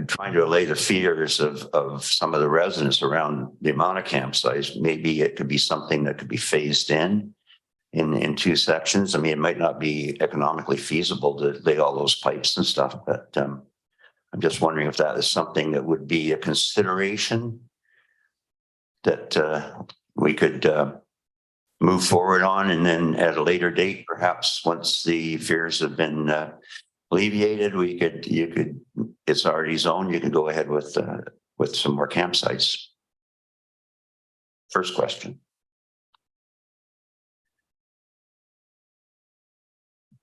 trying to allay the fears of some of the residents around the amount of campsites, maybe it could be something that could be phased in 2 sections. I mean, it might not be economically feasible to lay all those pipes and stuff, but I'm just wondering if that is something that would be a consideration that we could move forward on, and then at a later date, perhaps once the fears have been alleviated, it's already zoned, you could go ahead with some more campsites. First question.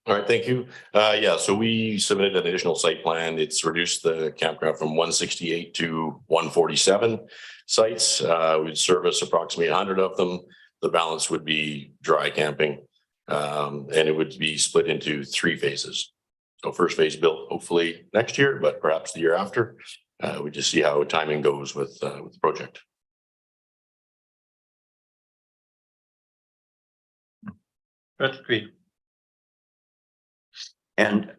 All right, thank you. Yeah, so we submitted an additional site plan. It's reduced the campground from 168 to 147 sites. We'd service approximately 100 of them. The balance would be dry camping, and it would be split into 3 phases. So first phase built hopefully next year, but perhaps the year after. We just see how timing goes with the project. Agreed. And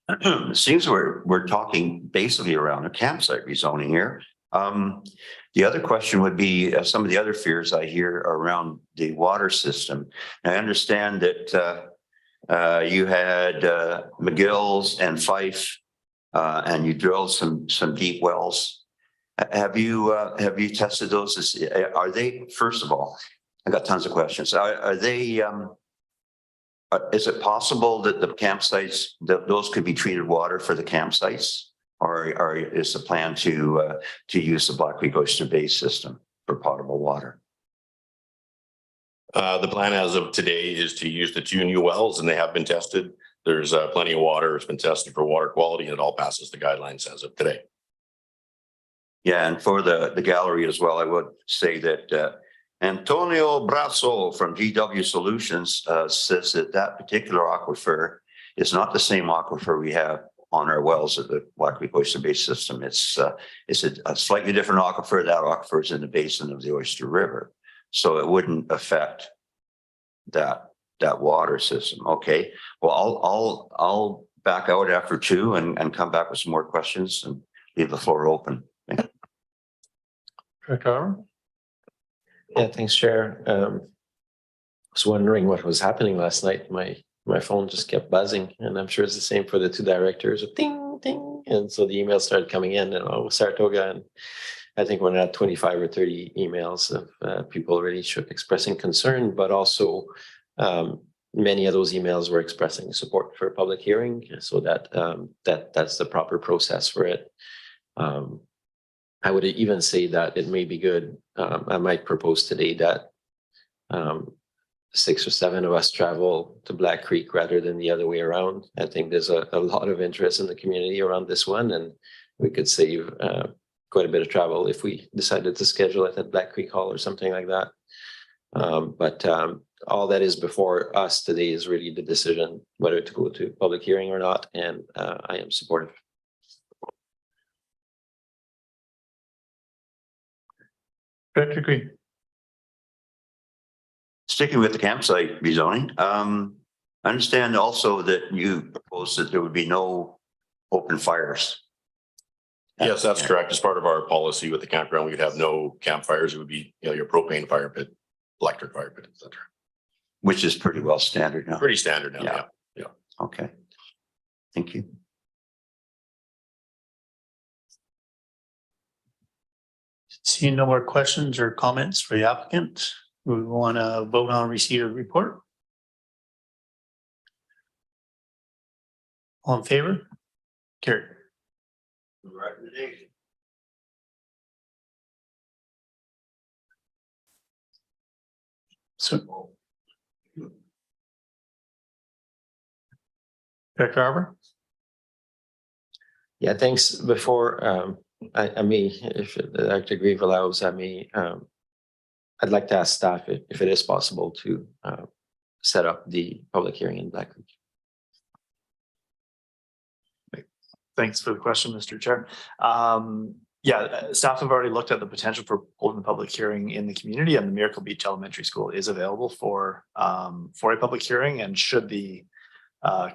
it seems we're talking basically around a campsite rezoning here. The other question would be some of the other fears I hear around the water system. I understand that you had McGill's and Fife, and you drilled some deep wells. Have you tested those? Are they, first of all, I got tons of questions. Are they? Is it possible that the campsites, that those could be treated water for the campsites, or is the plan to use the Black Creek Oyster Bay system for potable water? The plan as of today is to use the 2 new wells, and they have been tested. There's plenty of water. It's been tested for water quality, and it all passes the guidelines as of today. Yeah, and for the gallery as well, I would say that Antonio Brasso from GW Solutions says that particular aquifer is not the same aquifer we have on our wells at the Black Creek Oyster Bay system. It's a slightly different aquifer. That aquifer is in the basin of the Oyster River, so it wouldn't affect that water system. Okay, well, I'll back out after 2 and come back with some more questions and leave the floor open. Yeah, thanks, Chair. I was wondering what was happening last night. My phone just kept buzzing, and I'm sure it's the same for the 2 directors. Ding, ding, and so the emails started coming in, and Saratoga, and I think we're at 25 or 30 emails of people already expressing concern, but also many of those emails were expressing support for a public hearing, so that's the proper process for it. I would even say that it may be good. I might propose today that 6 or 7 of us travel to Black Creek rather than the other way around. I think there's a lot of interest in the community around this one, and we could save quite a bit of travel if we decided to schedule it at Black Creek Hall or something like that. But all that is before us today is really the decision whether to go to public hearing or not, and I am supportive. Agree. Sticking with the campsite rezoning, I understand also that you proposed that there would be no open fires. Yes, that's correct. As part of our policy with the campground, we would have no campfires. It would be, your propane fire pit, electric fire pit, etc. Which is pretty well standard now. Pretty standard now. Yeah. Okay. Thank you. Seeing no more questions or comments for the applicant, we want to vote on receipt of report. All in favor? Carried. Recommendation. So, Director Arbor? Yeah, thanks. Before I may, if Dr. Grieve allows, I'd like to ask staff if it is possible to set up the public hearing in Black Creek. Thanks for the question, Mr. Chair. Yeah, staff have already looked at the potential for holding a public hearing in the community, and the Miracle Beach Elementary School is available for a public hearing. And should the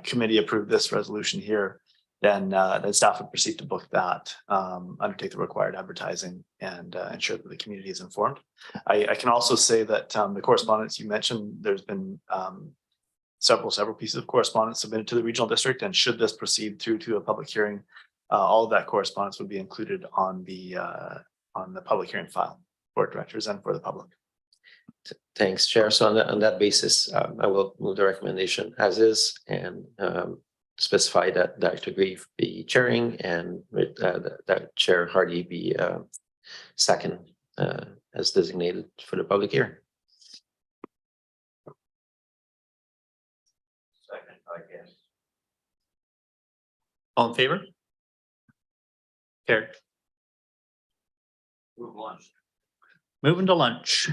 committee approve this resolution here, then staff would proceed to book that, undertake the required advertising, and ensure that the community is informed. I can also say that the correspondence you mentioned, there's been several pieces of correspondence submitted to the regional district, and should this proceed through to a public hearing, all of that correspondence would be included on the public hearing file for directors and for the public. Thanks, Chair. So on that basis, I will move the recommendation as is, and specify that Dr. Grieve be chairing and that Chair Hardy be second as designated for the public hearing. Second, I guess. All in favor? Carried. Moving to lunch.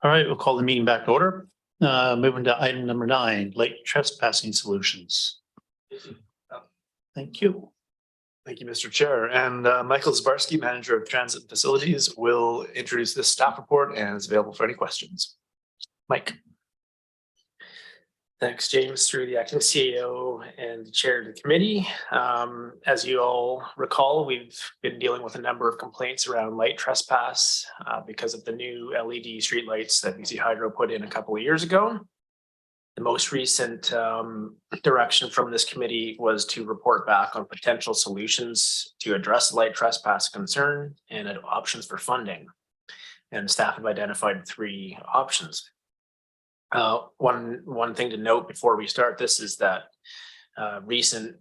All right, we'll call the meeting back to order. Moving to item number 9, late trespassing solutions. Thank you. Thank you, Mr. Chair. And Michael Zbarsky, Manager of Transit and Facilities, will introduce this staff report and is available for any questions. Mike. Thanks, James, through the acting CEO and the chair of the committee. As you all recall, we've been dealing with a number of complaints around light trespass because of the new LED streetlights that BC Hydro put in a couple of years ago. The most recent direction from this committee was to report back on potential solutions to address the light trespass concern and options for funding. And staff have identified 3 options. One thing to note before we start this is that recent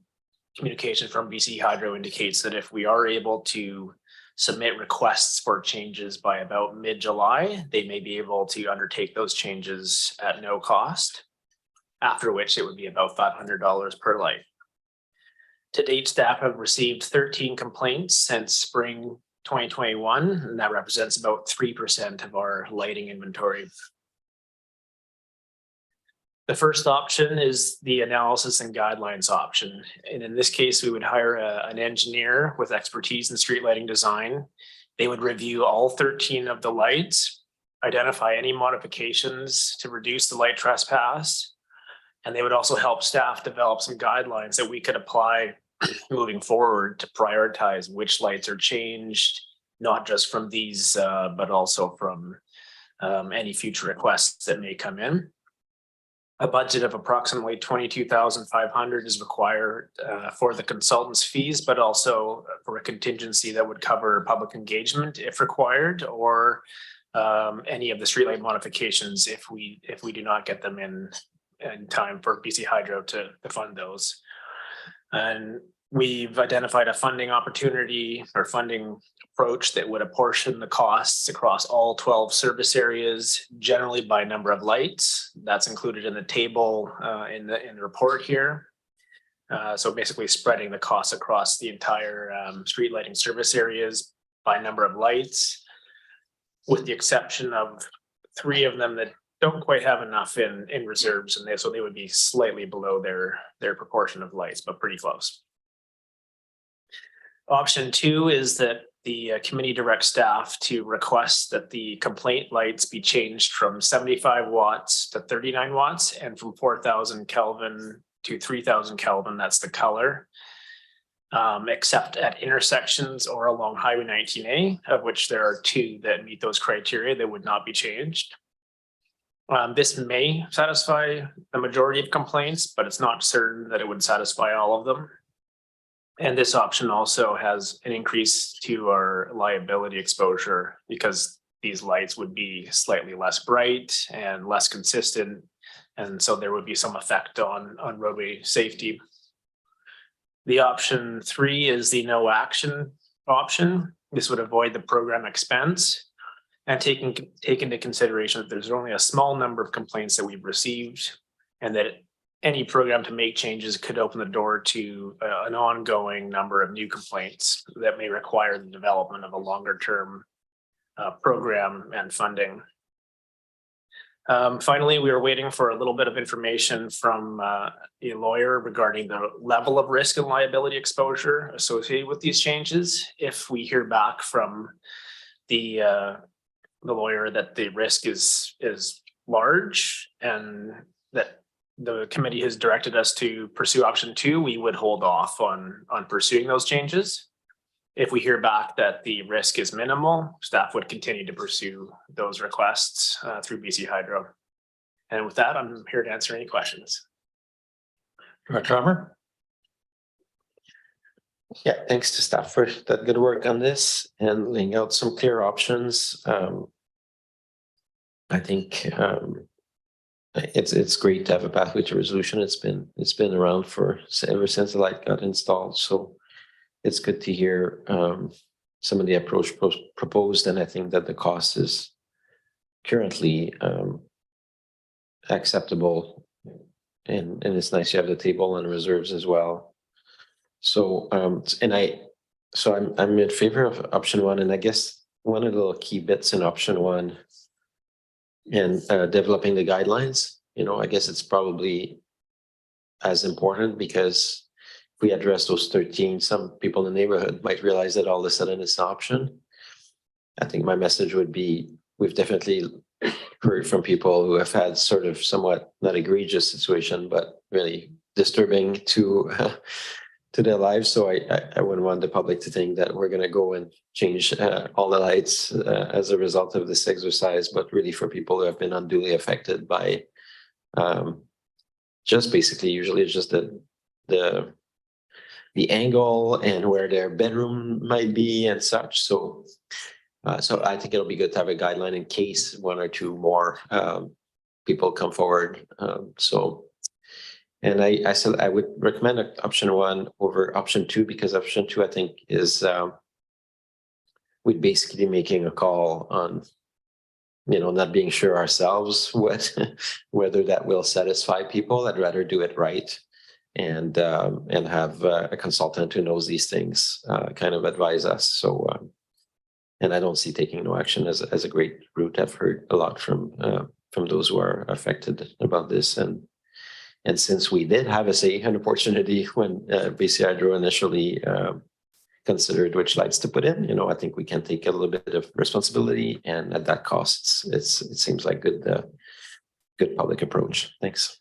communication from BC Hydro indicates that if we are able to submit requests for changes by about mid-July, they may be able to undertake those changes at no cost, after which it would be about $500 per light. To date, staff have received 13 complaints since spring 2021, and that represents about 3% of our lighting inventory. The first option is the analysis and guidelines option. And in this case, we would hire an engineer with expertise in street lighting design. They would review all 13 of the lights, identify any modifications to reduce the light trespass, and they would also help staff develop some guidelines that we could apply moving forward to prioritize which lights are changed, not just from these, but also from any future requests that may come in. A budget of approximately $22,500 is required for the consultant's fees, but also for a contingency that would cover public engagement if required, or any of the streetlight modifications if we do not get them in time for BC Hydro to fund those. And we've identified a funding opportunity or funding approach that would apportion the costs across all 12 service areas, generally by number of lights. That's included in the table in the report here. So basically spreading the costs across the entire street lighting service areas by number of lights, with the exception of 3 of them that don't quite have enough in reserves, and so they would be slightly below their proportion of lights, but pretty close. Option 2 is that the committee directs staff to request that the complaint lights be changed from 75 watts to 39 watts and from 4,000 Kelvin to 3,000 Kelvin, that's the color, except at intersections or along Highway 19A, of which there are 2 that meet those criteria that would not be changed. This may satisfy the majority of complaints, but it's not certain that it would satisfy all of them. And this option also has an increase to our liability exposure because these lights would be slightly less bright and less consistent. And so there would be some effect on roadway safety. The option 3 is the no action option. This would avoid the program expense and take into consideration that there's only a small number of complaints that we've received, and that any program to make changes could open the door to an ongoing number of new complaints that may require the development of a longer term program and funding. Finally, we are waiting for a little bit of information from a lawyer regarding the level of risk and liability exposure associated with these changes. If we hear back from the lawyer that the risk is large and that the committee has directed us to pursue option 2, we would hold off on pursuing those changes. If we hear back that the risk is minimal, staff would continue to pursue those requests through BC Hydro. And with that, I'm here to answer any questions. Director Hammer? Yeah, thanks to staff for that good work on this and laying out some clear options. I think it's great to have a pathway to resolution. It's been around for ever since the light got installed, so it's good to hear some of the approach proposed, and I think that the cost is currently acceptable, and it's nice to have the table and reserves as well. So I'm in favor of option 1, and I guess one of the little key bits in option 1 developing the guidelines. You know, I guess it's probably as important because if we address those 13, some people in the neighborhood might realize that all of a sudden it's an option. I think my message would be, we've definitely heard from people who have had sort of somewhat not egregious situation, but really disturbing to their lives. So I wouldn't want the public to think that we're going to go and change all the lights as a result of this exercise, but really for people who have been unduly affected by just basically, usually it's just the angle and where their bedroom might be and such. So I think it'll be good to have a guideline in case one or two more people come forward. And I said I would recommend option 1 over option 2 because option 2 I think is we'd basically making a call on, you know, not being sure ourselves whether that will satisfy people. I'd rather do it right and have a consultant who knows these things kind of advise us. So and I don't see taking no action as a great route. I've heard a lot from those who are affected about this, and since we did have a say and opportunity when BC Hydro initially considered which lights to put in, you know, I think we can take a little bit of responsibility, and at that cost, it seems like good public approach. Thanks.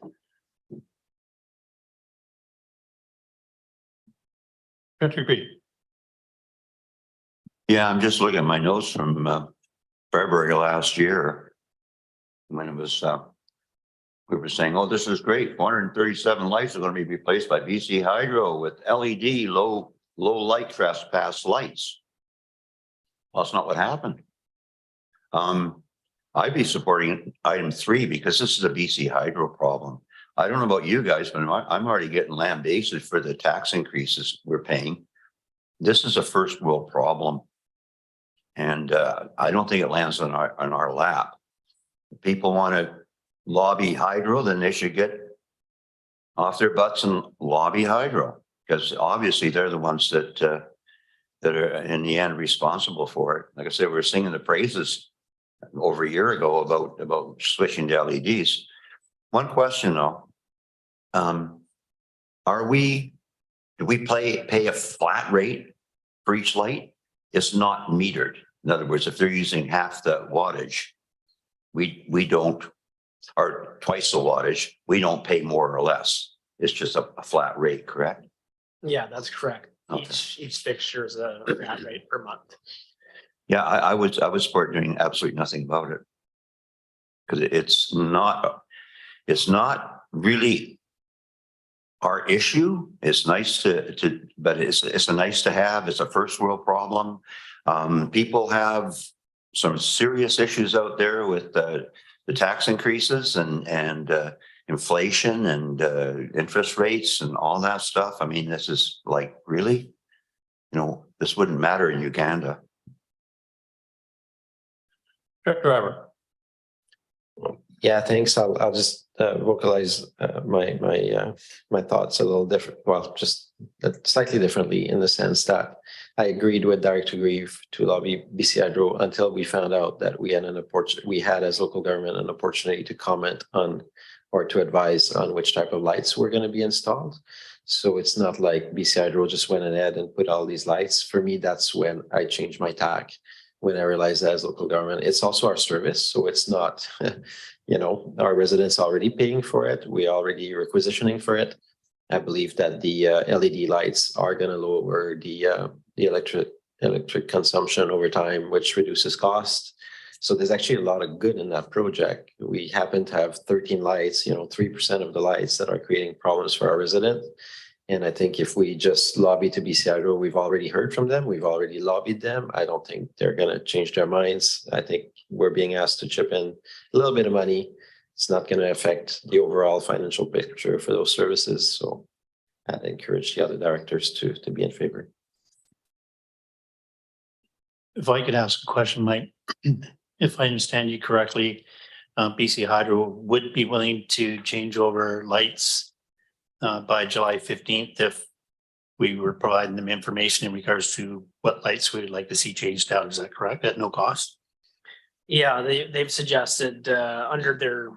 Agree. Yeah, I'm just looking at my notes from February last year when it was we were saying, oh, this is great. 437 lights are going to be replaced by BC Hydro with LED low light trespass lights. Well, that's not what happened. I'd be supporting item 3 because this is a BC Hydro problem. I don't know about you guys, but I'm already getting lambasted for the tax increases we're paying. This is a first world problem. And I don't think it lands on our lap. If people want to lobby Hydro, then they should get off their butts and lobby Hydro, because obviously they're the ones that are in the end responsible for it. Like I said, we were singing the praises over a year ago about switching to LEDs. One question though, do we pay a flat rate for each light? It's not metered. In other words, if they're using half the wattage, we don't, or twice the wattage, we don't pay more or less. It's just a flat rate, correct? Yeah, that's correct. Okay. Each fixture is a flat rate per month. Yeah, I would support doing absolutely nothing about it, because it's not really our issue. It's nice but it's a nice to have. It's a first world problem. People have some serious issues out there with the tax increases and inflation and interest rates and all that stuff. I mean, this is like, really, you know, this wouldn't matter in Uganda. Director Robert. Yeah, thanks. I'll just vocalize my thoughts a little different. Well, just slightly differently in the sense that I agreed with Director Grieve to lobby BC Hydro until we found out that we had as local government an opportunity to comment on or to advise on which type of lights were going to be installed. So it's not like BC Hydro just went ahead and put all these lights. For me, that's when I changed my tack. When I realized that as local government, it's also our service. So it's not, you know, our residents already paying for it. We already requisitioning for it. I believe that the LED lights are going to lower the electric consumption over time, which reduces cost. So there's actually a lot of good in that project. We happen to have 13 lights, you know, 3% of the lights that are creating problems for our residents. And I think if we just lobby to BC Hydro, we've already heard from them. We've already lobbied them. I don't think they're going to change their minds. I think we're being asked to chip in a little bit of money. It's not going to affect the overall financial picture for those services. So I'd encourage the other directors to be in favor. If I could ask a question, Mike, if I understand you correctly, BC Hydro would be willing to change over lights by July 15th if we were providing them information in regards to what lights we would like to see changed out. Is that correct? At no cost? Yeah, they've suggested under their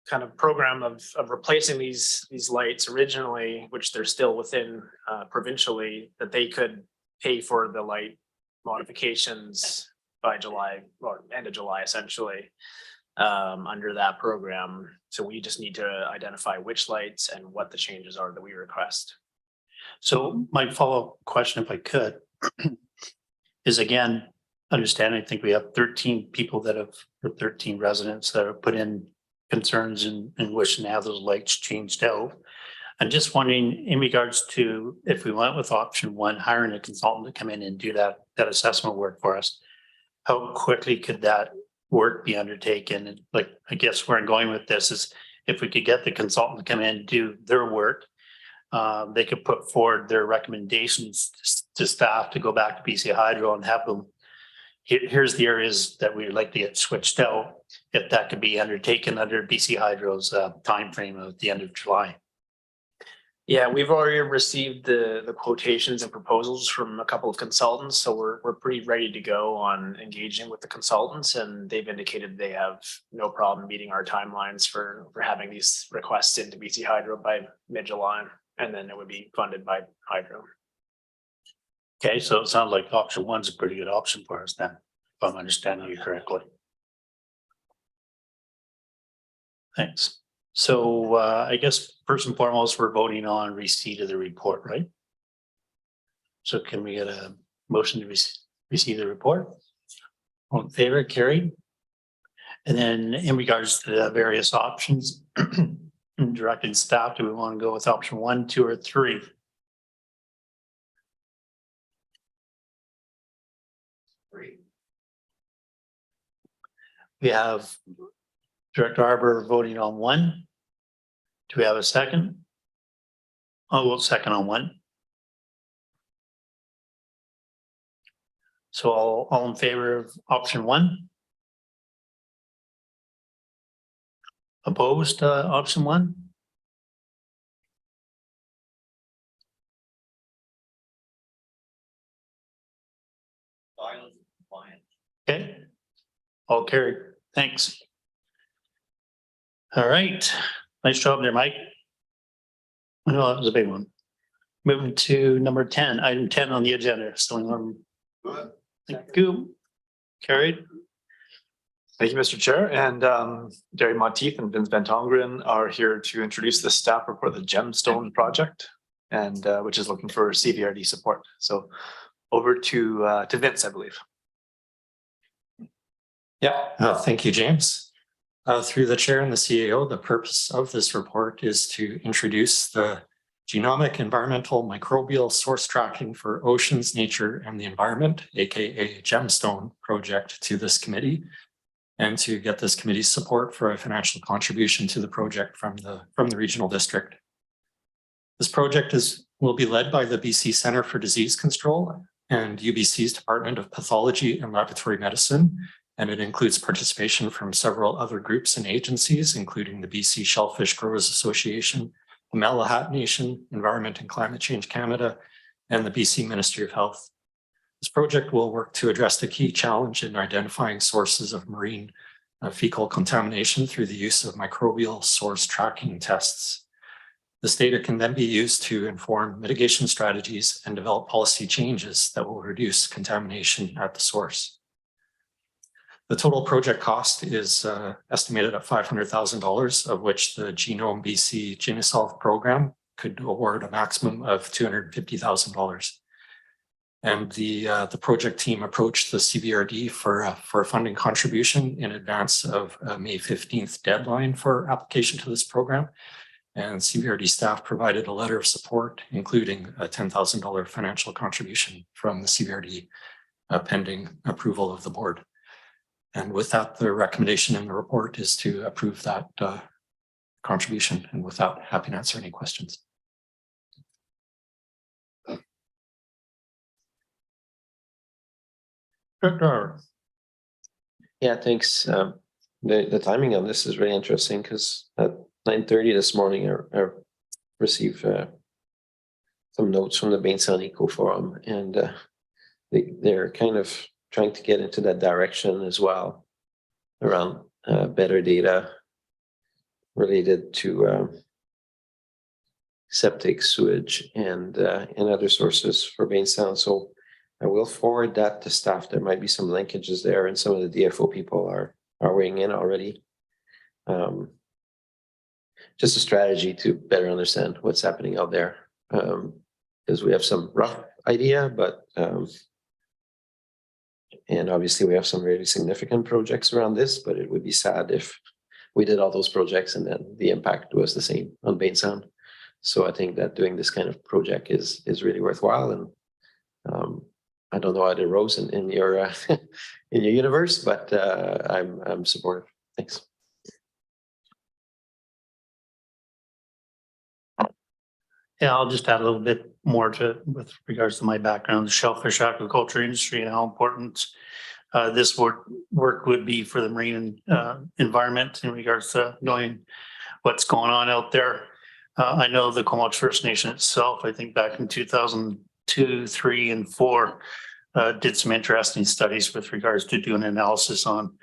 kind of program of replacing these lights originally, which they're still within provincially, that they could pay for the light modifications by July or end of July essentially under that program. So we just need to identify which lights and what the changes are that we request. So my follow-up question, if I could, is again, understanding, I think we have 13 people that have, or 13 residents that have put in concerns and wishing to have those lights changed out. I'm just wondering in regards to if we went with option one, hiring a consultant to come in and do that assessment work for us, how quickly could that work be undertaken? And like, I guess where I'm going with this is if we could get the consultant to come in and do their work, they could put forward their recommendations to staff to go back to BC Hydro and have them, here's the areas that we'd like to get switched out, if that could be undertaken under BC Hydro's timeframe of the end of July. Yeah, we've already received the quotations and proposals from a couple of consultants, so we're pretty ready to go on engaging with the consultants, and they've indicated they have no problem meeting our timelines for having these requests into BC Hydro by mid-July, and then it would be funded by Hydro. Okay, so it sounds like option one's a pretty good option for us then, if I'm understanding you correctly. Thanks. So I guess first and foremost, we're voting on receipt of the report, right? So can we get a motion to receive the report? All in favor, carried. And then in regards to the various options, directing staff, do we want to go with option 1, 2, or 3? We have Director Arbor voting on 1. Do we have a second? Oh, well, second on 1. So all in favor of option 1? Opposed to option 1? Okay, all carried. Thanks. All right, nice job there, Mike. I know that was a big one. Moving to number 10, item 10 on the agenda. So thank you. Carried. Thank you, Mr. Chair. And Jerry Monteith and Vince Van Tongeren are here to introduce the staff report, the Gemstone project, and which is looking for CVRD support. So over to Vince, I believe. Yeah, thank you, James. Through the chair and the CAO, the purpose of this report is to introduce the genomic, environmental, microbial source tracking for oceans, nature, and the environment, aka Gemstone project, to this committee, and to get this committee's support for a financial contribution to the project from the regional district. This project will be led by the BC Centre for Disease Control and UBC's Department of Pathology and Laboratory Medicine, and it includes participation from several other groups and agencies, including the BC Shellfish Growers Association, the Malahat Nation, Environment and Climate Change Canada, and the BC Ministry of Health. This project will work to address the key challenge in identifying sources of marine fecal contamination through the use of microbial source tracking tests. This data can then be used to inform mitigation strategies and develop policy changes that will reduce contamination at the source. The total project cost is estimated at $500,000, of which the Genome BC Genesolve program could award a maximum of $250,000. And the project team approached the CVRD for a funding contribution in advance of a May 15th deadline for application to this program. And CVRD staff provided a letter of support, including a $10,000 financial contribution from the CVRD pending approval of the board. And with that, the recommendation in the report is to approve that contribution. And with that, happy to answer any questions. Yeah, thanks. The timing of this is really interesting because at 9:30 this morning, I received some notes from the Bainstown Eco Forum, and they're kind of trying to get into that direction as well. around better data related to septic, sewage, and other sources for Bainstown. So I will forward that to staff. There might be some linkages there, and some of the DFO people are weighing in already. Just a strategy to better understand what's happening out there, because we have some rough idea, but and obviously we have some really significant projects around this, but it would be sad if we did all those projects and then the impact was the same on Bainstown. So I think that doing this kind of project is really worthwhile. And I don't know other roles in your in your universe, but I'm supportive. Thanks. Yeah, I'll just add a little bit more to with regards to my background, the shellfish aquaculture industry and how important this work would be for the marine environment in regards to knowing what's going on out there. I know the Comox First Nation itself, I think back in 2002, 3, and 4, did some interesting studies with regards to doing analysis on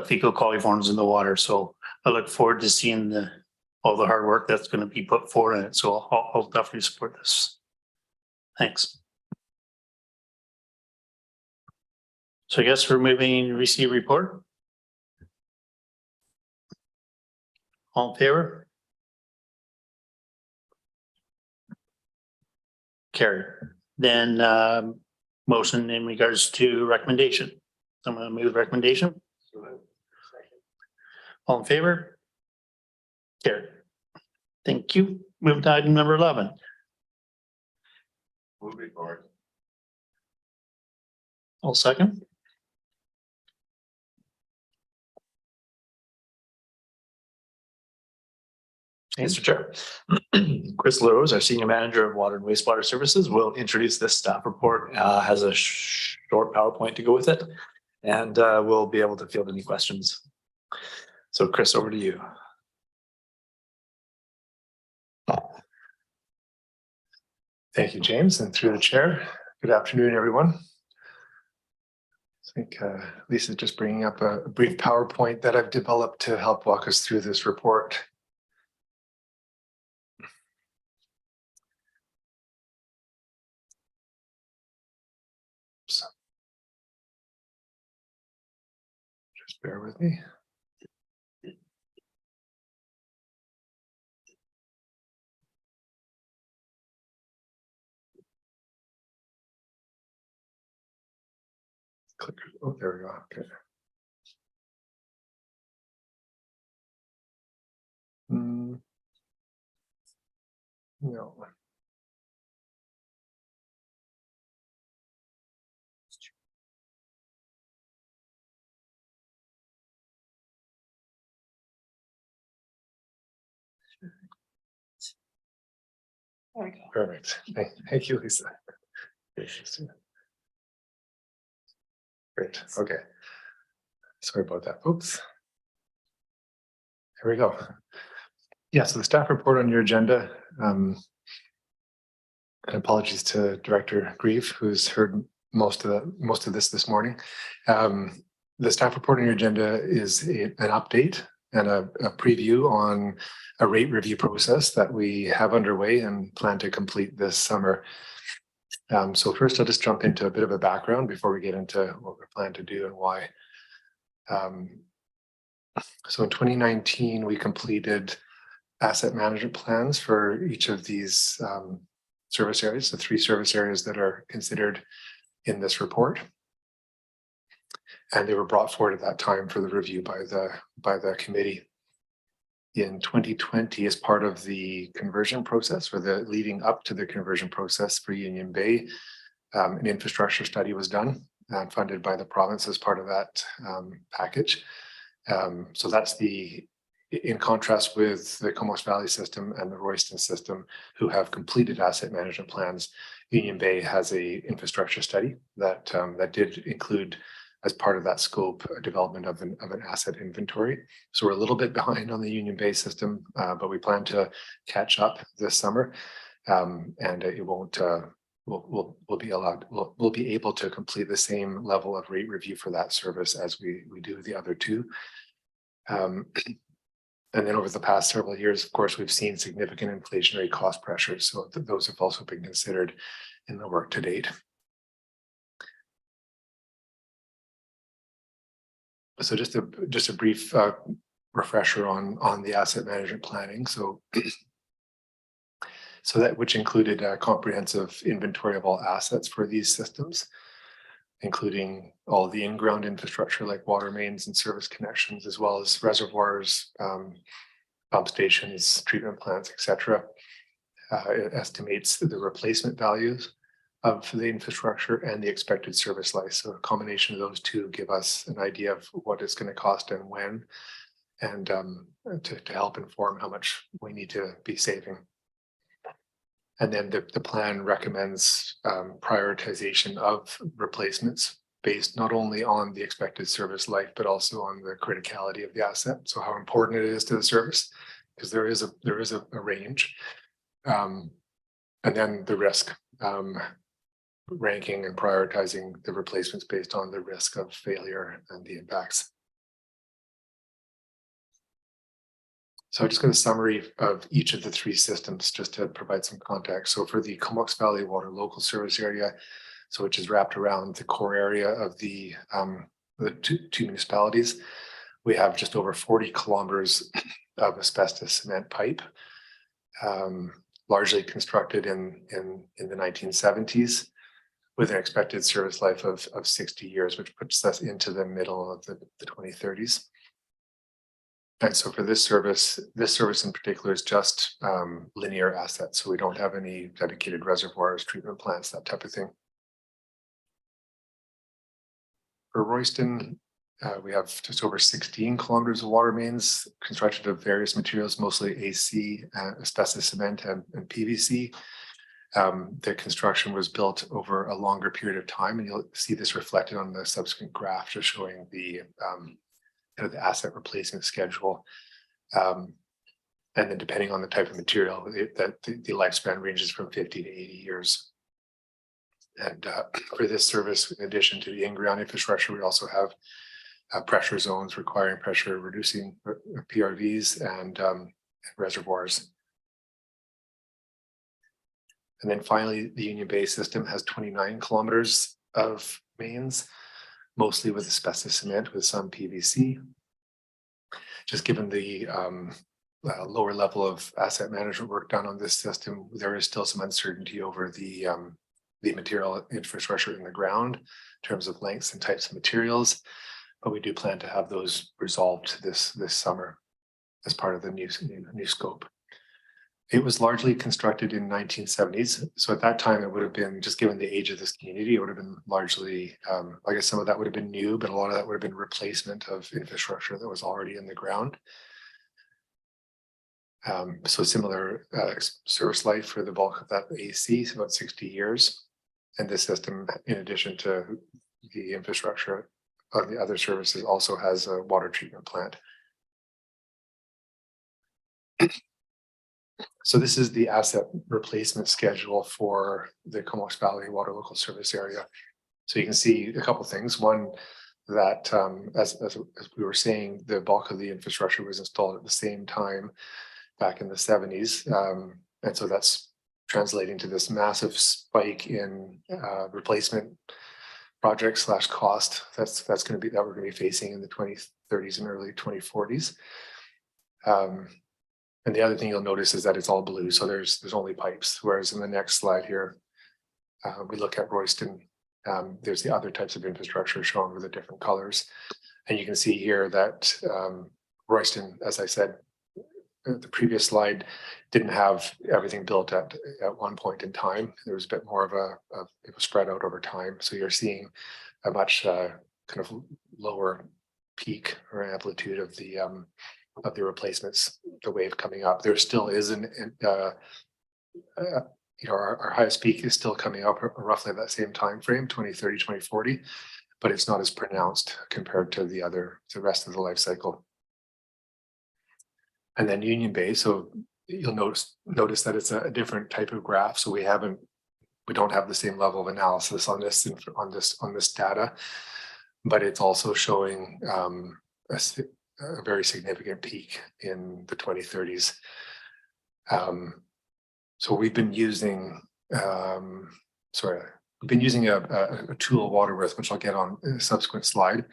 fecal coliforms in the water. So I look forward to seeing all the hard work that's going to be put forward in it. So I'll definitely support this. Thanks. So I guess we're moving to receive report. All in favor? Carry. Then motion in regards to recommendation. I'm going to move recommendation. All in favor? Carry. Thank you. Move to item number 11. Move it forward. I'll second. Mr. Chair, Chris LaRose, our Senior Manager of Water and Wastewater Services, will introduce this staff report. Has a short PowerPoint to go with it, and we'll be able to field any questions. So Chris, over to you. Thank you, James, and through the chair. Good afternoon, everyone. I think Lisa's just bringing up a brief PowerPoint that I've developed to help walk us through this report. So, just bear with me. Click. Oh, there we go. Okay. No. There we go. Perfect. Thank you, Lisa. Great. Okay. Sorry about that, folks. Here we go. Yeah, so the staff report on your agenda. And apologies to Director Grieve, who's heard most of this morning. The staff report on your agenda is an update and a preview on a rate review process that we have underway and plan to complete this summer. So first, I'll just jump into a bit of a background before we get into what we plan to do and why. So in 2019, we completed asset management plans for each of these service areas, the 3 service areas that are considered in this report. And they were brought forward at that time for the review by the committee. In 2020, as part of the conversion process, or the leading up to the conversion process for Union Bay, an infrastructure study was done and funded by the province as part of that package. So that's in contrast with the Comox Valley system and the Royston system, who have completed asset management plans. Union Bay has a infrastructure study that did include, as part of that scope, a development of an asset inventory. So we're a little bit behind on the Union Bay system, but we plan to catch up this summer, and it won't we'll be allowed, we'll be able to complete the same level of rate review for that service as we do the other two. And then over the past several years, of course, we've seen significant inflationary cost pressures. So those have also been considered in the work to date. So just a brief refresher on the asset management planning. So that which included a comprehensive inventory of all assets for these systems, including all the in-ground infrastructure like water mains and service connections, as well as reservoirs, pump stations, treatment plants, etc. It estimates the replacement values of the infrastructure and the expected service life. So a combination of those two give us an idea of what it's going to cost and when, and to help inform how much we need to be saving. And then the plan recommends prioritization of replacements based not only on the expected service life, but also on the criticality of the asset. So how important it is to the service, because there is a range. And then the risk, ranking and prioritizing the replacements based on the risk of failure and the impacts. So I just got a summary of each of the three systems just to provide some context. So for the Comox Valley Water Local Service Area, so which is wrapped around the core area of the two municipalities, we have just over 40 kilometers of asbestos cement pipe, largely constructed in the 1970s, with an expected service life of 60 years, which puts us into the middle of the 2030s. And so for this service in particular is just linear assets. So we don't have any dedicated reservoirs, treatment plants, that type of thing. For Royston, we have just over 16 kilometers of water mains constructed of various materials, mostly AC, asbestos cement, and PVC. The construction was built over a longer period of time, and you'll see this reflected on the subsequent graph, just showing the kind of the asset replacement schedule. And then depending on the type of material, the lifespan ranges from 50 to 80 years. And for this service, in addition to the in-ground infrastructure, we also have pressure zones requiring pressure reducing PRVs and reservoirs. And then finally, the Union Bay system has 29 kilometers of mains, mostly with asbestos cement with some PVC. Just given the lower level of asset management work done on this system, there is still some uncertainty over the material infrastructure in the ground in terms of lengths and types of materials, but we do plan to have those resolved this summer as part of the new scope. It was largely constructed in 1970s. So at that time, it would have been, just given the age of this community, it would have been largely, I guess some of that would have been new, but a lot of that would have been replacement of infrastructure that was already in the ground. So similar service life for the bulk of that AC is about 60 years. And this system, in addition to the infrastructure of the other services, also has a water treatment plant. So this is the asset replacement schedule for the Comox Valley Water Local Service Area. So you can see a couple of things. One, that as we were saying, the bulk of the infrastructure was installed at the same time back in the 70s. And so that's translating to this massive spike in replacement project / cost. That's going to be, that we're going to be facing in the 2030s and early 2040s. And the other thing you'll notice is that it's all blue. So there's only pipes. Whereas in the next slide here, we look at Royston. There's the other types of infrastructure shown with the different colors. And you can see here that Royston, as I said, the previous slide didn't have everything built at one point in time. There was a bit more of it was spread out over time. So you're seeing a much kind of lower peak or amplitude of the replacements, the wave coming up. There still is our highest peak is still coming up roughly at that same time frame, 2030, 2040, but it's not as pronounced compared to the rest of the life cycle. And then Union Bay, so you'll notice that it's a different type of graph. So we haven't we don't have the same level of analysis on this data, but it's also showing a very significant peak in the 2030s. So we've been using a tool, Waterworth, which I'll get on in a subsequent slide.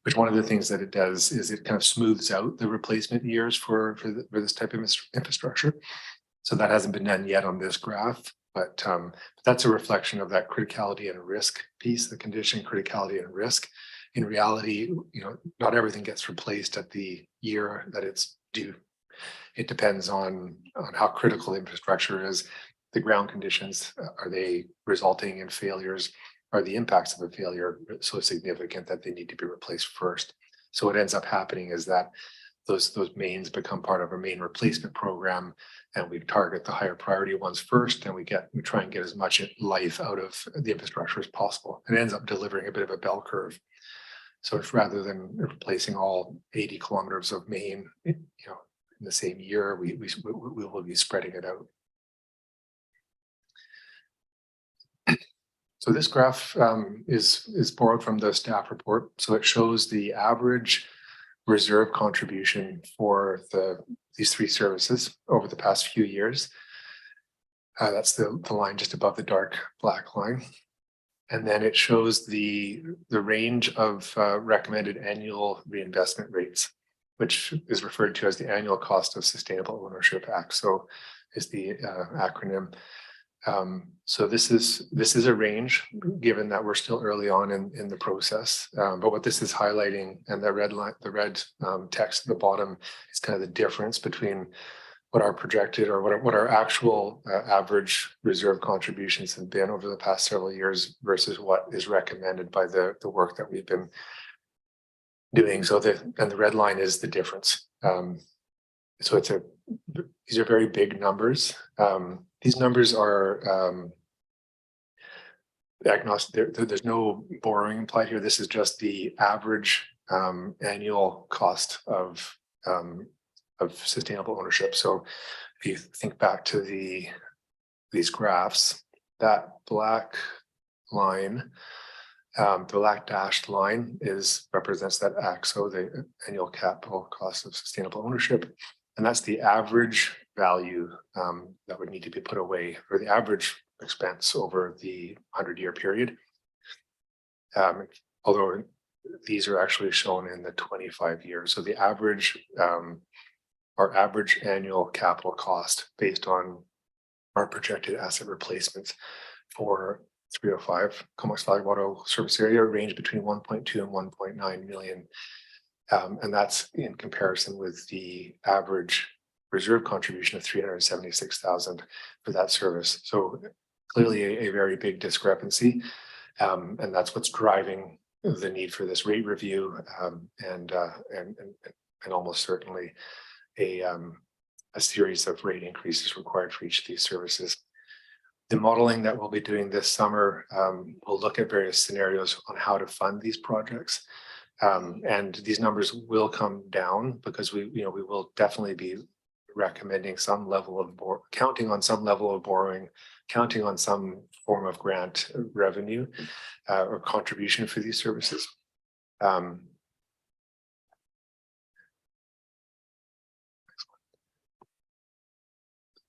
Which one of the things that it does is it kind of smooths out the replacement years for this type of infrastructure. So that hasn't been done yet on this graph, but that's a reflection of that criticality and risk piece, the condition, criticality and risk. In reality, not everything gets replaced at the year that it's due. It depends on how critical the infrastructure is, the ground conditions, are they resulting in failures? Are the impacts of a failure so significant that they need to be replaced first? So what ends up happening is that those mains become part of a main replacement program, and we target the higher priority ones first, and we try and get as much life out of the infrastructure as possible. It ends up delivering a bit of a bell curve. So if rather than replacing all 80 kilometers of main, in the same year, we will be spreading it out. So this graph is borrowed from the staff report. So it shows the average reserve contribution for these three services over the past few years. That's the line just above the dark black line. And then it shows the range of recommended annual reinvestment rates, which is referred to as the annual cost of sustainable ownership, ACSO is the acronym. So this is a range, given that we're still early on in the process. But what this is highlighting, and the red text at the bottom, is kind of the difference between what our projected or what our actual average reserve contributions have been over the past several years versus what is recommended by the work that we've been doing. So the red line is the difference. So these are very big numbers. These numbers are agnostic. There's no borrowing implied here. This is just the average annual cost of sustainable ownership. So if you think back to these graphs, that black line, the black dashed line represents that ACSO, the annual capital cost of sustainable ownership. And that's the average value that would need to be put away, or the average expense over the 100-year period. Although these are actually shown in the 25 years. So the average, our average annual capital cost based on our projected asset replacements for 305 Comox Valley Water Service Area range between 1.2 and 1.9 million. And that's in comparison with the average reserve contribution of 376,000 for that service. So clearly a very big discrepancy. And that's what's driving the need for this rate review and almost certainly a series of rate increases required for each of these services. The modeling that we'll be doing this summer will look at various scenarios on how to fund these projects. And these numbers will come down because we will definitely be recommending some level of counting on some level of borrowing, counting on some form of grant revenue or contribution for these services.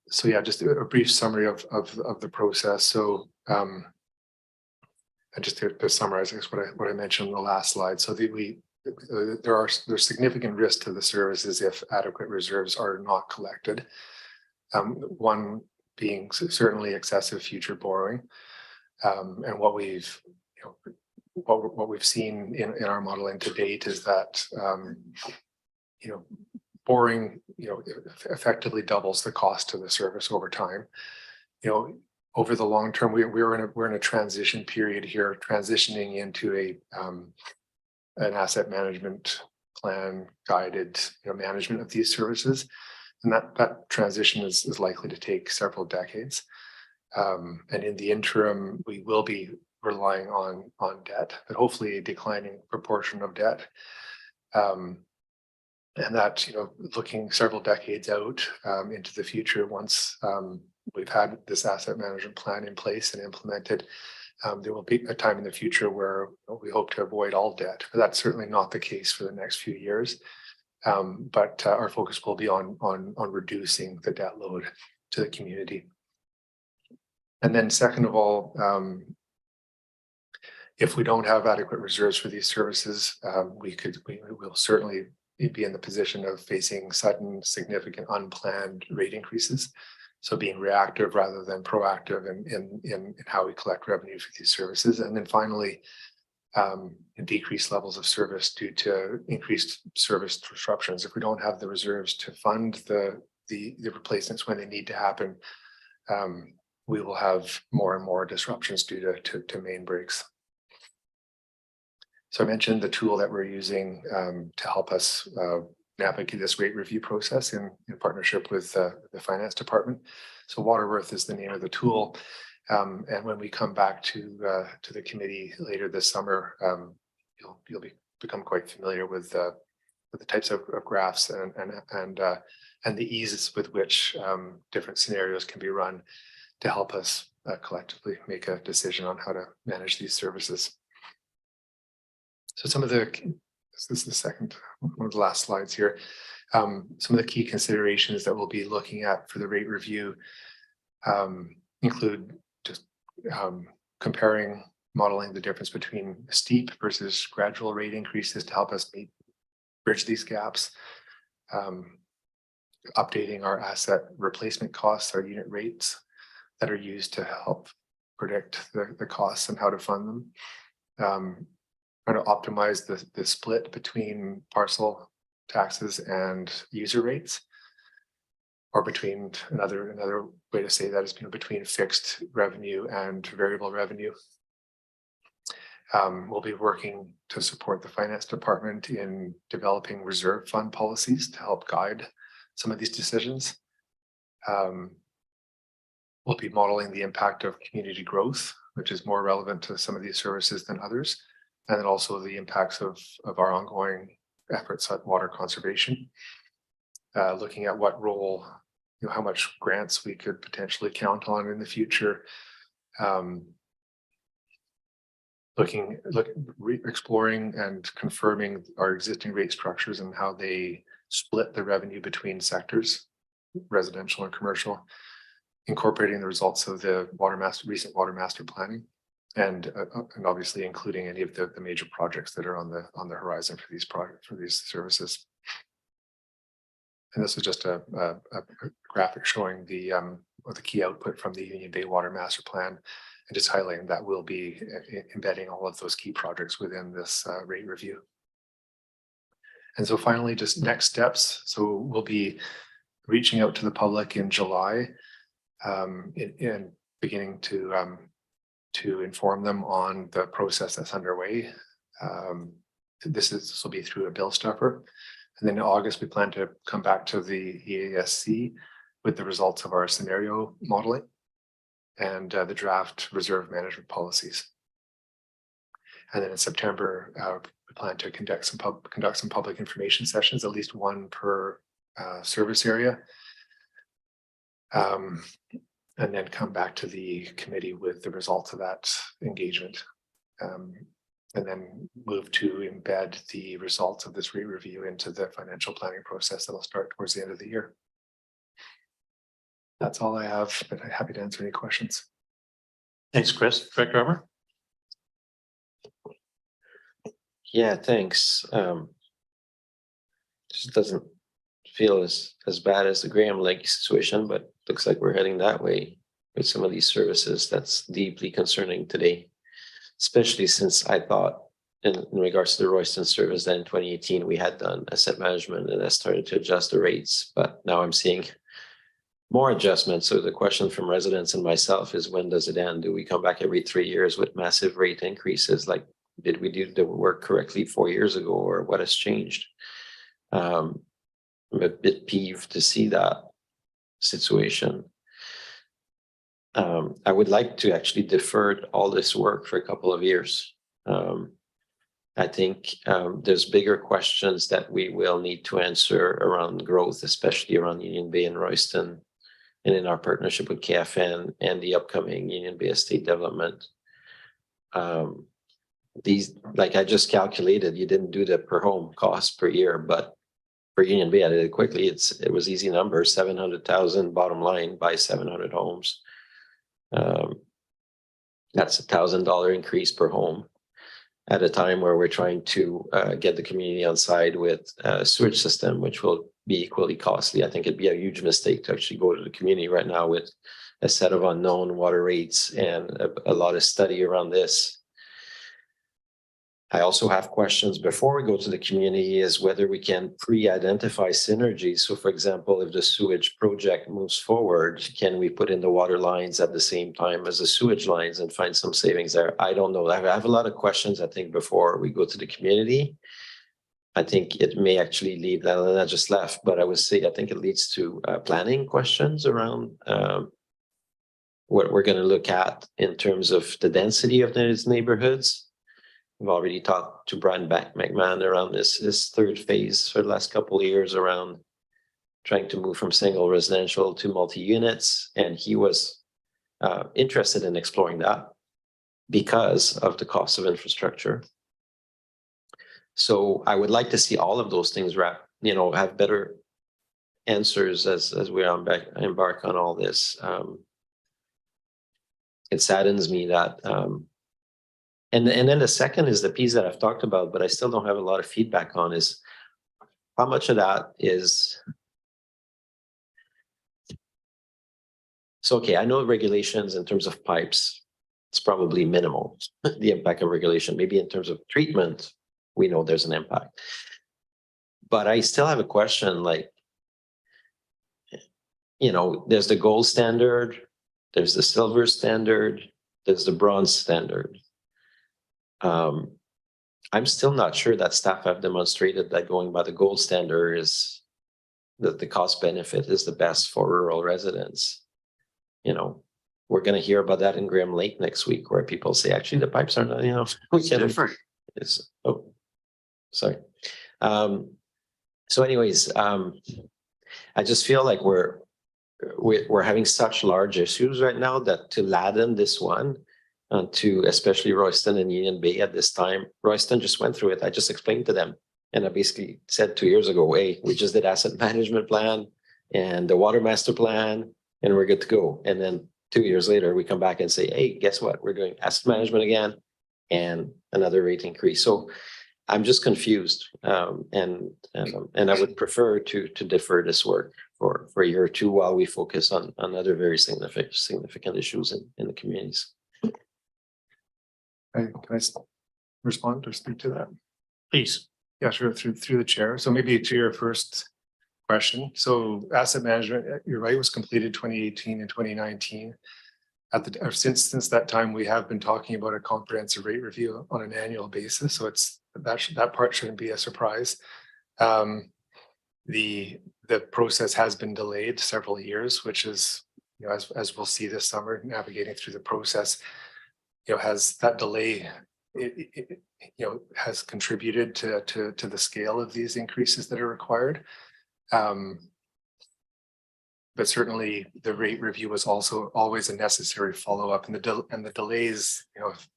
So yeah, just a brief summary of the process. So and just to summarize, I guess what I mentioned in the last slide. So there's significant risk to the services if adequate reserves are not collected. One being certainly excessive future borrowing, and what we've seen in our modeling to date is that borrowing effectively doubles the cost to the service over time. Over the long term, we're in a transition period here, transitioning into an asset management plan guided management of these services, and that transition is likely to take several decades. And in the interim, we will be relying on debt, but hopefully a declining proportion of debt. And that looking several decades out into the future, once we've had this asset management plan in place and implemented. There will be a time in the future where we hope to avoid all debt, but that's certainly not the case for the next few years. But our focus will be on reducing the debt load to the community. And then second of all, if we don't have adequate reserves for these services, we will certainly be in the position of facing sudden, significant, unplanned rate increases. So being reactive rather than proactive in how we collect revenue for these services. And then finally, decreased levels of service due to increased service disruptions. If we don't have the reserves to fund the replacements when they need to happen, we will have more and more disruptions due to main breaks. So I mentioned the tool that we're using to help us navigate this rate review process in partnership with the finance department. So Waterworth is the name of the tool. And when we come back to the committee later this summer, you'll become quite familiar with the types of graphs and the ease with which different scenarios can be run to help us collectively make a decision on how to manage these services. So some of the, this is the second, one of the last slides here. Some of the key considerations that we'll be looking at for the rate review include just comparing, modeling the difference between steep versus gradual rate increases to help us bridge these gaps, updating our asset replacement costs, our unit rates that are used to help predict the costs and how to fund them. Trying to optimize the split between parcel taxes and user rates, or between another way to say that is between fixed revenue and variable revenue. We'll be working to support the finance department in developing reserve fund policies to help guide some of these decisions. We'll be modeling the impact of community growth, which is more relevant to some of these services than others, and then also the impacts of our ongoing efforts at water conservation. Looking at what role, how much grants we could potentially count on in the future. Exploring and confirming our existing rate structures and how they split the revenue between sectors, residential and commercial, incorporating the results of the recent water master planning, and obviously including any of the major projects that are on the horizon for these services. And this is just a graphic showing the key output from the Union Bay Water Master Plan, and just highlighting that we'll be embedding all of those key projects within this rate review. And so finally, just next steps. So we'll be reaching out to the public in July and beginning to inform them on the process that's underway. This will be through a bill stuffer. And then in August, we plan to come back to the EASC with the results of our scenario modeling and the draft reserve management policies. And then in September, we plan to conduct some public information sessions, at least one per service area. And then come back to the committee with the results of that engagement. And then move to embed the results of this rate review into the financial planning process that'll start towards the end of the year. That's all I have, but I'm happy to answer any questions. Thanks, Chris. Director Armour? Yeah, thanks. Just doesn't feel as bad as the Graham Lake situation, but looks like we're heading that way with some of these services. That's deeply concerning today, especially since I thought in regards to the Royston service that in 2018 we had done asset management and I started to adjust the rates, but now I'm seeing more adjustments. So the question from residents and myself is, when does it end? Do we come back every 3 years with massive rate increases? Like, did we do the work correctly 4 years ago, or what has changed? I'm a bit peeved to see that situation. I would like to actually defer all this work for a couple of years. I think there's bigger questions that we will need to answer around growth, especially around Union Bay and Royston, and in our partnership with KFN and the upcoming Union Bay Estate development. These, like I just calculated, you didn't do the per home cost per year, but for Union Bay, I did it quickly. It was easy numbers, 700,000 bottom line by 700 homes. That's $1,000 increase per home at a time where we're trying to get the community on side with a sewage system, which will be equally costly. I think it'd be a huge mistake to actually go to the community right now with a set of unknown water rates and a lot of study around this. I also have questions before we go to the community is whether we can pre-identify synergies. So for example, if the sewage project moves forward, can we put in the water lines at the same time as the sewage lines and find some savings there? I don't know. I have a lot of questions, I think, before we go to the community. I think it may actually lead, and I just left, but I would say I think it leads to planning questions around what we're going to look at in terms of the density of these neighborhoods. We've already talked to Brian McMahon around this third phase for the last couple of years around trying to move from single residential to multi-units. And he was interested in exploring that because of the cost of infrastructure. So I would like to see all of those things have better answers as we embark on all this. It saddens me that and then the second is the piece that I've talked about, but I still don't have a lot of feedback on is how much of that is. So, okay, I know regulations in terms of pipes, it's probably minimal, the impact of regulation. Maybe in terms of treatment, we know there's an impact. But I still have a question like, there's the gold standard, there's the silver standard, there's the bronze standard. I'm still not sure that staff have demonstrated that going by the gold standard is that the cost benefit is the best for rural residents. We're going to hear about that in Graham Lake next week, where people say, actually, the pipes are not, It's different. Sorry. So anyways, I just feel like we're having such large issues right now that to ladden this one, to especially Royston and Union Bay at this time. Royston just went through it. I just explained to them. And I basically said 2 years ago, hey, we just did asset management plan and the water master plan, and we're good to go. And then 2 years later, we come back and say, hey, guess what? We're doing asset management again and another rate increase. So I'm just confused. And I would prefer to defer this work for a year or two while we focus on other very significant issues in the communities. Can I respond or speak to that? Please. Yeah, sure. Through the chair. So maybe to your first question. So asset management, you're right, was completed 2018 and 2019. Since that time, we have been talking about a comprehensive rate review on an annual basis. So that part shouldn't be a surprise. The process has been delayed several years, which is, as we'll see this summer, navigating through the process. Has that delay, has contributed to the scale of these increases that are required. But certainly the rate review was also always a necessary follow-up, and the delays, it's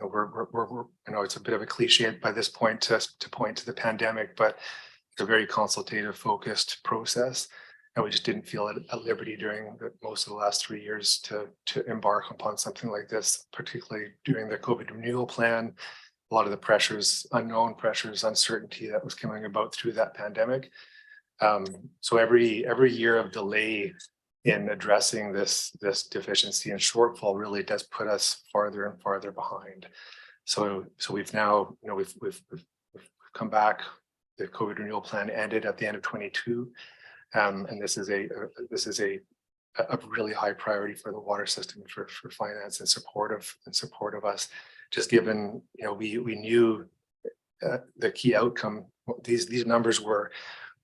a bit of a cliche by this point to point to the pandemic, but it's a very consultative, focused process. And we just didn't feel at liberty during most of the last 3 years to embark upon something like this, particularly during the COVID renewal plan. A lot of the pressures, unknown pressures, uncertainty that was coming about through that pandemic. So every year of delay in addressing this deficiency and shortfall really does put us farther and farther behind. So we've now, we've come back. The COVID renewal plan ended at the end of 22. And this is a really high priority for the water system for finance and support of us. Just given we knew the key outcome. These numbers were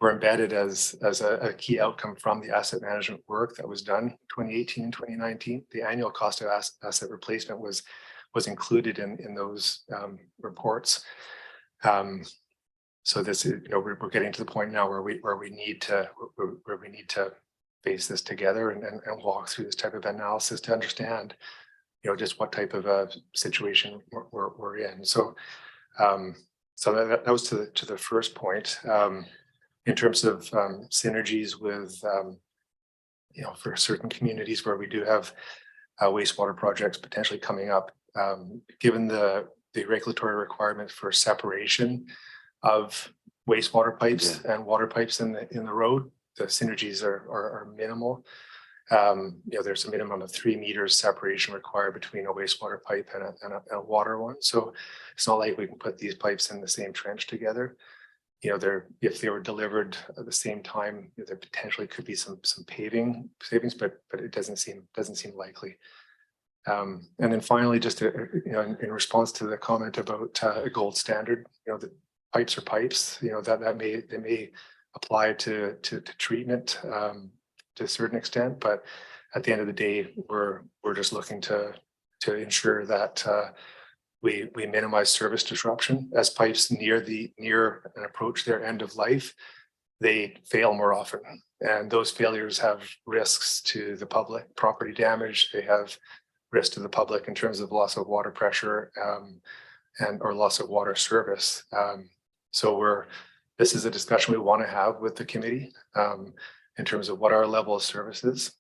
embedded as a key outcome from the asset management work that was done 2018 and 2019. The annual cost of asset replacement was included in those reports. So this is, we're getting to the point now where we need to base this together and walk through this type of analysis to understand, just what type of a situation we're in. So that was to the first point. In terms of synergies with, for certain communities where we do have wastewater projects potentially coming up, given the regulatory requirements for separation of wastewater pipes and water pipes in the road, the synergies are minimal. There's a minimum of 3 meters separation required between a wastewater pipe and a water one. So it's not like we can put these pipes in the same trench together. If they were delivered at the same time, there potentially could be some paving savings, but it doesn't seem likely. And then finally, just in response to the comment about a gold standard, the pipes are pipes. They may apply to treatment to a certain extent, but at the end of the day, we're just looking to ensure that we minimize service disruption. As pipes near and approach their end of life, they fail more often, and those failures have risks to the public, property damage. They have risk to the public in terms of loss of water pressure or loss of water service. This is a discussion we want to have with the committee in terms of what our level of service is,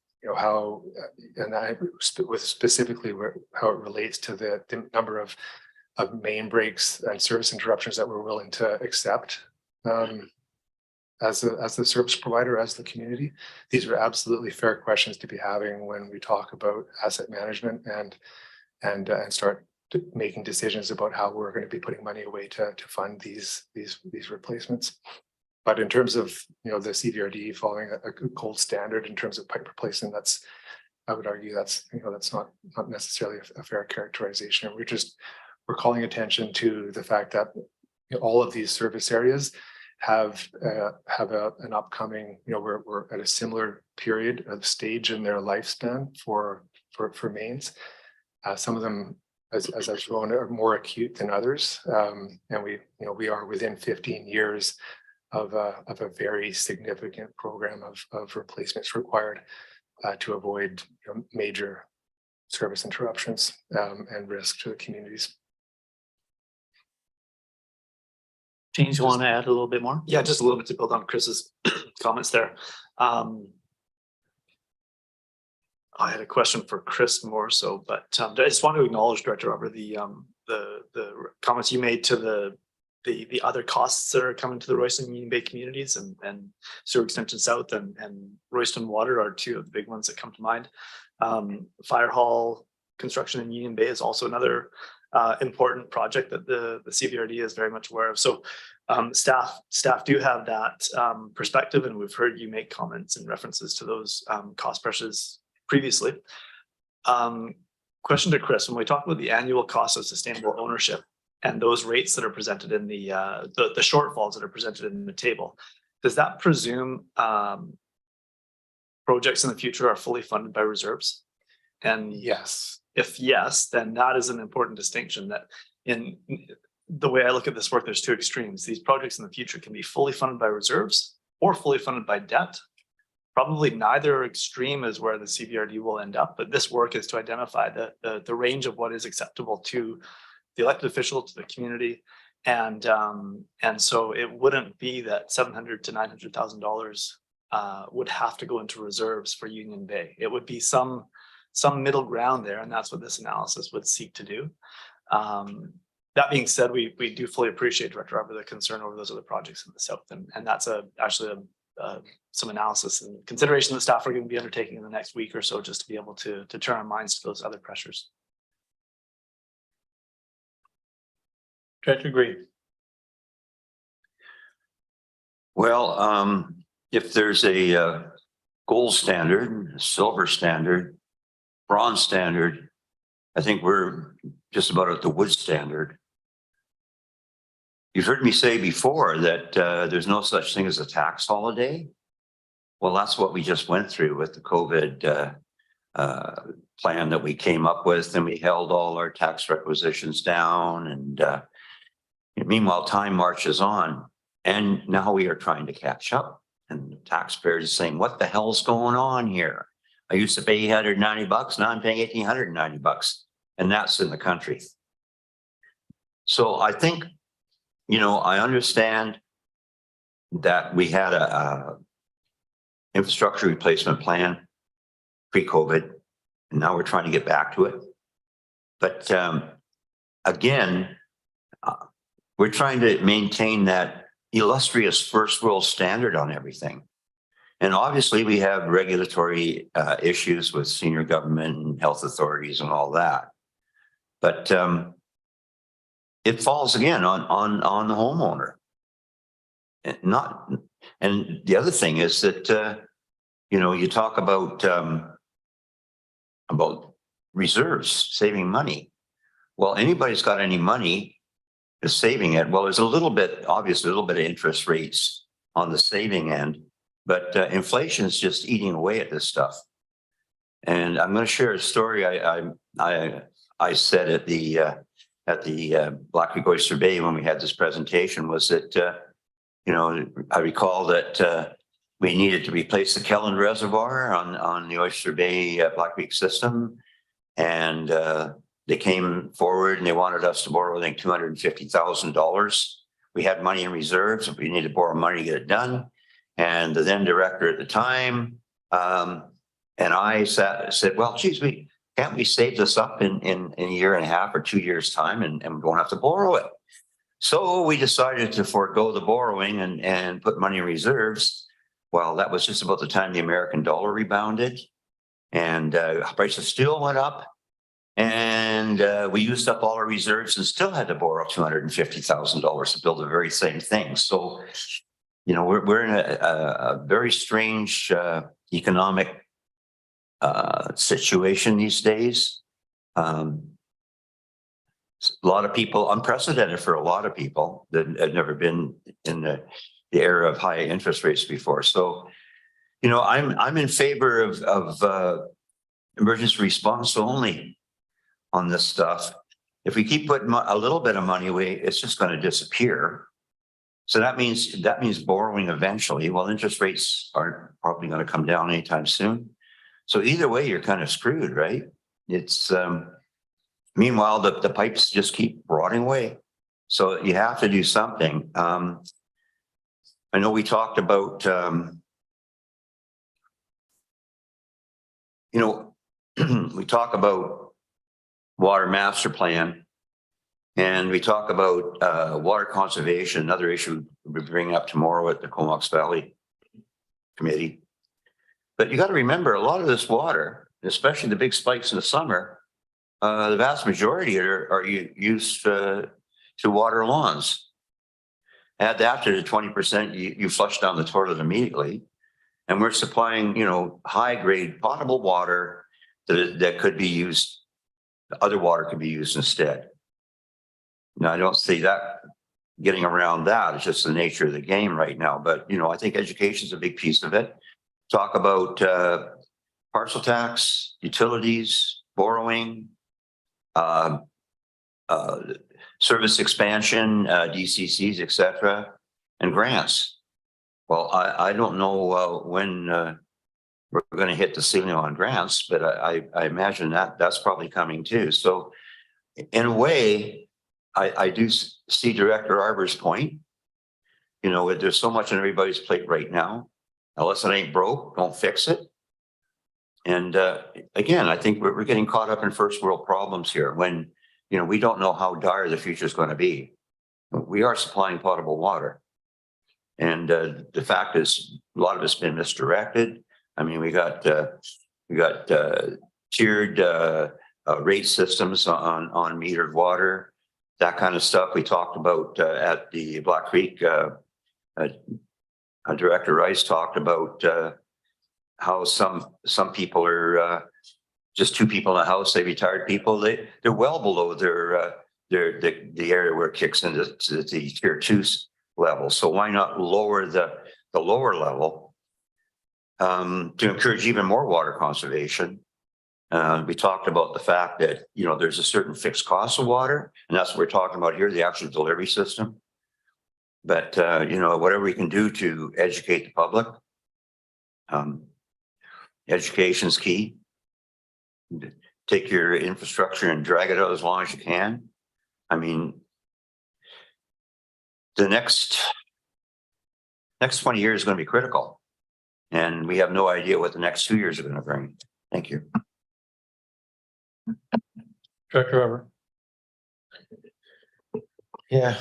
specifically how it relates to the number of main breaks and service interruptions that we're willing to accept as the service provider, as the community. These are absolutely fair questions to be having when we talk about asset management and start making decisions about how we're going to be putting money away to fund these replacements. But in terms of the CVRD following a gold standard in terms of pipe replacement, I would argue that's not necessarily a fair characterization. We're calling attention to the fact that all of these service areas have an upcoming, we're at a similar period of stage in their lifespan for mains. Some of them, as I've shown, are more acute than others, and we are within 15 years of a very significant program of replacements required to avoid major service interruptions and risk to the communities. James, you want to add a little bit more? Yeah, just a little bit to build on Chris's comments there. I had a question for Chris more so, but I just want to acknowledge, Director Robert, the comments you made to the other costs that are coming to the Royston and Union Bay communities, and Sewer Extension South and Royston Water are two of the big ones that come to mind. Fire hall construction in Union Bay is also another important project that the CVRD is very much aware of. So staff do have that perspective, and we've heard you make comments and references to those cost pressures previously. Question to Chris: when we talk about the annual cost of sustainable ownership and those rates that are presented in the shortfalls that are presented in the table, does that presume projects in the future are fully funded by reserves? And yes, if yes, then that is an important distinction. That in the way I look at this work, there's two extremes. These projects in the future can be fully funded by reserves or fully funded by debt. Probably neither extreme is where the CVRD will end up, but this work is to identify the range of what is acceptable to the elected official, to the community, and so it wouldn't be that $700,000 to $900,000 would have to go into reserves for Union Bay. It would be some middle ground there, and that's what this analysis would seek to do. That being said, we do fully appreciate, Director Robert, the concern over those other projects in the south, and that's actually some analysis and consideration that staff are going to be undertaking in the next week or so, just to be able to turn our minds to those other pressures. Director Green. Well, if there's a gold standard, a silver standard, bronze standard, I think we're just about at the wood standard. You've heard me say before that there's no such thing as a tax holiday. Well, that's what we just went through with the COVID plan that we came up with, and we held all our tax requisitions down. And meanwhile, time marches on, and now we are trying to catch up. And the taxpayers are saying, what the hell's going on here? I used to pay $190, now I'm paying $1,890, and that's in the country. So I think, I understand that we had a infrastructure replacement plan pre-COVID, and now we're trying to get back to it. But again, we're trying to maintain that illustrious first world standard on everything. And obviously we have regulatory issues with senior government and health authorities and all that. But it falls again on the homeowner. And the other thing is that, you talk about reserves, saving money. Well, anybody's got any money is saving it. Well, there's obviously a little bit of interest rates on the saving end, but inflation is just eating away at this stuff. And I'm going to share a story I said at the Black Creek Oyster Bay when we had this presentation was that, I recall that we needed to replace the Kelland Reservoir on the Oyster Bay Black Creek system. And they came forward and they wanted us to borrow, I think, $250,000. We had money in reserves. If we needed to borrow money to get it done. And the then director at the time, and I said, well, geez, can't we save this up in a year and a half or 2 years time and we won't have to borrow it. So we decided to forego the borrowing and put money in reserves. Well, that was just about the time the American dollar rebounded and price of steel went up. And we used up all our reserves and still had to borrow $250,000 to build the very same thing. So, we're in a very strange economic situation these days. A lot of people, unprecedented for a lot of people that had never been in the era of high interest rates before. So, I'm in favor of emergency response only on this stuff. If we keep putting a little bit of money away, it's just going to disappear. So that means borrowing eventually. Well, interest rates aren't probably going to come down anytime soon. So either way, you're kind of screwed, right? It's meanwhile the pipes just keep rotting away. So you have to do something. I know we talked about we talk about water master plan, and we talk about water conservation, another issue we'll bring up tomorrow at the Comox Valley Committee. But you got to remember, a lot of this water, especially the big spikes in the summer, the vast majority are used to water lawns. Add that to the 20% you flush down the toilet immediately. And we're supplying, high grade potable water that could be used, other water could be used instead. Now, I don't see that getting around that. It's just the nature of the game right now. But, I think education is a big piece of it. Talk about parcel tax, utilities, borrowing, service expansion, DCCs, et cetera, and grants. Well, I don't know when we're going to hit the ceiling on grants, but I imagine that's probably coming too. So in a way, I do see Director Arbor's point. There's so much on everybody's plate right now. Unless it ain't broke, don't fix it. And again, I think we're getting caught up in first world problems here when, we don't know how dire the future is going to be. We are supplying potable water. And the fact is, a lot of it's been misdirected. I mean, we got tiered rate systems on metered water, that kind of stuff. We talked about at the Black Creek. Director Rice talked about how some people are just two people in a house. They retired people. They're well below the area where it kicks into the tier 2 level. So why not lower the lower level to encourage even more water conservation? We talked about the fact that there's a certain fixed cost of water, and that's what we're talking about here, the actual delivery system. But, you know, whatever we can do to educate the public. Education's key. Take your infrastructure and drag it out as long as you can. I mean, the next 20 years is going to be critical. And we have no idea what the next 2 years are going to bring. Thank you. Director Weber. Yeah,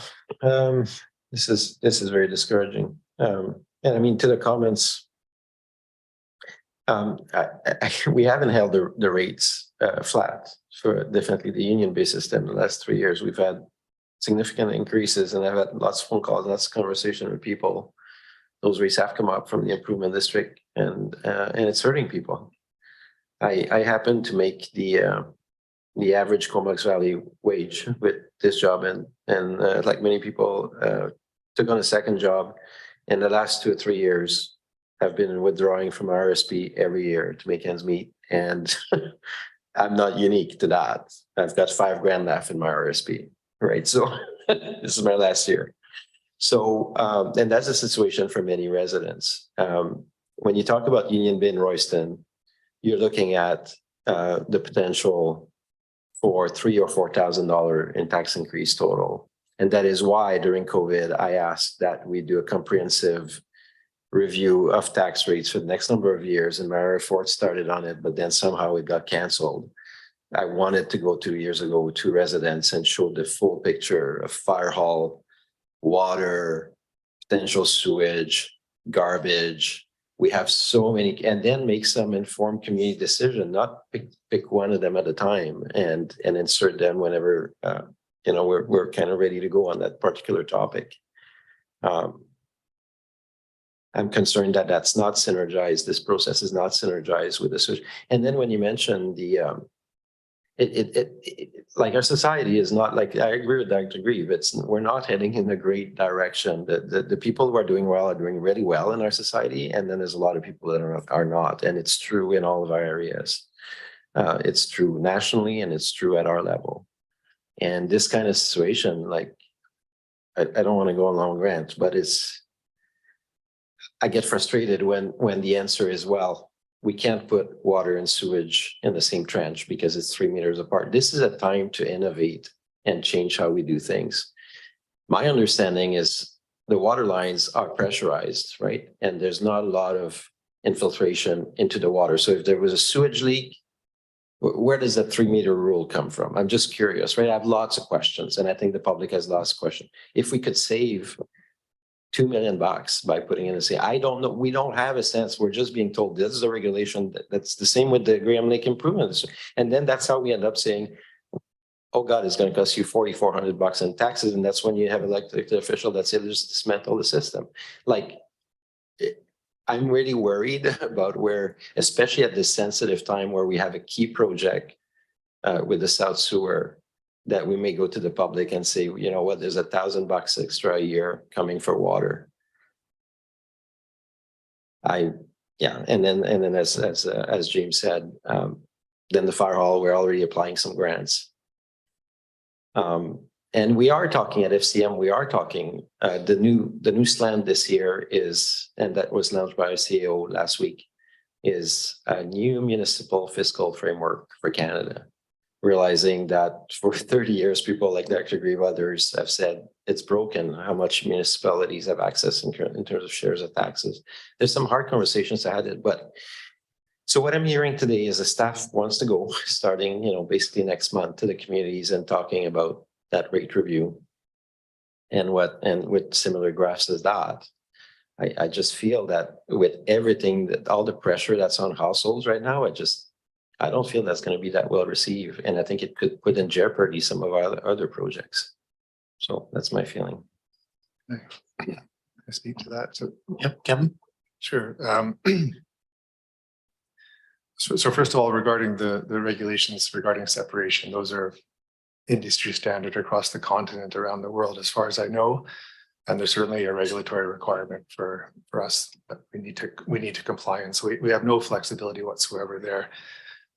this is very discouraging. And I mean, to the comments, we haven't held the rates flat for definitely the union-based system. The last 3 years, we've had significant increases, and I've had lots of phone calls, lots of conversation with people. Those rates have come up from the improvement district, and it's hurting people. I happen to make the average Comox Valley wage with this job, and like many people, took on a second job in the last 2 or 3 years. I've been withdrawing from RSP every year to make ends meet, and I'm not unique to that. I've got $5,000 left in my RSP, right? So this is my last year. So, and that's the situation for many residents. When you talk about Union Bay and Royston, you're looking at the potential for $3,000 or $4,000 in tax increase total. And that is why during COVID, I asked that we do a comprehensive review of tax rates for the next number of years. And Mayor Ford started on it, but then somehow it got canceled. I wanted to go 2 years ago to residents and show the full picture of fire hall, water, potential sewage, garbage. We have so many, and then make some informed community decision, not pick one of them at a time and insert them whenever, you know, we're kind of ready to go on that particular topic. I'm concerned that that's not synergized. This process is not synergized with the switch. And then when you mention the, like our society is not like, I agree with Dr. Grieve, we're not heading in a great direction. The people who are doing well are doing really well in our society. And then there's a lot of people that are not. And it's true in all of our areas. It's true nationally, and it's true at our level. And this kind of situation, like, I don't want to go on a long rant, but I get frustrated when the answer is, well, we can't put water and sewage in the same trench because it's 3 meters apart. This is a time to innovate and change how we do things. My understanding is the water lines are pressurized, right? And there's not a lot of infiltration into the water. So if there was a sewage leak, where does that 3 meter rule come from? I'm just curious, right? I have lots of questions, and I think the public has lots of questions. If we could save $2 million by putting in a say, I don't know. We don't have a sense. We're just being told this is a regulation. That's the same with the Graham Lake improvements. And then that's how we end up saying, oh God, it's going to cost you $4,400 in taxes. And that's when you have an elected official that says just dismantle the system. Like, I'm really worried about where, especially at this sensitive time where we have a key project with the South Sewer, that we may go to the public and say, you know what, there's $1,000 extra a year coming for water. And then as James said, then the fire hall, we're already applying some grants. And we are talking at FCM, we are talking, the new slant this year is, and that was launched by our CEO last week, is a new municipal fiscal framework for Canada. Realizing that for 30 years, people like Dr. Grieve, others have said it's broken how much municipalities have access in terms of shares of taxes. There's some hard conversations I had, but so what I'm hearing today is the staff wants to go starting, you know, basically next month to the communities and talking about that rate review and with similar graphs as that. I just feel that with everything, that all the pressure that's on households right now, I don't feel that's going to be that well received. And I think it could put in jeopardy some of our other projects. So that's my feeling. I speak to that. So, Yep, Kevin. Sure. So first of all, regarding the regulations regarding separation, those are industry standard across the continent around the world, as far as I know. And there's certainly a regulatory requirement for us that we need to comply. And so we have no flexibility whatsoever there.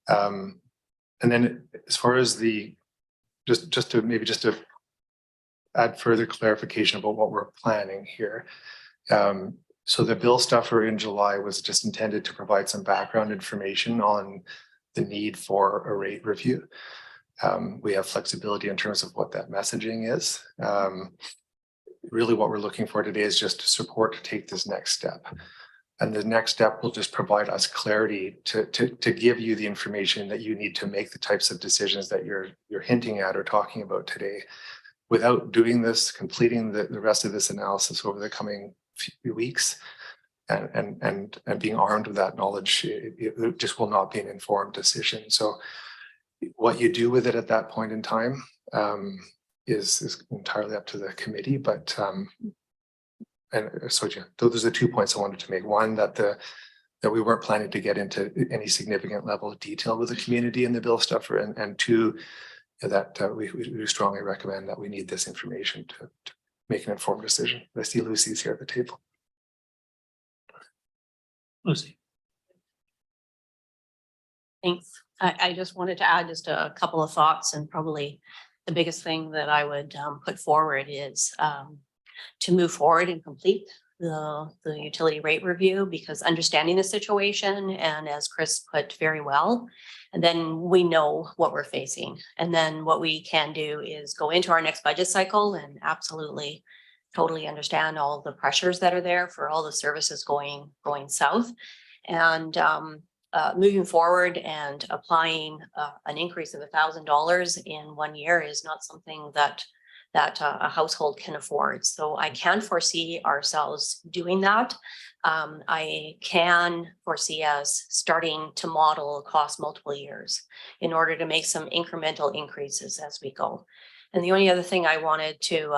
And then as far as just to add further clarification about what we're planning here. So the bill stuffer in July was just intended to provide some background information on the need for a rate review. We have flexibility in terms of what that messaging is. Really what we're looking for today is just support to take this next step. And the next step will just provide us clarity to give you the information that you need to make the types of decisions that you're hinting at or talking about today. Without doing this, completing the rest of this analysis over the coming few weeks and being armed with that knowledge, it just will not be an informed decision. So what you do with it at that point in time is entirely up to the committee, but and so yeah, those are the 2 points I wanted to make. One, that we weren't planning to get into any significant level of detail with the community in the bill stuffer, and two, that we strongly recommend that we need this information to make an informed decision. I see Lucy's here at the table. Lucy. Thanks. I just wanted to add just a couple of thoughts, and probably the biggest thing that I would put forward is to move forward and complete the utility rate review, because understanding the situation, and as Chris put very well, and then we know what we're facing. And then what we can do is go into our next budget cycle and absolutely totally understand all the pressures that are there for all the services going south. And moving forward and applying an increase of $1,000 in 1 year is not something that a household can afford. So I can foresee ourselves doing that. I can foresee us starting to model across multiple years in order to make some incremental increases as we go. And the only other thing I wanted to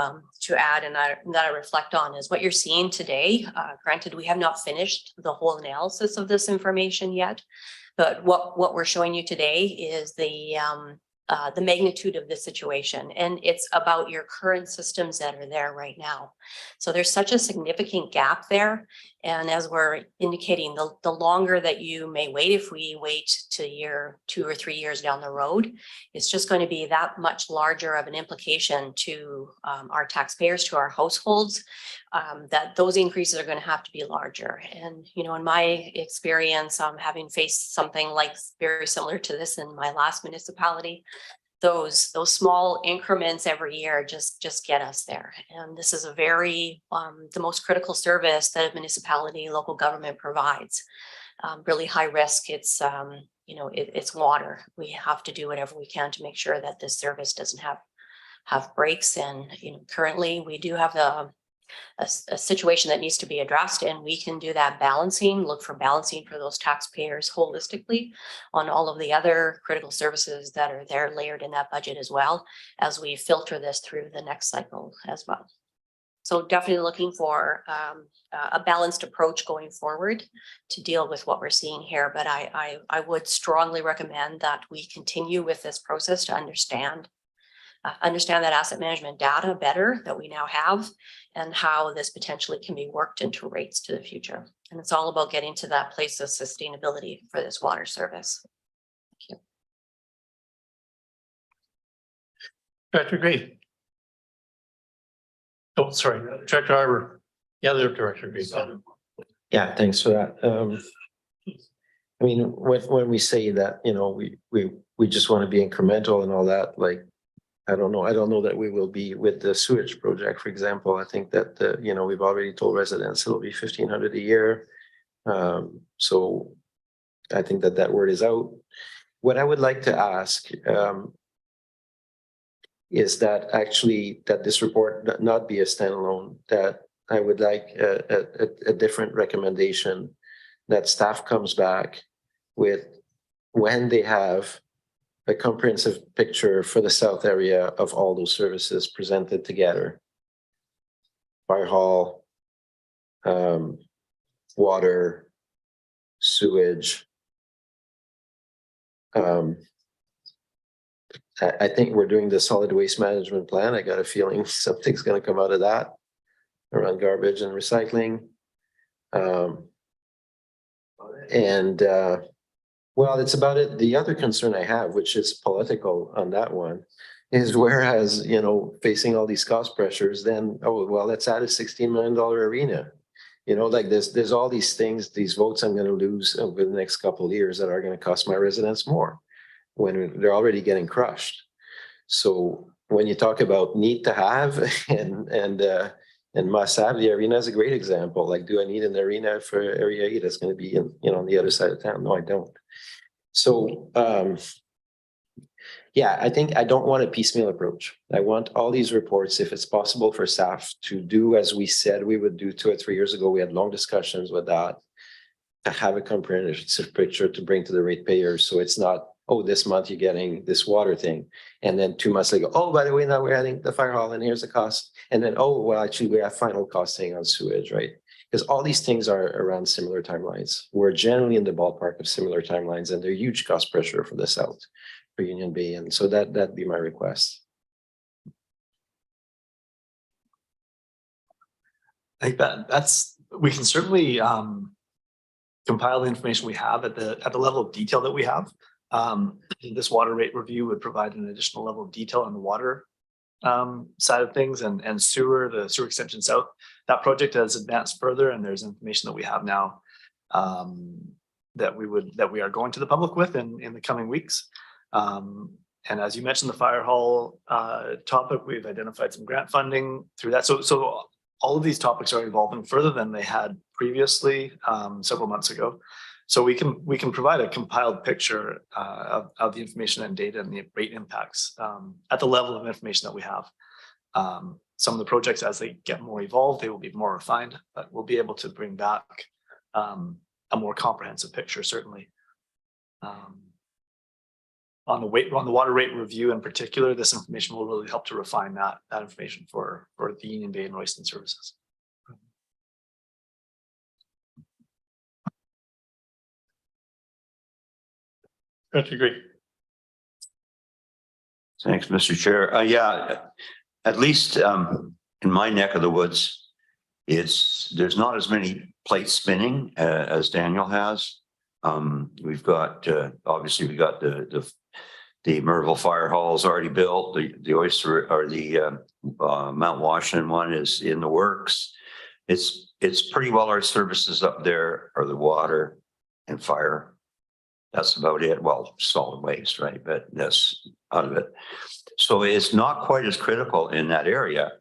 add and that I reflect on is what you're seeing today. Granted, we have not finished the whole analysis of this information yet, but what we're showing you today is the magnitude of the situation, and it's about your current systems that are there right now. So there's such a significant gap there. And as we're indicating, the longer that you may wait, if we wait to year 2 or 3 years down the road, it's just going to be that much larger of an implication to our taxpayers, to our households, that those increases are going to have to be larger. And, you know, in my experience, having faced something like very similar to this in my last municipality, those small increments every year just get us there. And this is a very the most critical service that a municipality, local government provides. Really high risk. It's you know, it's water. We have to do whatever we can to make sure that this service doesn't have breaks. And you know, currently we do have a situation that needs to be addressed, and we can do that balancing, look for balancing for those taxpayers holistically on all of the other critical services that are there layered in that budget, as well as we filter this through the next cycle as well. So definitely looking for a balanced approach going forward to deal with what we're seeing here. But I would strongly recommend that we continue with this process to understand that asset management data better that we now have, and how this potentially can be worked into rates to the future. And it's all about getting to that place of sustainability for this water service. Thank you. Director Gray. Oh, sorry, Director Arbor. Yeah, the Director Gray. Yeah, thanks for that. I mean, when we say that, you know, we just want to be incremental and all that, like, I don't know that we will be with the sewage project, for example. I think that, you know, we've already told residents it'll be $1,500 a year. So I think that word is out. What I would like to ask is that actually that this report not be a standalone, that I would like a different recommendation, that staff comes back with, when they have a comprehensive picture for the south area of all those services presented together. Fire hall, water, sewage. I think we're doing the solid waste management plan. I got a feeling something's going to come out of that around garbage and recycling. Well, it's about it. The other concern I have, which is political on that one, is whereas, facing all these cost pressures, then, oh, well, let's add a $16 million arena. Like there's all these things, these votes I'm going to lose over the next couple of years that are going to cost my residents more when they're already getting crushed. So when you talk about need to have and must have, the arena is a great example. Like, do I need an arena for Area 8 that's going to be on the other side of town? No, I don't. So yeah, I think I don't want a piecemeal approach. I want all these reports, if it's possible for staff to do as we said we would do 2 or 3 years ago. We had long discussions with that, to have a comprehensive picture to bring to the ratepayers. So it's not, oh, this month you're getting this water thing. And then 2 months later, oh, by the way, now we're adding the fire hall and here's the cost. And then, oh, well, actually we have final costing on sewage, right? Because all these things are around similar timelines. We're generally in the ballpark of similar timelines, and they're huge cost pressure for the South, for Union Bay. And so that'd be my request. I think we can certainly compile the information we have at the level of detail that we have. This water rate review would provide an additional level of detail on the water side of things, and the sewer extension south. That project has advanced further, and there's information that we have now that we are going to the public with in the coming weeks. And as you mentioned, the fire hall topic, we've identified some grant funding through that. So all of these topics are evolving further than they had previously several months ago. So we can provide a compiled picture of the information and data and the rate impacts at the level of information that we have. Some of the projects, as they get more evolved, they will be more refined, but we'll be able to bring back a more comprehensive picture, certainly. On the water rate review in particular, this information will really help to refine that information for the Union Bay and Royston services. That's great. Thanks, Mr. Chair. Yeah, at least in my neck of the woods, there's not as many plates spinning as Daniel has. We've got obviously we got the Merville Fire Hall is already built. The Oyster or the Mount Washington one is in the works. It's pretty well our services up there are the water and fire. That's about it. Well, solid waste, right? But that's out of it. So it's not quite as critical in that area,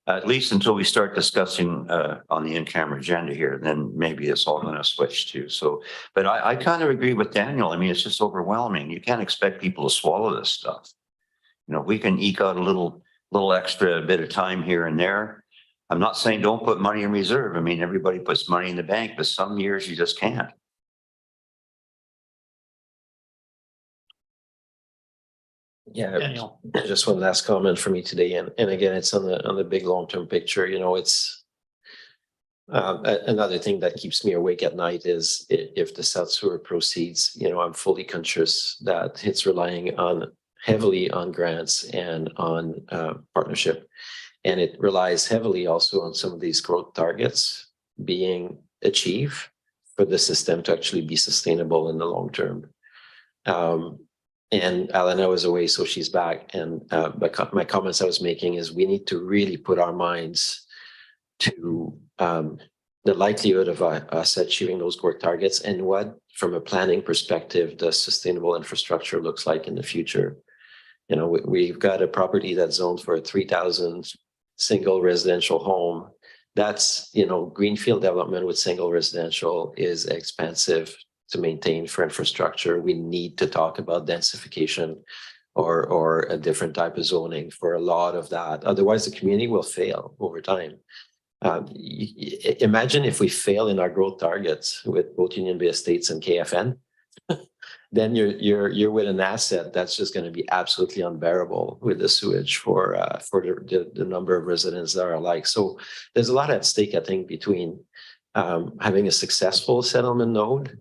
at least until we start discussing on the in-camera agenda here. Then maybe it's all going to switch to. So, but I kind of agree with Daniel. I mean, it's just overwhelming. You can't expect people to swallow this stuff. We can eke out a little extra bit of time here and there. I'm not saying don't put money in reserve. I mean, everybody puts money in the bank, but some years you just can't. Yeah, Daniel. Just one last comment for me today, and again, it's on the big long-term picture. It's another thing that keeps me awake at night is if the South Sewer proceeds. I'm fully conscious that it's relying heavily on grants and on partnership, and it relies heavily also on some of these growth targets being achieved for the system to actually be sustainable in the long term. And Alana was away, so she's back. And my comments I was making is we need to really put our minds to the likelihood of us achieving those growth targets and what, from a planning perspective, the sustainable infrastructure looks like in the future. We've got a property that's zoned for a 3,000 single residential home. That's, greenfield development with single residential is expensive to maintain for infrastructure. We need to talk about densification or a different type of zoning for a lot of that. Otherwise, the community will fail over time. Imagine if we fail in our growth targets with both Union Bay Estates and KFN, then you're with an asset that's just going to be absolutely unbearable with the sewage for the number of residents that are alike. So there's a lot at stake, I think, between having a successful settlement node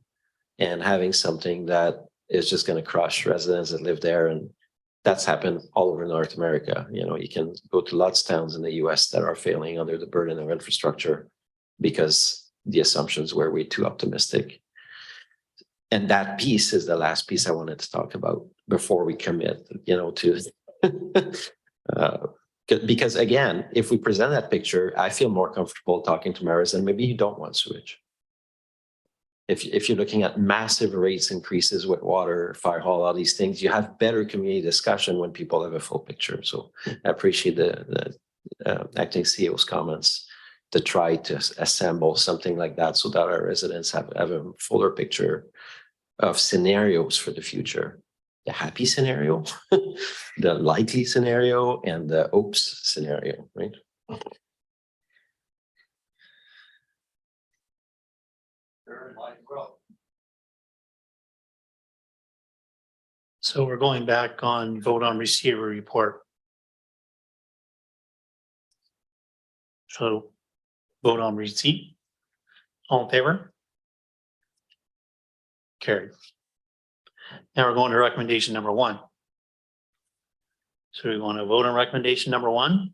and having something that is just going to crush residents that live there. And that's happened all over North America. You can go to lots of towns in the US that are failing under the burden of infrastructure because the assumptions were way too optimistic. And that piece is the last piece I wanted to talk about before we commit, to Because again, if we present that picture, I feel more comfortable talking to mayors and maybe you don't want sewage. If you're looking at massive rates increases with water, fire hall, all these things, you have better community discussion when people have a full picture. So I appreciate the acting CEO's comments to try to assemble something like that so that our residents have a fuller picture of scenarios for the future. The happy scenario, the likely scenario, and the oops scenario, right? So we're going back on vote on receiver report. So vote on receipt. All in favor? Carried. Now we're going to recommendation number 1. So we want to vote on recommendation number 1.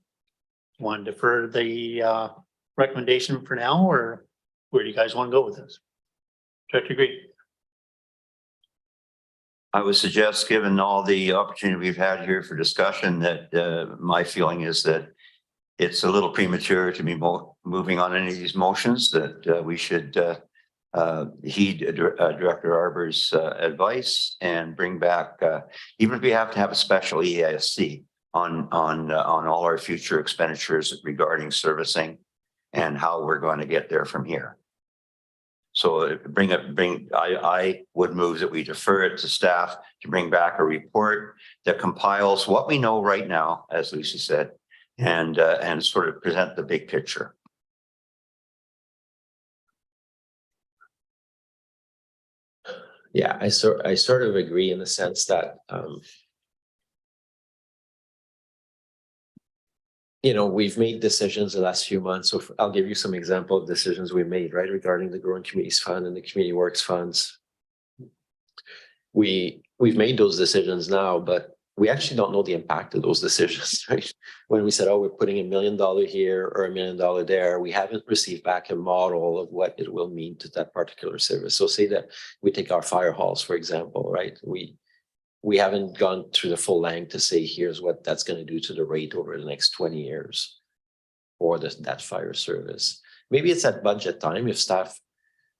Want to defer the recommendation for now, or where do you guys want to go with this? Director Green. I would suggest, given all the opportunity we've had here for discussion, that my feeling is that it's a little premature to be moving on any of these motions, that we should heed Director Arbor's advice and bring back, even if we have to have a special EASC on all our future expenditures regarding and how we're going to get there from here. So I would move that we defer it to staff to bring back a report that compiles what we know right now, as Lucy said, and sort of present the big picture. Yeah, I sort of agree in the sense that you know, we've made decisions the last few months. So I'll give you some example of decisions we made, right, regarding the Growing Communities Fund and the Community Works funds. We've made those decisions now, but we actually don't know the impact of those decisions, right? When we said, oh, we're putting $1 million here or $1 million there, we haven't received back a model of what it will mean to that particular service. So say that we take our fire halls, for example, right? We haven't gone through the full length to say, here's what that's going to do to the rate over the next 20 years for that fire service. Maybe it's at budget time if staff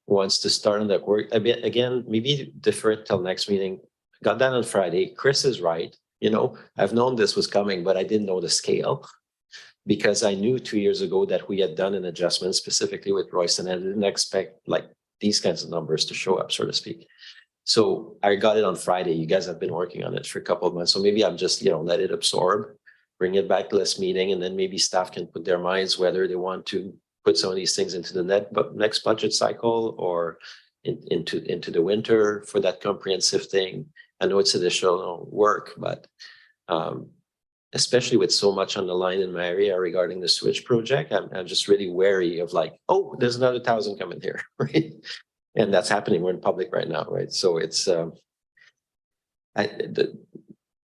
wants to start on that work. Again, maybe defer it till next meeting. Got that on Friday. Chris is right. You know, I've known this was coming, but I didn't know the scale because I knew 2 years ago that we had done an adjustment specifically with Royston and I didn't expect like these kinds of numbers to show up, so to speak. So I got it on Friday. You guys have been working on it for a couple of months. So maybe I'm just, you know, let it absorb, bring it back to this meeting, and then maybe staff can put their minds whether they want to put some of these things into the next budget cycle or into the winter for that comprehensive thing. I know it's additional work, but especially with so much on the line in my area regarding the switch project, I'm just really wary of like, oh, there's another 1,000 coming here, right? And that's happening. We're in public right now, right? So it's, I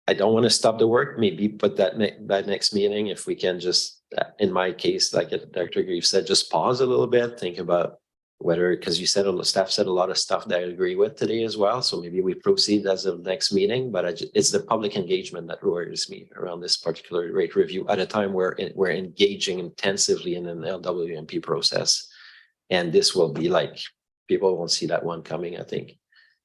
don't want to stop the work. Maybe put that next meeting if we can just, in my case, like Dr. Grieve said, just pause a little bit, think about whether, because you said the staff said a lot of stuff that I agree with today as well. So maybe we proceed as of next meeting, but it's the public engagement that worries me around this particular rate review at a time where we're engaging intensively in an LWMP process. And this will be like, people won't see that one coming, I think.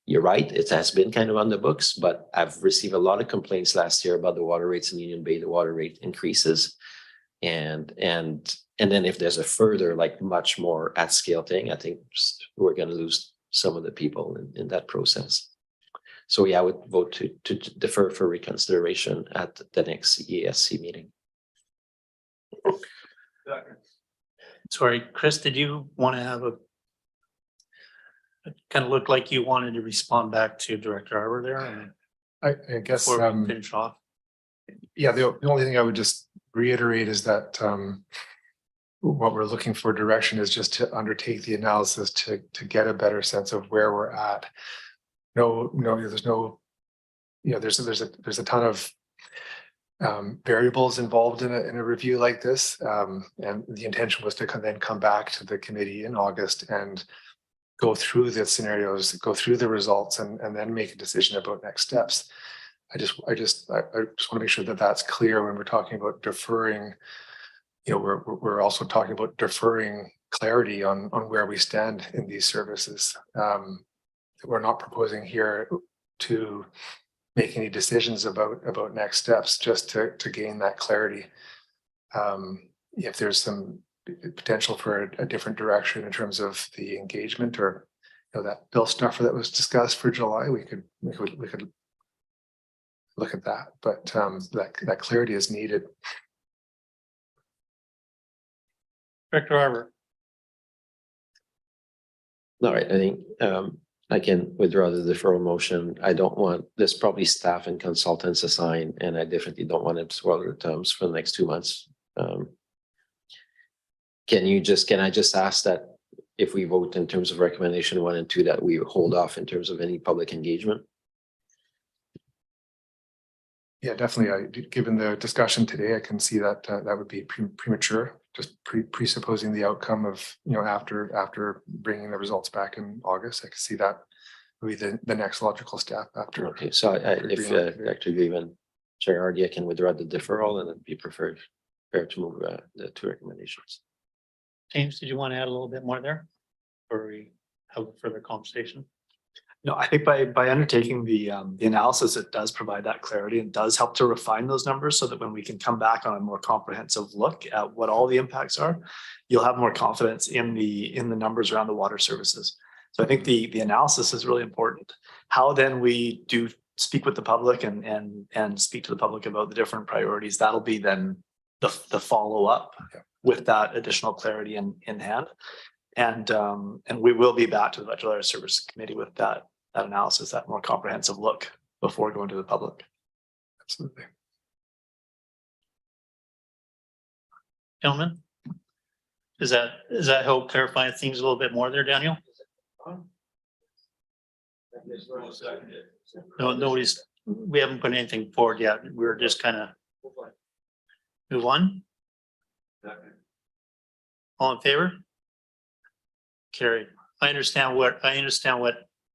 You're right, it has been kind of on the books, but I've received a lot of complaints last year about the water rates in Union Bay, the water rate increases. And then if there's a further, like much more at scale thing, I think we're going to lose some of the people in that process. So yeah, I would vote to defer for reconsideration at the next EASC meeting. Sorry, Chris, did you want to have it kind of looked like you wanted to respond back to Director Arbor there? I guess before we finish off. Yeah, the only thing I would just reiterate is that what we're looking for direction is just to undertake the analysis to get a better sense of where we're at. There's no, there's a ton of variables involved in a review like this, and the intention was to then come back to the committee in August and go through the scenarios, go through the results, and then make a decision about next steps. I just want to make sure that that's clear when we're talking about deferring. We're also talking about deferring clarity on where we stand in these services. We're not proposing here to make any decisions about next steps, just to gain that clarity. If there's some potential for a different direction in terms of the engagement, or that bill stuffer that was discussed for July, we could look at that. But that clarity is needed. Director Arbor. All right, I think I can withdraw the deferral motion. I don't want this, probably staff and consultants assigned, and I definitely don't want it to swallow the terms for the next 2 months. Can I just ask that if we vote in terms of recommendation 1 and 2, that we hold off in terms of any public engagement? Yeah, definitely. Given the discussion today, I can see that that would be premature, just presupposing the outcome of, after bringing the results back in August. I can see that would be the next logical step after. Okay, so if Dr. Grieve, Chair Hardy, I can withdraw the deferral, and it'd be preferred to move the 2 recommendations. James, did you want to add a little bit more there? Or we have further conversation? No, I think by undertaking the analysis, it does provide that clarity and does help to refine those numbers, so that when we can come back on a more comprehensive look at what all the impacts are, you'll have more confidence in the numbers around the water services. So I think the analysis is really important. How then we do speak with the public and speak to the public about the different priorities, that'll be then the follow-up with that additional clarity in hand. And we will be back to the Electoral Service Committee with that analysis, that more comprehensive look before going to the public. Absolutely. Gentlemen, does that help clarify things a little bit more there, Daniel? No, we haven't put anything forward yet. We're just kind of move on. All in favor? Carried. I understand what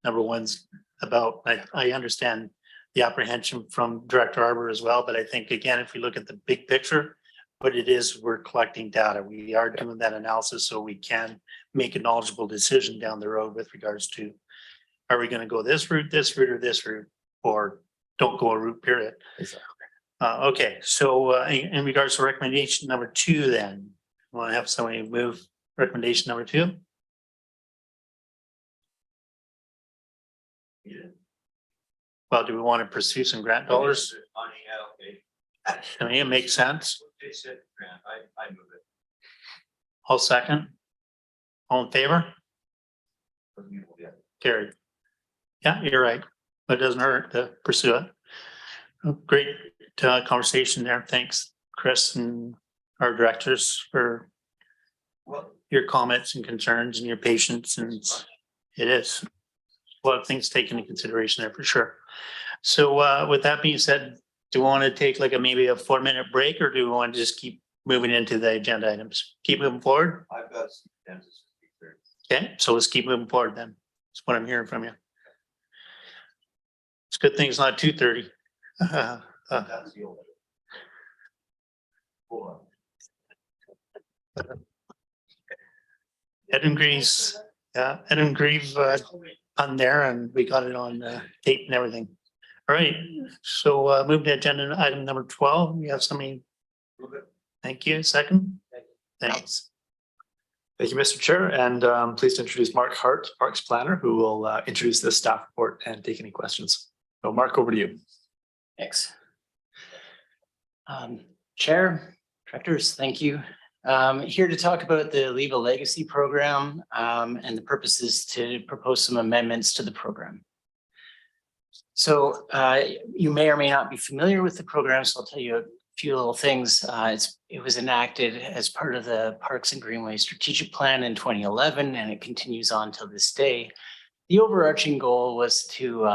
number 1's about. I understand the apprehension from Director Arbor as well, but I think, again, if we look at the big picture, what it is, we're collecting data. We are doing that analysis so we can make a knowledgeable decision down the road with regards to, are we going to go this route, or this route, or don't go a route, period. Exactly. Okay, so in regards to recommendation number 2, then, I want to have somebody move recommendation number 2. Well, do we want to pursue some grant dollars? I mean, it makes sense. I move it. I'll second. All in favor? Carried. Yeah, you're right. But it doesn't hurt to pursue it. Great conversation there. Thanks, Chris, and our directors, for your comments and concerns and your patience. And it is a lot of things taken into consideration there for sure. So with that being said, do we want to take like maybe a 4-minute break, or do we want to just keep moving into the agenda items? Keep moving forward? I've got some. Okay, so let's keep moving forward then. That's what I'm hearing from you. It's a good thing it's not 2:30. That's the old. Edwin Grieve on there, and we got it on tape and everything. All right, so move to agenda item number 12. We have somebody. Thank you. Second. Thanks. Thank you, Mr. Chair, and pleased to introduce Mark Hart, Parks Planner, who will introduce this staff report and take any questions. So Mark, over to you. Thanks. Chair, directors, thank you. Here to talk about the Leave a Legacy program, and the purpose is to propose some amendments to the program. So you may or may not be familiar with the program, so I'll tell you a few little things. It was enacted as part of the Parks and Greenways Strategic Plan in 2011, and it continues on till this day. The overarching goal was to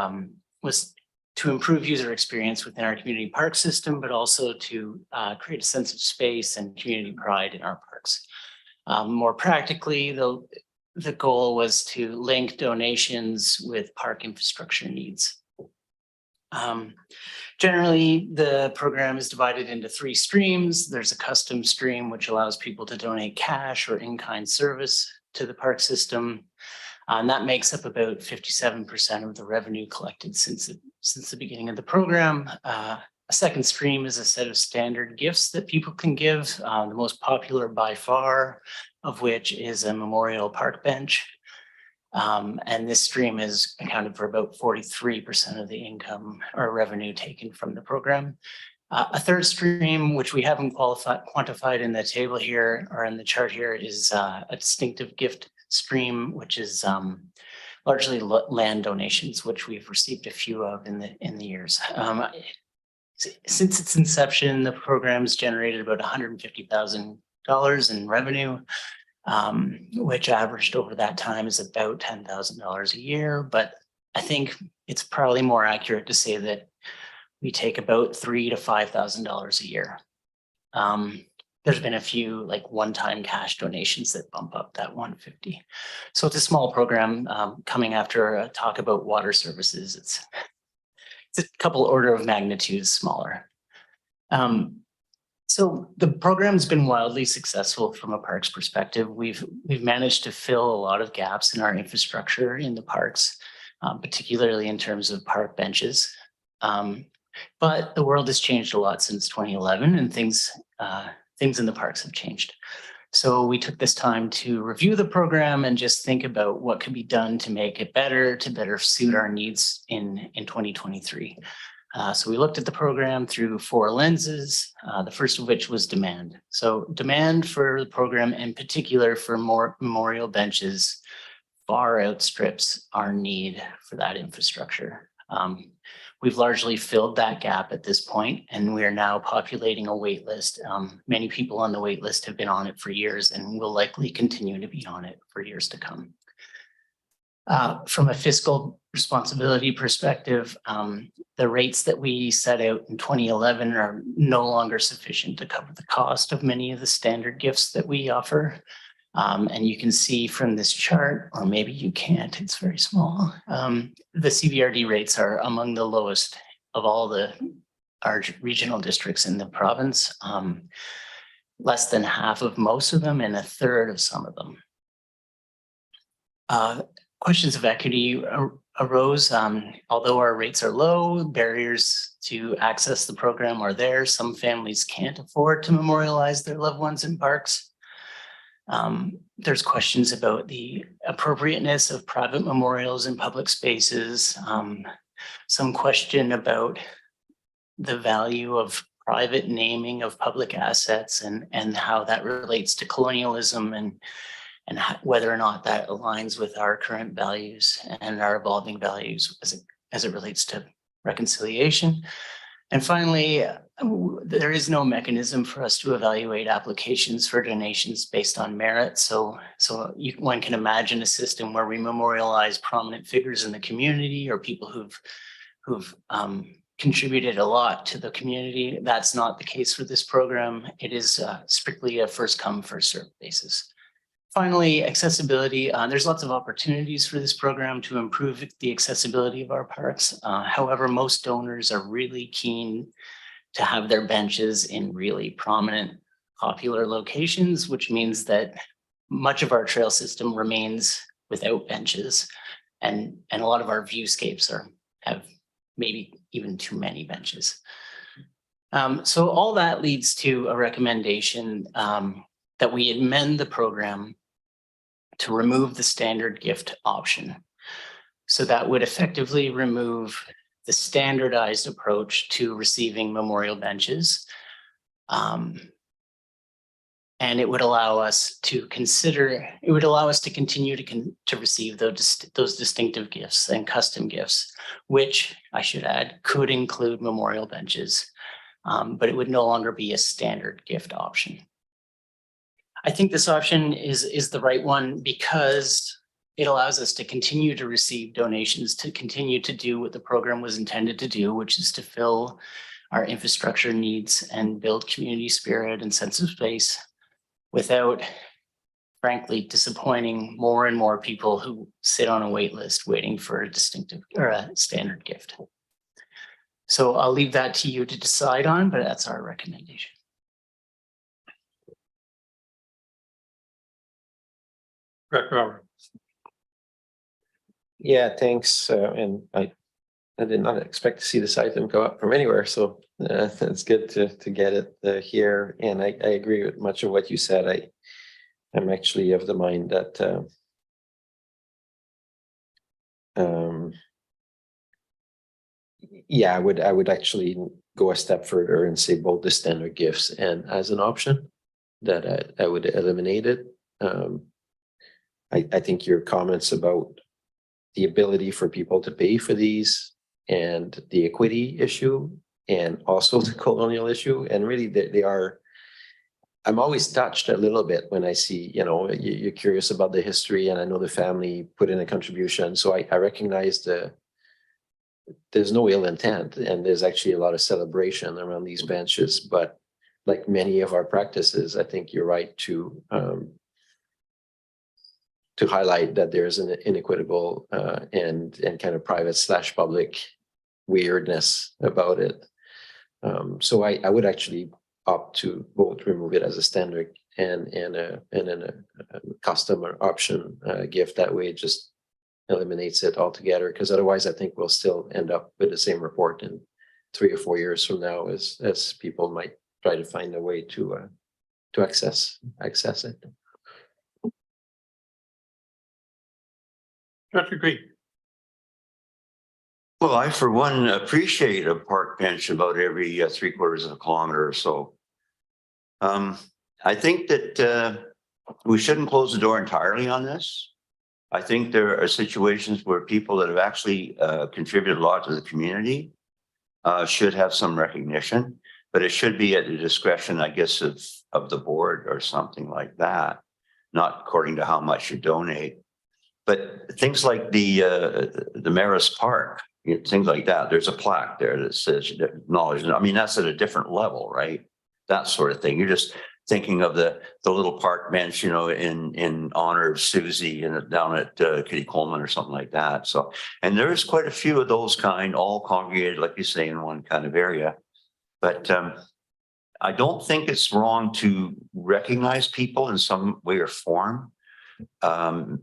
improve user experience within our community park system, but also to create a sense of space and community pride in our parks. More practically, the goal was to link donations with park infrastructure needs. Generally, the program is divided into 3 streams. There's a custom stream, which allows people to donate cash or in-kind service to the park system. And that makes up about 57% of the revenue collected since the beginning of the program. A second stream is a set of standard gifts that people can give, the most popular by far of which is a memorial park bench. And this stream is accounted for about 43% of the income or revenue taken from the program. A third stream, which we haven't quantified in the table here or in the chart here, is a distinctive gift stream, which is largely land donations, which we've received a few of in the years. Since its inception, the program's generated about $150,000 in revenue, which averaged over that time is about $10,000 a year. But I think it's probably more accurate to say that we take about $3,000 to $5,000 a year. There's been a few like one-time cash donations that bump up that 150. So it's a small program. Coming after a talk about water services, it's a couple order of magnitudes smaller. So the program's been wildly successful from a parks perspective. We've managed to fill a lot of gaps in our infrastructure in the parks, particularly in terms of park benches. But the world has changed a lot since 2011, and things in the parks have changed. So we took this time to review the program and just think about what could be done to make it better, to better suit our needs in 2023. So we looked at the program through 4 lenses, the first of which was demand. So demand for the program, in particular for more memorial benches, far outstrips our need for that infrastructure. We've largely filled that gap at this point, and we are now populating a wait list. Many people on the wait list have been on it for years and will likely continue to be on it for years to come. From a fiscal responsibility perspective, the rates that we set out in 2011 are no longer sufficient to cover the cost of many of the standard gifts that we offer. And you can see from this chart, or maybe you can't, it's very small. The CVRD rates are among the lowest of all our regional districts in the province, less than half of most of them and a third of some of them. Questions of equity arose. Although our rates are low, barriers to access the program are there. Some families can't afford to memorialize their loved ones in parks. There's questions about the appropriateness of private memorials in public spaces. Some question about the value of private naming of public assets and how that relates to colonialism and whether or not that aligns with our current values and our evolving values as it relates to reconciliation. And finally, there is no mechanism for us to evaluate applications for donations based on merit. So one can imagine a system where we memorialize prominent figures in the community or people who've contributed a lot to the community. That's not the case for this program. It is strictly a first come, first served basis. Finally, accessibility. There's lots of opportunities for this program to improve the accessibility of our parks. However, most donors are really keen to have their benches in really prominent, popular locations, which means that much of our trail system remains without benches. And a lot of our viewscapes have maybe even too many benches. So all that leads to a recommendation that we amend the program to remove the standard gift option. So that would effectively remove the standardized approach to receiving memorial benches. And it would allow us to continue to receive those distinctive gifts and custom gifts, which I should add could include memorial benches, but it would no longer be a standard gift option. I think this option is the right one because it allows us to continue to receive donations, to continue to do what the program was intended to do, which is to fill our infrastructure needs and build community spirit and sense of space without, frankly, disappointing more and more people who sit on a wait list waiting for a distinctive or a standard gift. So I'll leave that to you to decide on, but that's our recommendation. Yeah, thanks. And I did not expect to see this item go up from anywhere, so it's good to get it here. And I agree with much of what you said. I'm actually of the mind that yeah, I would actually go a step further and say both the standard gifts and as an option that I would eliminate it. I think your comments about the ability for people to pay for these and the equity issue and also the colonial issue, and really they are, I'm always touched a little bit when I see, you know, you're curious about the history, and I know the family put in a contribution. So I recognize there's no ill intent, and there's actually a lot of celebration around these benches. But like many of our practices, I think you're right to highlight that there's an inequitable and kind of private/public weirdness about it. So I would actually opt to both remove it as a standard and a custom or option gift. That way it just eliminates it altogether, because otherwise I think we'll still end up with the same report in 3 or 4 years from now, as people might try to find a way to access it. Dr. Green. Well, I, for one, appreciate a park bench about every 3/4 of a kilometer or so. I think that we shouldn't close the door entirely on this. I think there are situations where people that have actually contributed a lot to the community should have some recognition, but it should be at the discretion, I guess, of the board or something like that, not according to how much you donate. But things like the Maris Park, you know, things like that, there's a plaque there that says acknowledge. I mean, that's at a different level, right? That sort of thing. You're just thinking of the little park bench, you know, in honor of Susie and down at Kitty Coleman or something like that. So, and there's quite a few of those kind, all congregated, like you say, in one kind of area. But I don't think it's wrong to recognize people in some way or form.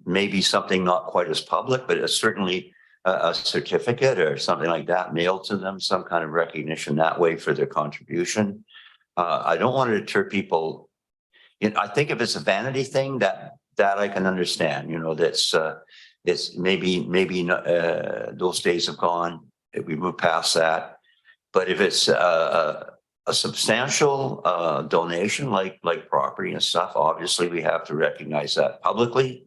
Maybe something not quite as public, but it's certainly a certificate or something like that mailed to them, some kind of recognition that way for their contribution. I don't want to deter people. You know, I think if it's a vanity thing, that I can understand. You know, that's it's maybe those days have gone. We move past that. But if it's a substantial donation, like property and stuff, obviously we have to recognize that publicly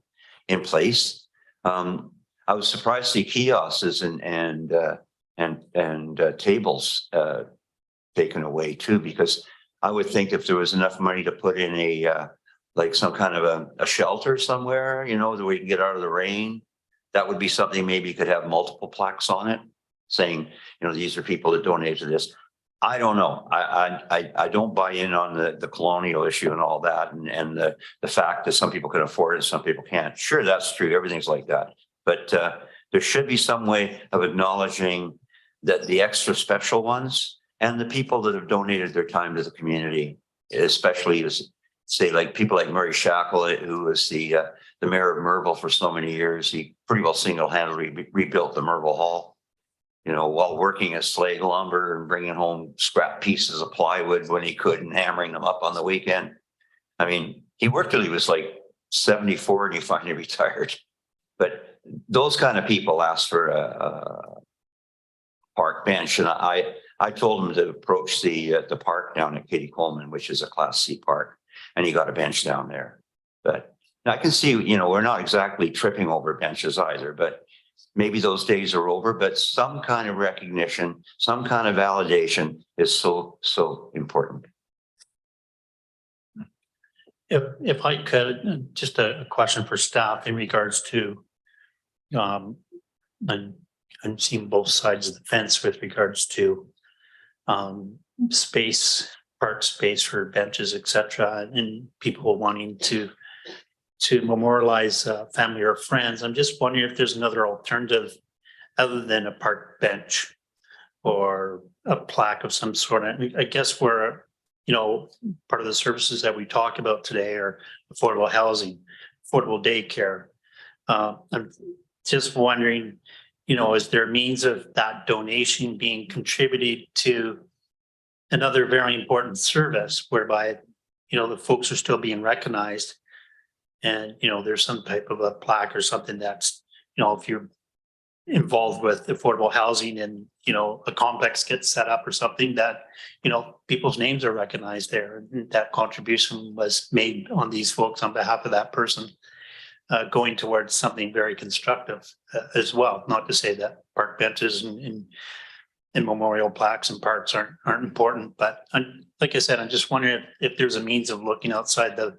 in place. I was surprised to see kiosks and tables taken away too, because I would think if there was enough money to put in a like some kind of a shelter somewhere, you know, that we can get out of the rain, that would be something maybe you could have multiple plaques on it saying, you know, these are people that donated to this. I don't know. I don't buy in on the colonial issue and all that, and the fact that some people can afford it, some people can't. Sure, that's true. Everything's like that. But there should be some way of acknowledging that the extra special ones and the people that have donated their time to the community, especially as say like people like Murray Shackle, who was the mayor of Merville for so many years. He pretty well single-handedly rebuilt the Merville Hall, you know, while working at Slade Lumber and bringing home scrap pieces of plywood when he could and hammering them up on the weekend. I mean, he worked till he was like 74 and he finally retired. But those kind of people asked for a park bench, and I told him to approach the park down at Kitty Coleman, which is a Class C park, and he got a bench down there. But I can see, you know, we're not exactly tripping over benches either, but maybe those days are over. But some kind of recognition, some kind of validation is so important. If I could, just a question for staff in regards to, I'm seeing both sides of the fence with regards to space, park space for benches, etc., and people wanting to memorialize family or friends. I'm just wondering if there's another alternative other than a park bench or a plaque of some sort. I guess we're, part of the services that we talk about today are affordable housing, affordable daycare. I'm just wondering, is there a means of that donation being contributed to another very important service whereby, the folks are still being recognized and, there's some type of a plaque or something that's, if you're involved with affordable housing and, a complex gets set up or something that, people's names are recognized there. And that contribution was made on these folks on behalf of that person, going towards something very constructive as well. Not to say that park benches and memorial plaques and parks aren't important, but like I said, I'm just wondering if there's a means of looking outside the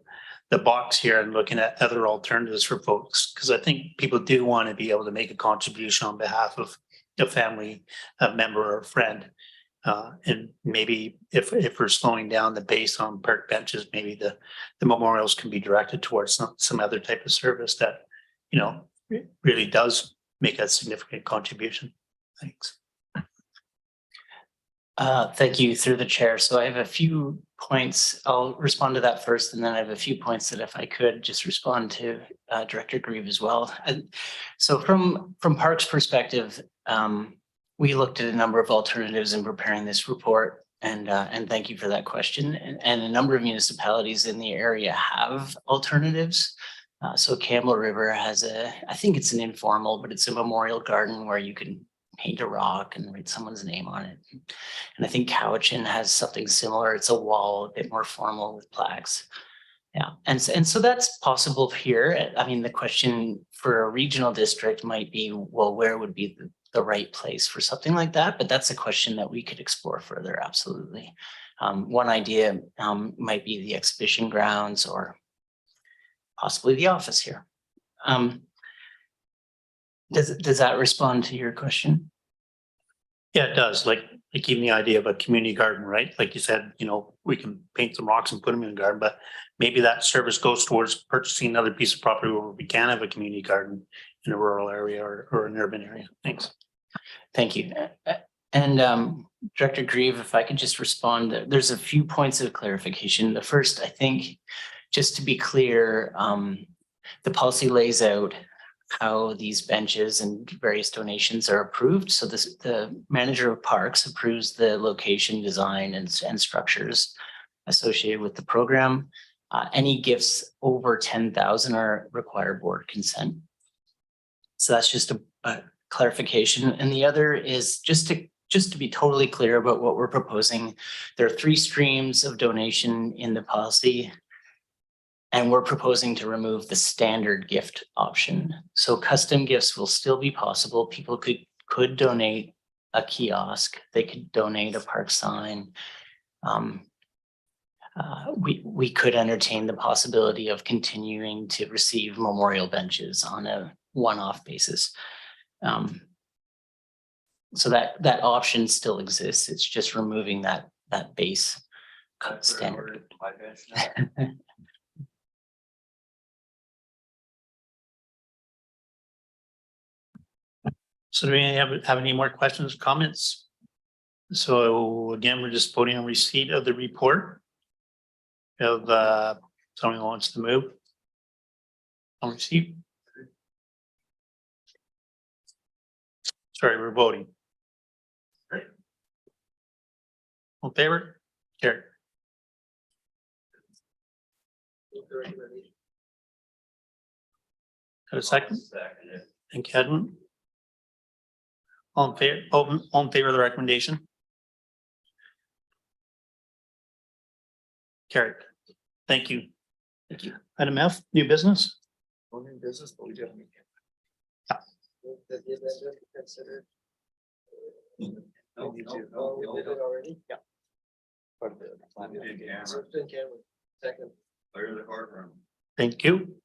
box here and looking at other alternatives for folks, because I think people do want to be able to make a contribution on behalf of a family, a member or a friend. And maybe if we're slowing down the base on park benches, maybe the memorials can be directed towards some other type of service that, really does make a significant contribution. Thanks. Thank you through the chair. So I have a few points. I'll respond to that first, and then I have a few points that if I could just respond to Director Grieve as well. And so from Parks perspective, we looked at a number of alternatives in preparing this report, and thank you for that question. And a number of municipalities in the area have alternatives. So Campbell River has I think it's an informal, but it's a memorial garden where you can paint a rock and write someone's name on it. And I think Cowichan has something similar. It's a wall, a bit more formal with plaques. Yeah, and so that's possible here. I mean, the question for a regional district might be, well, where would be the right place for something like that? But that's a question that we could explore further, absolutely. One idea might be the exhibition grounds or possibly the office here. Does that respond to your question? Yeah, it does. Like even the idea of a community garden, right? Like you said, we can paint some rocks and put them in a garden, but maybe that service goes towards purchasing another piece of property where we can have a community garden in a rural area or an urban area. Thanks. Thank you. And Director Grieve, if I could just respond, there's a few points of clarification. The first, I think, just to be clear, the policy lays out how these benches and various donations are approved. So the manager of parks approves the location, design, and structures associated with the program. Any gifts over 10,000 are require board consent. So that's just a clarification. And the other is just to be totally clear about what we're proposing. There are 3 streams of donation in the policy. And we're proposing to remove the standard gift option. So custom gifts will still be possible. People could donate a kiosk. They could donate a park sign. We could entertain the possibility of continuing to receive memorial benches on a one-off basis. So that option still exists. It's just removing that base standard. So do we have any more questions, comments? So again, we're just voting on receipt of the report. Of someone who wants to move on receipt. Sorry, we're voting. All in favor? Carried. Have a second? Thank you, Edwin. All in favor of the recommendation? Carried. Thank you. Thank you. Item F, new business. New business, but we do have a meeting. No, we did already. Yeah. Second. Thank you.